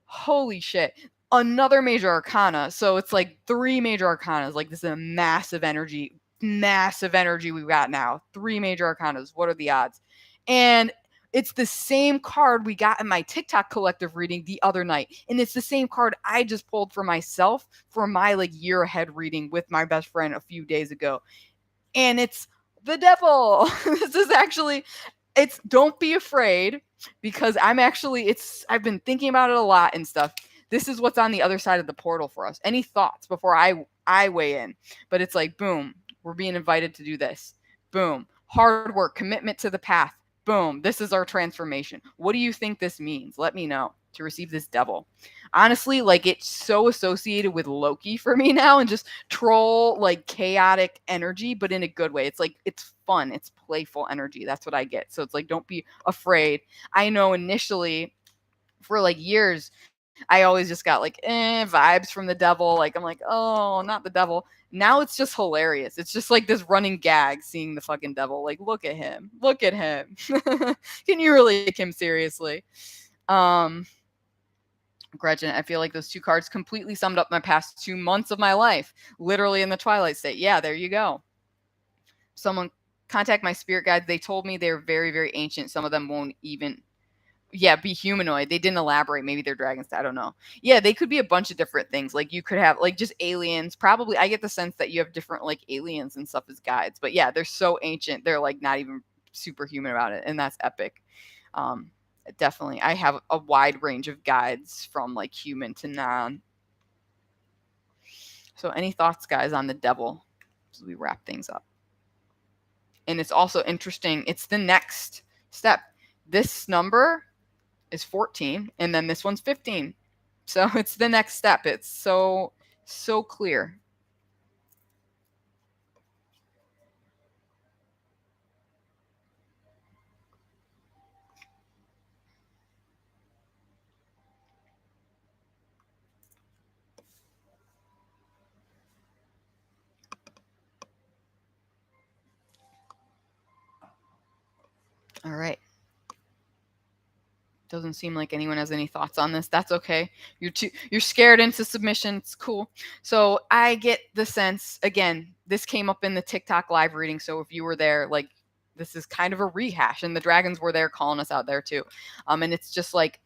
holy shit, another major arcana. So it's like 3 major arcanas. Like this is a massive energy we got now. 3 major arcanas. What are the odds? And it's the same card we got in my TikTok collective reading the other night. And it's the same card I just pulled for myself for my like year ahead reading with my best friend a few days ago. And it's the devil. This is actually, don't be afraid, because I've been thinking about it a lot and stuff. This is what's on the other side of the portal for us. Any thoughts before I weigh in? But it's like, boom, we're being invited to do this. Boom, hard work, commitment to the path. Boom, this is our transformation. What do you think this means? Let me know. To receive this devil. Honestly, like it's so associated with Loki for me now, and just troll, like chaotic energy, but in a good way. It's like, it's fun. It's playful energy. That's what I get. So it's like, don't be afraid. I know initially for like years, I always just got like vibes from the devil. Like I'm like, oh, not the devil. Now it's just hilarious. It's just like this running gag seeing the fucking devil. Like, look at him. Look at him. Can you really take him seriously? Gretchen, I feel like those 2 cards completely summed up my past 2 months of my life, literally in the twilight state. Yeah, there you go. Someone contact my spirit guides. They told me they're very, very ancient. Some of them won't even Yeah, be humanoid. They didn't elaborate. Maybe they're dragons. I don't know. Yeah, they could be a bunch of different things. Like you could have like just aliens. Probably, I get the sense that you have different like aliens and stuff as guides. But yeah, they're so ancient. They're like not even superhuman about it, and that's epic. Um, Definitely, I have a wide range of guides from like human to non. So, any thoughts, guys, on the devil as we wrap things up? And it's also interesting. It's the next step. This number is 14 and then this one's 15. So it's the next step. It's so clear. All right. Doesn't seem like anyone has any thoughts on this. That's okay. You're scared into submission. It's cool. So I get the sense, again, this came up in the TikTok live reading. So if you were there, like this is kind of a rehash, and the dragons were there calling us out there too. And it's just like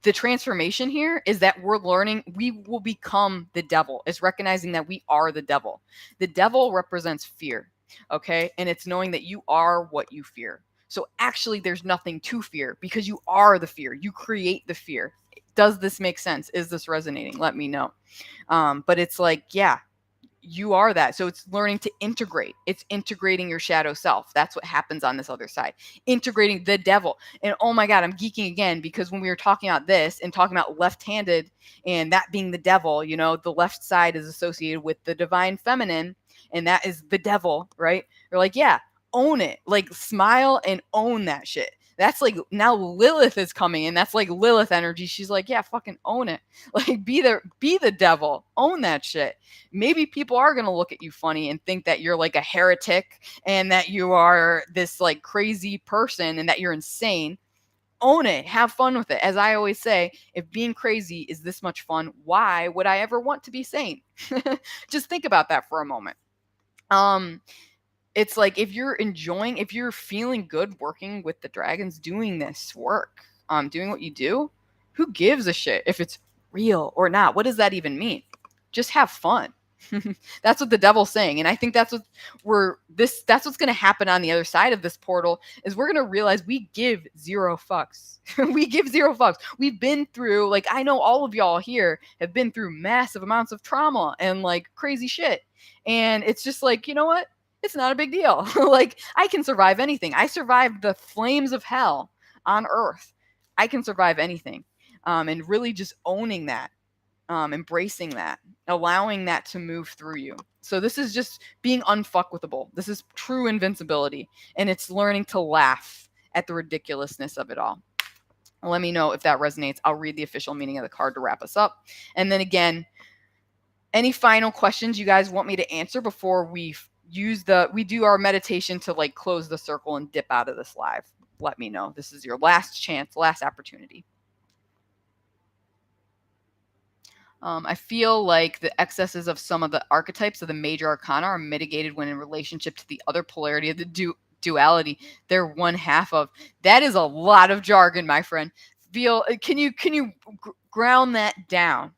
the transformation here is that we're learning we will become the devil. It's recognizing that we are the devil. The devil represents fear. Okay. And it's knowing that you are what you fear. So actually, there's nothing to fear because you are the fear. You create the fear. Does this make sense? Is this resonating? Let me know. But it's like, yeah, you are that. So it's learning to integrate. It's integrating your shadow self. That's what happens on this other side. Integrating the devil. And oh my God, I'm geeking again because when we were talking about this and talking about left-handed and that being the devil, you know, the left side is associated with the divine feminine, and that is the devil, right? You're like, yeah, own it. Like smile and own that shit. That's like now Lilith is coming, and that's like Lilith energy. She's like, yeah, fucking own it. Like be the devil. Own that shit. Maybe people are going to look at you funny and think that you're like a heretic and that you are this like crazy person and that you're insane. Own it. Have fun with it. As I always say, if being crazy is this much fun, why would I ever want to be sane? Just think about that for a moment. It's like if you're feeling good working with the dragons, doing this work, doing what you do, who gives a shit if it's real or not? What does that even mean? Just have fun. That's what the devil's saying, and I think that's what's going to happen on the other side of this portal is we're going to realize we give zero fucks. We give zero fucks. We've been through, like, I know all of y'all here have been through massive amounts of trauma and like crazy shit, and it's just like, you know what, it's not a big deal. Like, I can survive anything. I survived the flames of hell on earth. I can survive anything. And really just owning that, embracing that, allowing that to move through you. So this is just being unfuckwithable. This is true invincibility. And it's learning to laugh at the ridiculousness of it all. Let me know if that resonates. I'll read the official meaning of the card to wrap us up. And then again, any final questions you guys want me to answer before we do our meditation to like close the circle and dip out of this live? Let me know. This is your last chance, last opportunity. I feel like the excesses of some of the archetypes of the major arcana are mitigated when in relationship to the other polarity of the duality they're one half of. That is a lot of jargon, my friend. Can you ground that down?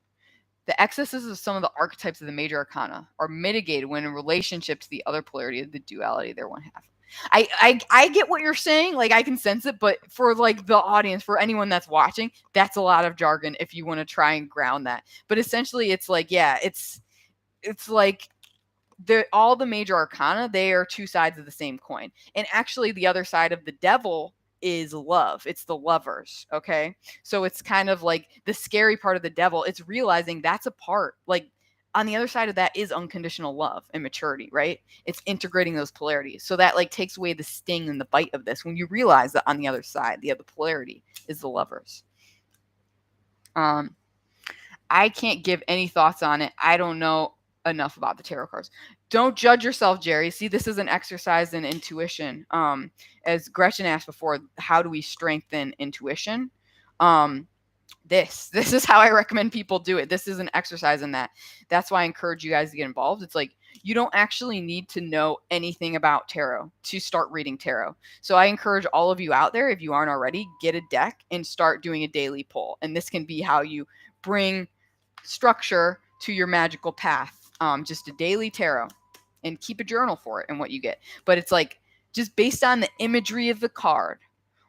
The excesses of some of the archetypes of the major arcana are mitigated when in relationship to the other polarity of the duality they're one half. I get what you're saying, like I can sense it, but for like the audience, for anyone that's watching, that's a lot of jargon if you want to try and ground that. But essentially it's like, yeah, it's like all the major arcana, they are two sides of the same coin. And actually the other side of the devil is love. It's the lovers. Okay. So it's kind of like the scary part of the devil. It's realizing that's a part, like on the other side of that is unconditional love and maturity, right? It's integrating those polarities. So that like takes away the sting and the bite of this when you realize that on the other side, the other polarity is the lovers. I can't give any thoughts on it. I don't know enough about the tarot cards. Don't judge yourself, Jerry. See, this is an exercise in intuition. As Gretchen asked before, how do we strengthen intuition? This is how I recommend people do it. This is an exercise in that. That's why I encourage you guys to get involved. It's like you don't actually need to know anything about tarot to start reading tarot. So I encourage all of you out there, if you aren't already, get a deck and start doing a daily pull. And this can be how you bring structure to your magical path. Just a daily tarot, and keep a journal for it and what you get. But it's like just based on the imagery of the card,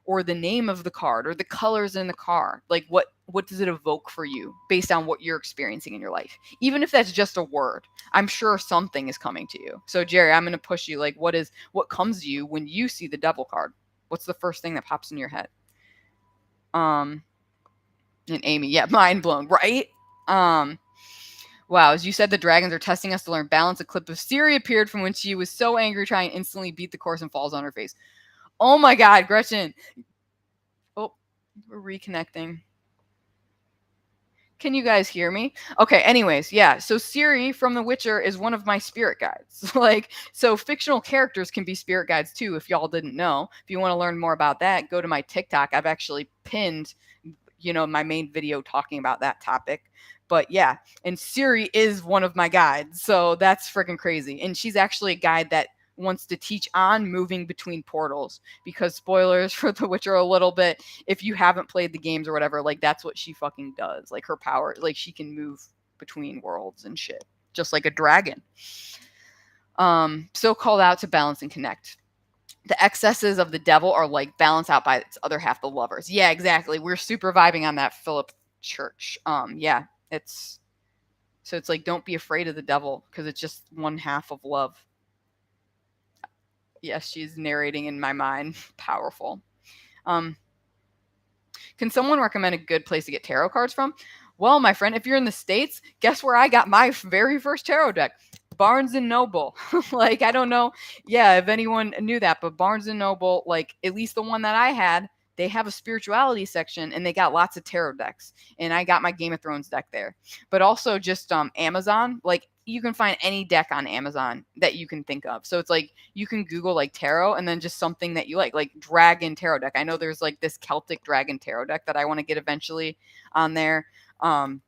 or the name of the card, or the colors in the card, like what does it evoke for you based on what you're experiencing in your life? Even if that's just a word, I'm sure something is coming to you. So Jerry, I'm going to push you. Like, what comes to you when you see the devil card? What's the first thing that pops in your head? And Amy, yeah, mind blown, right? Wow, as you said, the dragons are testing us to learn balance. A clip of Siri appeared from when she was so angry, trying to instantly beat the course, and falls on her face. Oh my God, Gretchen. Oh, we're reconnecting. Can you guys hear me? Okay, anyways, yeah. So Siri from The Witcher is one of my spirit guides. Like, so fictional characters can be spirit guides too, if y'all didn't know. If you want to learn more about that, go to my TikTok. I've actually pinned, my main video talking about that topic. But yeah, and Siri is one of my guides. So that's freaking crazy. And she's actually a guide that wants to teach on moving between portals, because spoilers for The Witcher a little bit, if you haven't played the games or whatever, like that's what she fucking does. Like her power, like she can move between worlds and shit, just like a dragon. So called out to balance and connect. The excesses of the devil are like balanced out by its other half, the lovers. Yeah, exactly. We're super vibing on that, Philip Church. Yeah, it's like, don't be afraid of the devil, because it's just one half of love. Yes, she's narrating in my mind. Powerful. Can someone recommend a good place to get tarot cards from? Well, my friend, if you're in the States, guess where I got my very first tarot deck? Barnes and Noble. Like, I don't know, yeah, if anyone knew that, but Barnes and Noble, like at least the one that I had, they have a spirituality section, and they got lots of tarot decks. And I got my Game of Thrones deck there. But also just Amazon, like you can find any deck on Amazon that you can think of. So it's like you can Google like tarot, and then just something that you like dragon tarot deck. I know there's like this Celtic dragon tarot deck that I want to get eventually on there. And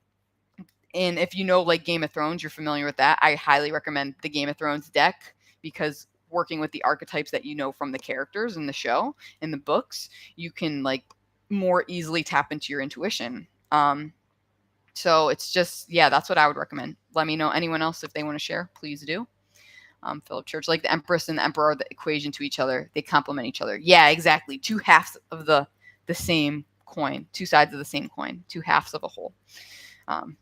if you know like Game of Thrones, you're familiar with that, I highly recommend the Game of Thrones deck, because working with the archetypes that you know from the characters in the show, in the books, you can like more easily tap into your intuition. So it's just, yeah, that's what I would recommend. Let me know, anyone else, if they want to share, please do. Philip Church, like the Empress and the Emperor are the equation to each other. They complement each other. Yeah, exactly. Two halves of the same coin, two sides of the same coin, two halves of a whole.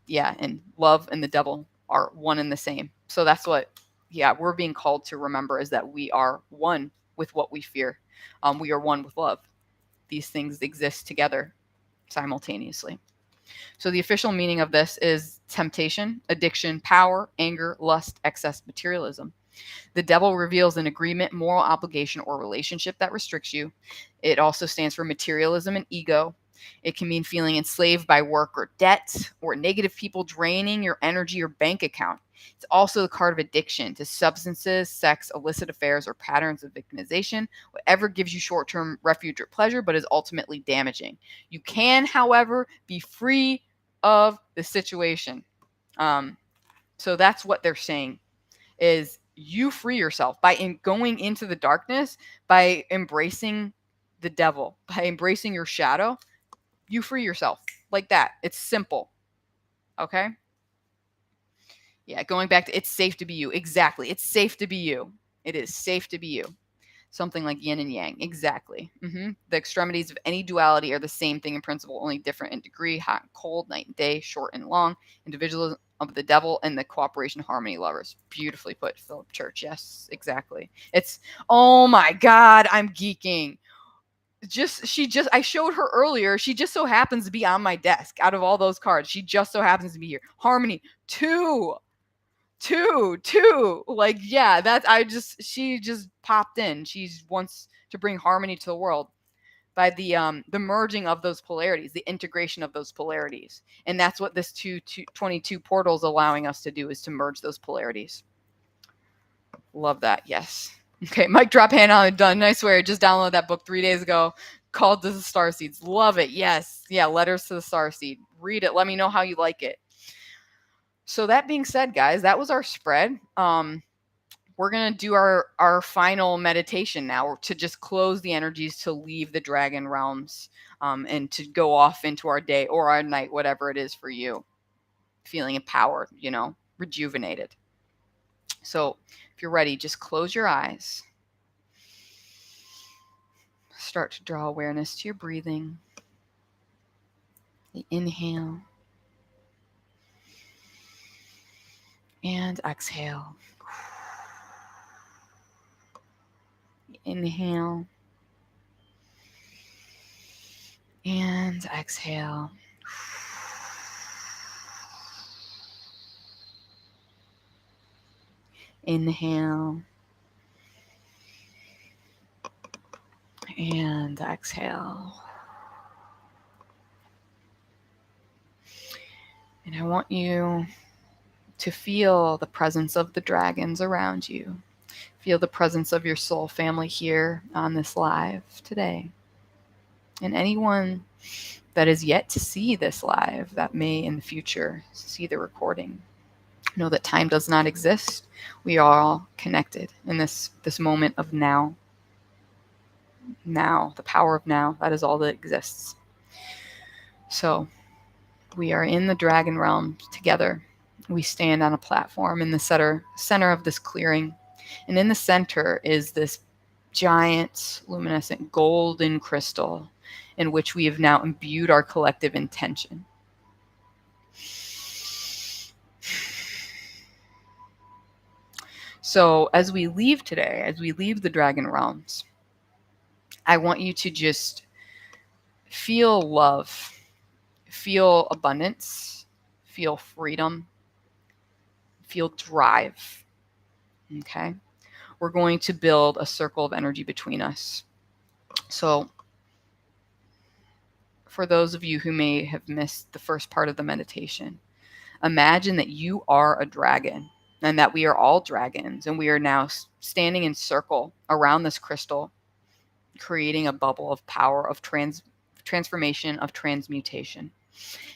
Yeah, and love and the devil are one and the same. So that's what, yeah, we're being called to remember, is that we are one with what we fear. We are one with love. These things exist together simultaneously. So the official meaning of this is temptation, addiction, power, anger, lust, excess, materialism. The devil reveals an agreement, moral obligation, or relationship that restricts you. It also stands for materialism and ego. It can mean feeling enslaved by work or debt, or negative people draining your energy or bank account. It's also the card of addiction to substances, sex, illicit affairs, or patterns of victimization, whatever gives you short-term refuge or pleasure, but is ultimately damaging. You can, however, be free of the situation. So that's what they're saying, is you free yourself by going into the darkness, by embracing the devil, by embracing your shadow. You free yourself like that. It's simple. Okay? Yeah, going back to, it's safe to be you. Exactly. It's safe to be you. It is safe to be you. Something like yin and yang. Exactly. The extremities of any duality are the same thing in principle, only different in degree: hot and cold, night and day, short and long. Individualism of the devil and the cooperation harmony lovers. Beautifully put, Philip Church. Yes, exactly. It's, oh my God, I'm geeking. I showed her earlier. She just so happens to be on my desk out of all those cards. She just so happens to be here. Harmony, two. Like, yeah, she just popped in. She wants to bring harmony to the world by the merging of those polarities, the integration of those polarities. And that's what this 22 portal is allowing us to do, is to merge those polarities. Love that. Yes. Okay, mic drop, hand on, done. I swear, just downloaded that book 3 days ago, called The Starseeds. Love it. Yes. Yeah, Letters to the Starseed. Read it. Let me know how you like it. So that being said, guys, that was our spread. we're going to do our final meditation now to just close the energies to leave the dragon realms, and to go off into our day or our night, whatever it is for you, feeling empowered, rejuvenated. So if you're ready, just close your eyes. Start to draw awareness to your breathing. Inhale and exhale. Inhale and exhale. Inhale and exhale. And I want you to feel the presence of the dragons around you. Feel the presence of your soul family here on this live today. And anyone that is yet to see this live, that may in the future see the recording, know that time does not exist. We are all connected in this moment of now. Now, the power of now, that is all that exists. So we are in the dragon realm together. We stand on a platform in the center of this clearing. And in the center is this giant, luminescent golden crystal in which we have now imbued our collective intention. So as we leave today, as we leave the dragon realms, I want you to just feel love, feel abundance, feel freedom, feel drive. Okay? We're going to build a circle of energy between us. So for those of you who may have missed the first part of the meditation, imagine that you are a dragon and that we are all dragons, and we are now standing in circle around this crystal, creating a bubble of power, of transformation, of transmutation.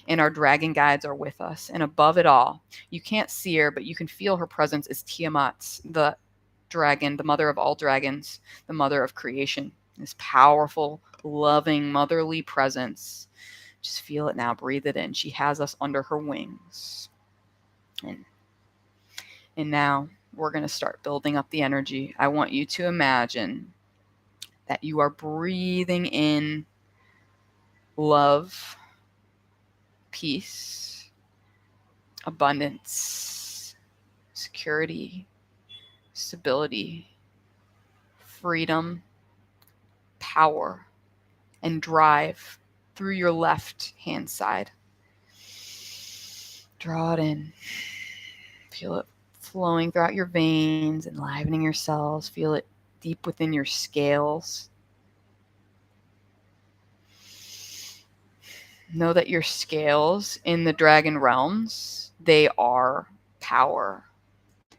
And our dragon guides are with us. And above it all, you can't see her, but you can feel her presence, is Tiamat, the dragon, the mother of all dragons, the mother of creation. This powerful, loving, motherly presence. Just feel it now. Breathe it in. She has us under her wings. And now we're going to start building up the energy. I want you to imagine that you are breathing in love, peace, abundance, security, stability, freedom, power, and drive through your left hand side. Draw it in. Feel it flowing throughout your veins, enlivening your cells. Feel it deep within your scales. Know that your scales in the dragon realms, they are power.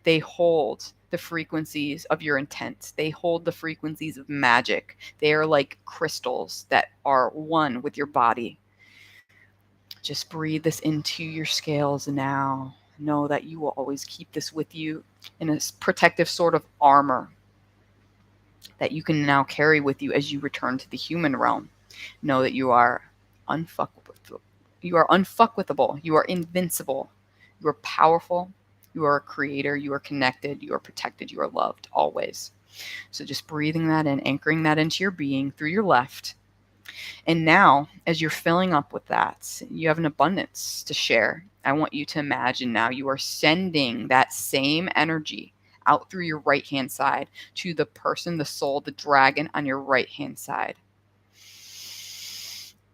They hold the frequencies of your intent. They hold the frequencies of magic. They are like crystals that are one with your body. Just breathe this into your scales now. Know that you will always keep this with you in a protective sort of armor that you can now carry with you as you return to the human realm. Know that you are unfuckwithable. You are unfuckwithable. You are invincible. You are powerful. You are a creator. You are connected. You are protected. You are loved always. So just breathing that in, anchoring that into your being through your left. And now, as you're filling up with that, you have an abundance to share. I want you to imagine now you are sending that same energy out through your right-hand side to the person, the soul, the dragon on your right-hand side.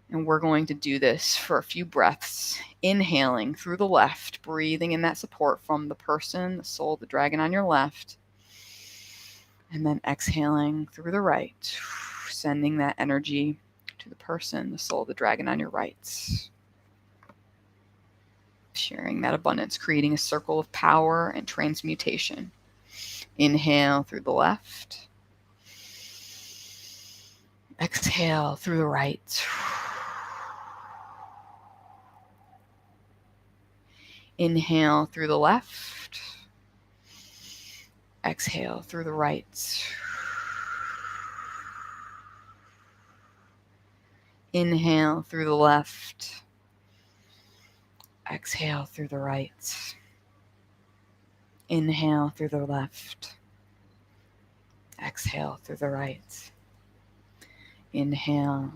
And we're going to do this for a few breaths, inhaling through the left, breathing in that support from the person, the soul, the dragon on your left. And then exhaling through the right, sending that energy to the person, the soul, the dragon on your right. Sharing that abundance, creating a circle of power and transmutation. Inhale through the left. Exhale through the right. Inhale through the left. Exhale through the right. Inhale through the left. Exhale through the right. Inhale through the left. Exhale through the right. Inhale,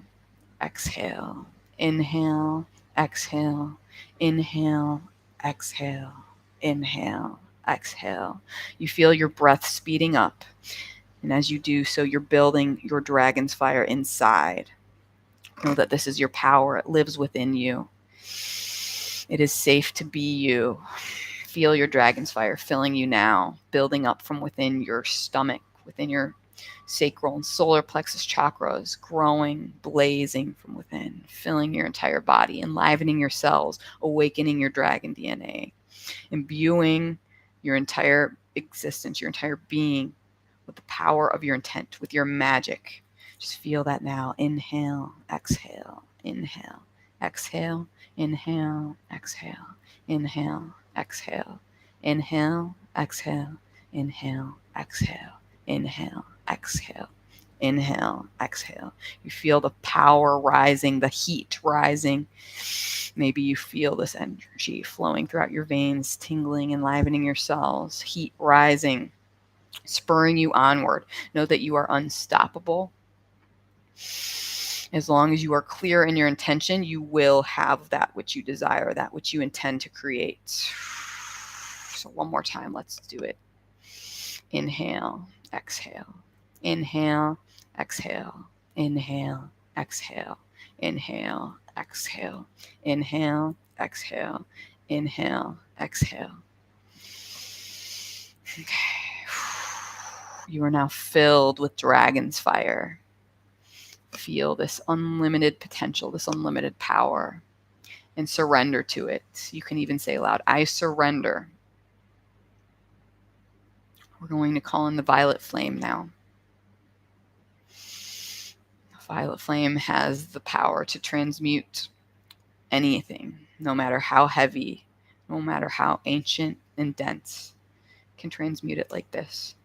exhale, inhale, exhale, inhale, exhale, inhale, exhale. You feel your breath speeding up. And as you do so, you're building your dragon's fire inside. Know that this is your power. It lives within you. It is safe to be you. Feel your dragon's fire filling you now, building up from within your stomach, within your sacral and solar plexus chakras, growing, blazing from within, filling your entire body, enlivening your cells, awakening your dragon DNA, imbuing your entire existence, your entire being with the power of your intent, with your magic. Just feel that now. Inhale, exhale, inhale, exhale, inhale, exhale, inhale, exhale, inhale, exhale, inhale, exhale, inhale, exhale, inhale, exhale. You feel the power rising, the heat rising. Maybe you feel this energy flowing throughout your veins, tingling, enlivening your cells, heat rising, spurring you onward. Know that you are unstoppable. As long as you are clear in your intention, you will have that which you desire, that which you intend to create. So one more time, let's do it. Inhale, exhale, inhale, exhale, inhale, exhale, inhale, exhale, inhale, exhale, inhale, exhale. Okay. You are now filled with dragon's fire. Feel this unlimited potential, this unlimited power, and surrender to it. You can even say aloud, I surrender. We're going to call in the violet flame now. The violet flame has the power to transmute anything, no matter how heavy, no matter how ancient and dense, can transmute it like this.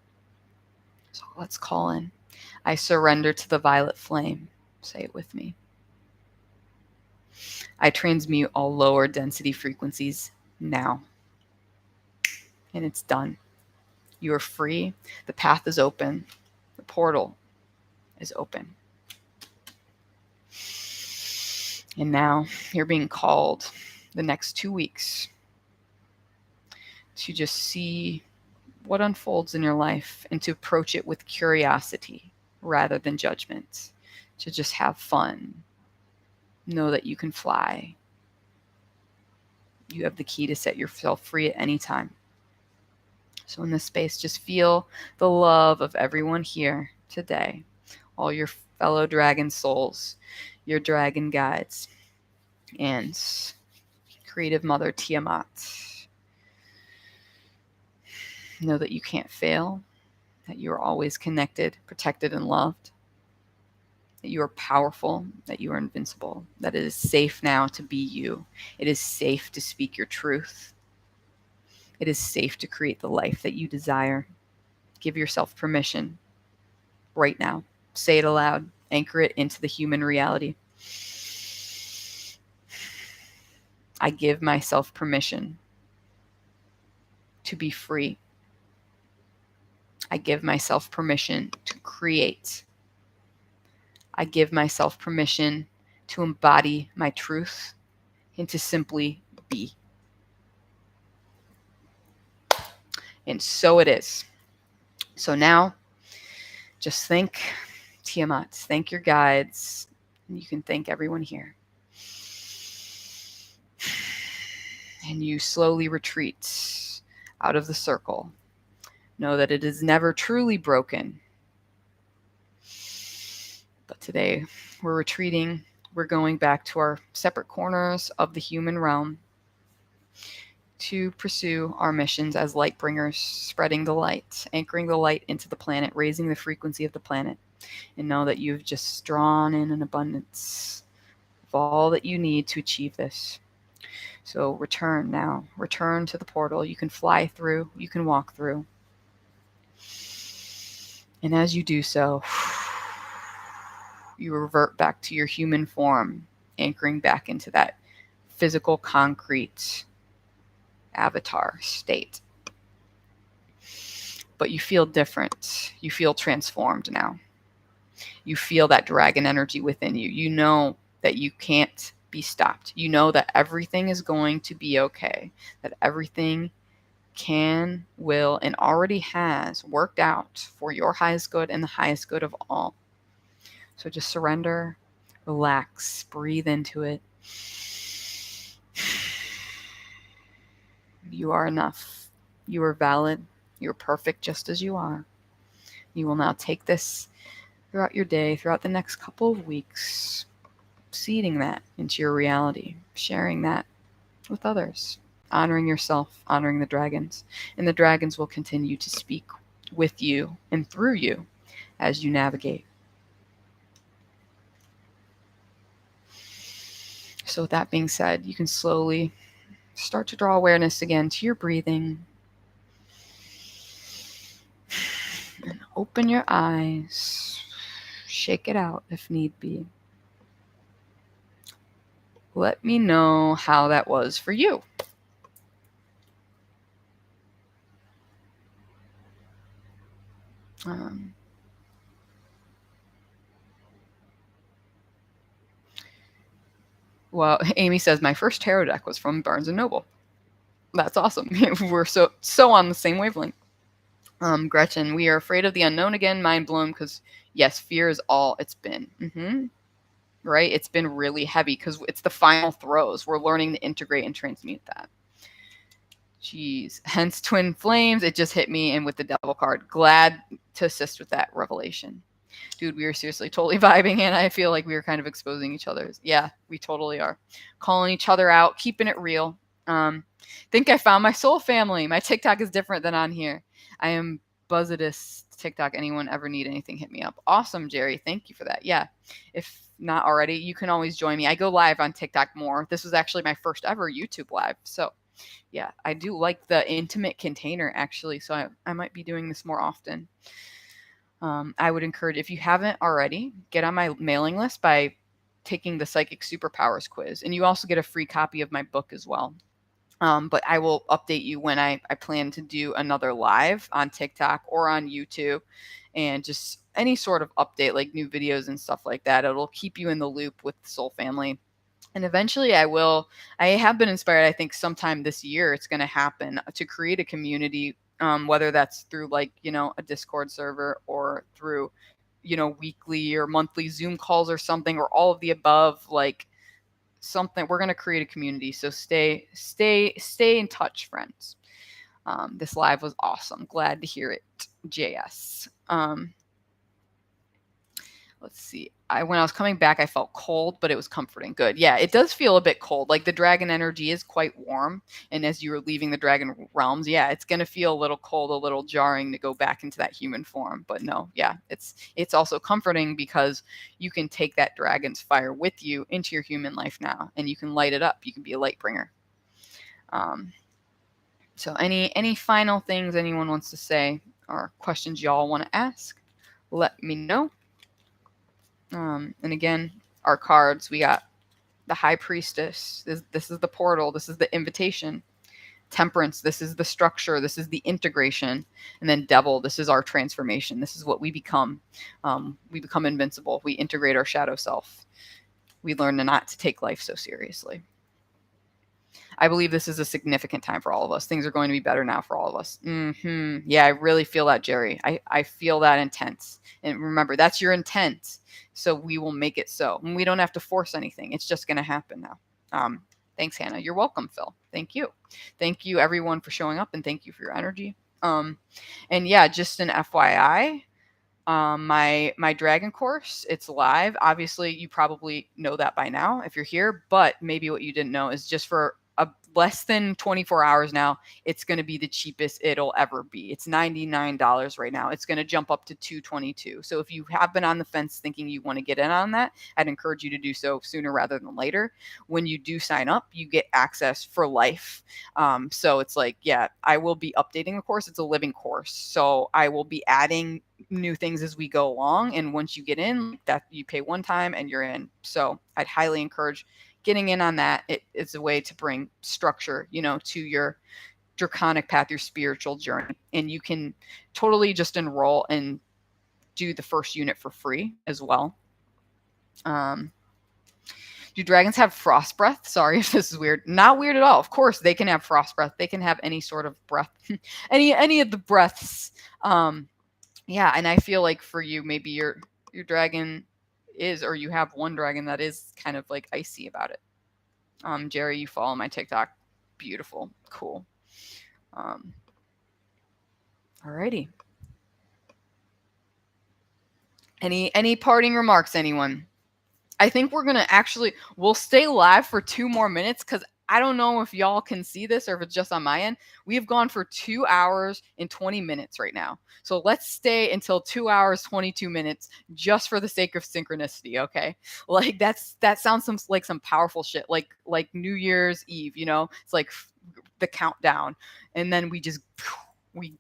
So let's call in, I surrender to the violet flame. Say it with me. I transmute all lower density frequencies now. And it's done. You are free. The path is open. The portal is open. And now you're being called the next 2 weeks to just see what unfolds in your life and to approach it with curiosity rather than judgment. To just have fun. Know that you can fly. You have the key to set yourself free at any time. So in this space, just feel the love of everyone here today. All your fellow dragon souls, your dragon guides, and creative mother Tiamat. Know that you can't fail, that you are always connected, protected, and loved, that you are powerful, that you are invincible, that it is safe now to be you. It is safe to speak your truth. It is safe to create the life that you desire. Give yourself permission right now. Say it aloud. Anchor it into the human reality. I give myself permission to be free. I give myself permission to create. I give myself permission to embody my truth and to simply be. And so it is. So now, just thank Tiamat, thank your guides, and you can thank everyone here. And you slowly retreat out of the circle. Know that it is never truly broken. But today, we're retreating. We're going back to our separate corners of the human realm to pursue our missions as light bringers, spreading the light, anchoring the light into the planet, raising the frequency of the planet, and know that you've just drawn in an abundance of all that you need to achieve this. So return now. Return to the portal. You can fly through. You can walk through. And as you do so, you revert back to your human form, anchoring back into that physical, concrete avatar state. But you feel different. You feel transformed now. You feel that dragon energy within you. You know that you can't be stopped. You know that everything is going to be okay, that everything can, will, and already has worked out for your highest good and the highest good of all. So just surrender, relax, breathe into it. You are enough. You are valid. You're perfect just as you are. You will now take this throughout your day, throughout the next couple of weeks, seeding that into your reality, sharing that with others, honoring yourself, honoring the dragons. And the dragons will continue to speak with you and through you as you navigate. So with that being said, you can slowly start to draw awareness again to your breathing. And open your eyes. Shake it out if need be. Let me know how that was for you. Well, Amy says my first tarot deck was from Barnes & Noble. That's awesome. We're so on the same wavelength. Gretchen, we are afraid of the unknown again, mind blown, because yes, fear is all it's been. Right? It's been really heavy because it's the final throes. We're learning to integrate and transmute that. Jeez. Hence twin flames. It just hit me, and with the devil card. Glad to assist with that revelation. Dude, we are seriously totally vibing, and I feel like we were kind of exposing each other. Yeah, we totally are. Calling each other out, keeping it real. Think I found my soul family. My TikTok is different than on here. I am Buzzidus TikTok. Anyone ever need anything, hit me up. Awesome, Jerry. Thank you for that. Yeah. If not already, you can always join me. I go live on TikTok more. This was actually my first ever YouTube live. So yeah, I do like the intimate container actually. So I might be doing this more often. I would encourage, if you haven't already, get on my mailing list by taking the Psychic Superpowers quiz. And you also get a free copy of my book as well. But I will update you when I plan to do another live on TikTok or on YouTube, and just any sort of update, like new videos and stuff like that. It'll keep you in the loop with the Soul Family. And eventually I have been inspired, I think sometime this year it's going to happen, to create a community, whether that's through like, a Discord server or through, weekly or monthly Zoom calls or something, or all of the above, like something. We're going to create a community. So stay in touch, friends. This live was awesome. Glad to hear it. JS. Let's see. When I was coming back, I felt cold, but it was comforting. Good. Yeah, it does feel a bit cold. Like the dragon energy is quite warm. And as you were leaving the dragon realms, yeah, it's going to feel a little cold, a little jarring to go back into that human form. But no, yeah, it's also comforting because you can take that dragon's fire with you into your human life now, and you can light it up. You can be a light bringer. So any final things anyone wants to say or questions y'all want to ask, let me know. And again, our cards, we got the High Priestess. This is the portal. This is the invitation. Temperance, this is the structure. This is the integration. And then Devil, this is our transformation. This is what we become. We become invincible. We integrate our shadow self. We learn not to take life so seriously. I believe this is a significant time for all of us. Things are going to be better now for all of us. Yeah, I really feel that, Jerry. I feel that intent. And remember, that's your intent. So we will make it so. And we don't have to force anything. It's just going to happen now. Thanks, Hannah. You're welcome, Phil. Thank you. Thank you, everyone, for showing up, and thank you for your energy. And yeah, just an FYI, my dragon course, it's live. Obviously, you probably know that by now if you're here, but maybe what you didn't know is just for a less than 24 hours now, it's going to be the cheapest it'll ever be. It's $99 right now. It's going to jump up to $222. So if you have been on the fence thinking you want to get in on that, I'd encourage you to do so sooner rather than later. When you do sign up, you get access for life. So it's like, yeah, I will be updating the course. It's a living course. So I will be adding new things as we go along. And once you get in, that you pay one time and you're in. So I'd highly encourage getting in on that. It's a way to bring structure, to your draconic path, your spiritual journey. And you can totally just enroll and do the first unit for free as well. Do dragons have frost breath? Sorry if this is weird. Not weird at all. Of course, they can have frost breath. They can have any sort of breath, any of the breaths. Yeah, and I feel like for you, maybe your dragon is, or you have one dragon that is kind of like icy about it. Jerry, you follow my TikTok. Beautiful. Cool. Alrighty. Any parting remarks, anyone? I think we'll stay live for 2 more minutes because I don't know if y'all can see this or if it's just on my end. We've gone for 2 hours and 20 minutes right now. So let's stay until 2 hours, 22 minutes just for the sake of synchronicity, okay? Like that sounds like some powerful shit, like New Year's Eve, It's like the countdown. And then we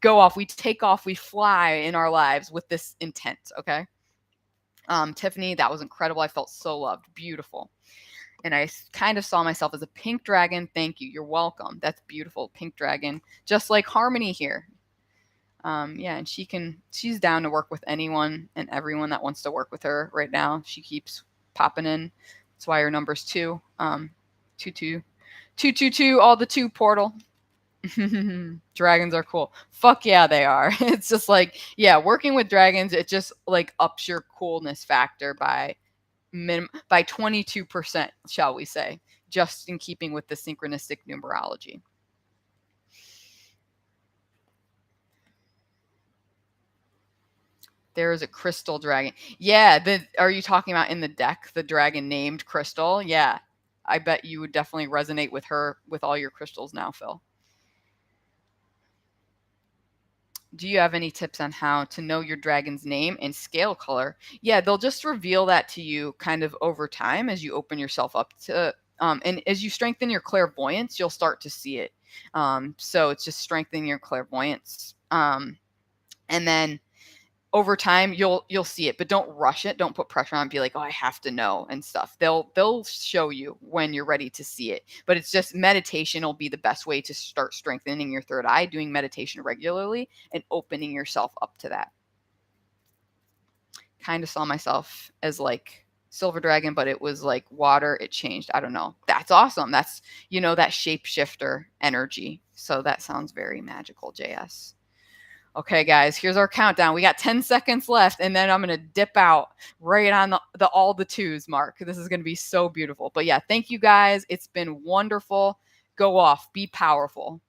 go off, we take off, we fly in our lives with this intent, okay? Tiffany, that was incredible. I felt so loved. Beautiful. And I kind of saw myself as a pink dragon. Thank you. You're welcome. That's beautiful. Pink dragon. Just like Harmony here. Yeah, and she's down to work with anyone and everyone that wants to work with her right now. She keeps popping in. That's why her number's 2. 222, all the 2 portal. Dragons are cool. Fuck yeah, they are. It's just like, yeah, working with dragons, it just like ups your coolness factor by 22%, shall we say, just in keeping with the synchronistic numerology. There is a crystal dragon. Yeah, are you talking about in the deck, the dragon named Crystal? Yeah. I bet you would definitely resonate with her with all your crystals now, Phil. Do you have any tips on how to know your dragon's name and scale color? Yeah, they'll just reveal that to you kind of over time as you open yourself up to, and as you strengthen your clairvoyance, you'll start to see it. So it's just strengthening your clairvoyance. And then over time you'll see it, but don't rush it. Don't put pressure on, be like, oh, I have to know and stuff. They'll show you when you're ready to see it. But it's just meditation will be the best way to start strengthening your third eye, doing meditation regularly and opening yourself up to that. Kind of saw myself as like silver dragon, but it was like water. It changed. I don't know. That's awesome. That's, that shapeshifter energy. So that sounds very magical, JS. Okay, guys, here's our countdown. We got 10 seconds left, and then I'm going to dip out right on the all the 2s mark. This is going to be so beautiful. But yeah, thank you guys. It's been wonderful. Go off. Be powerful.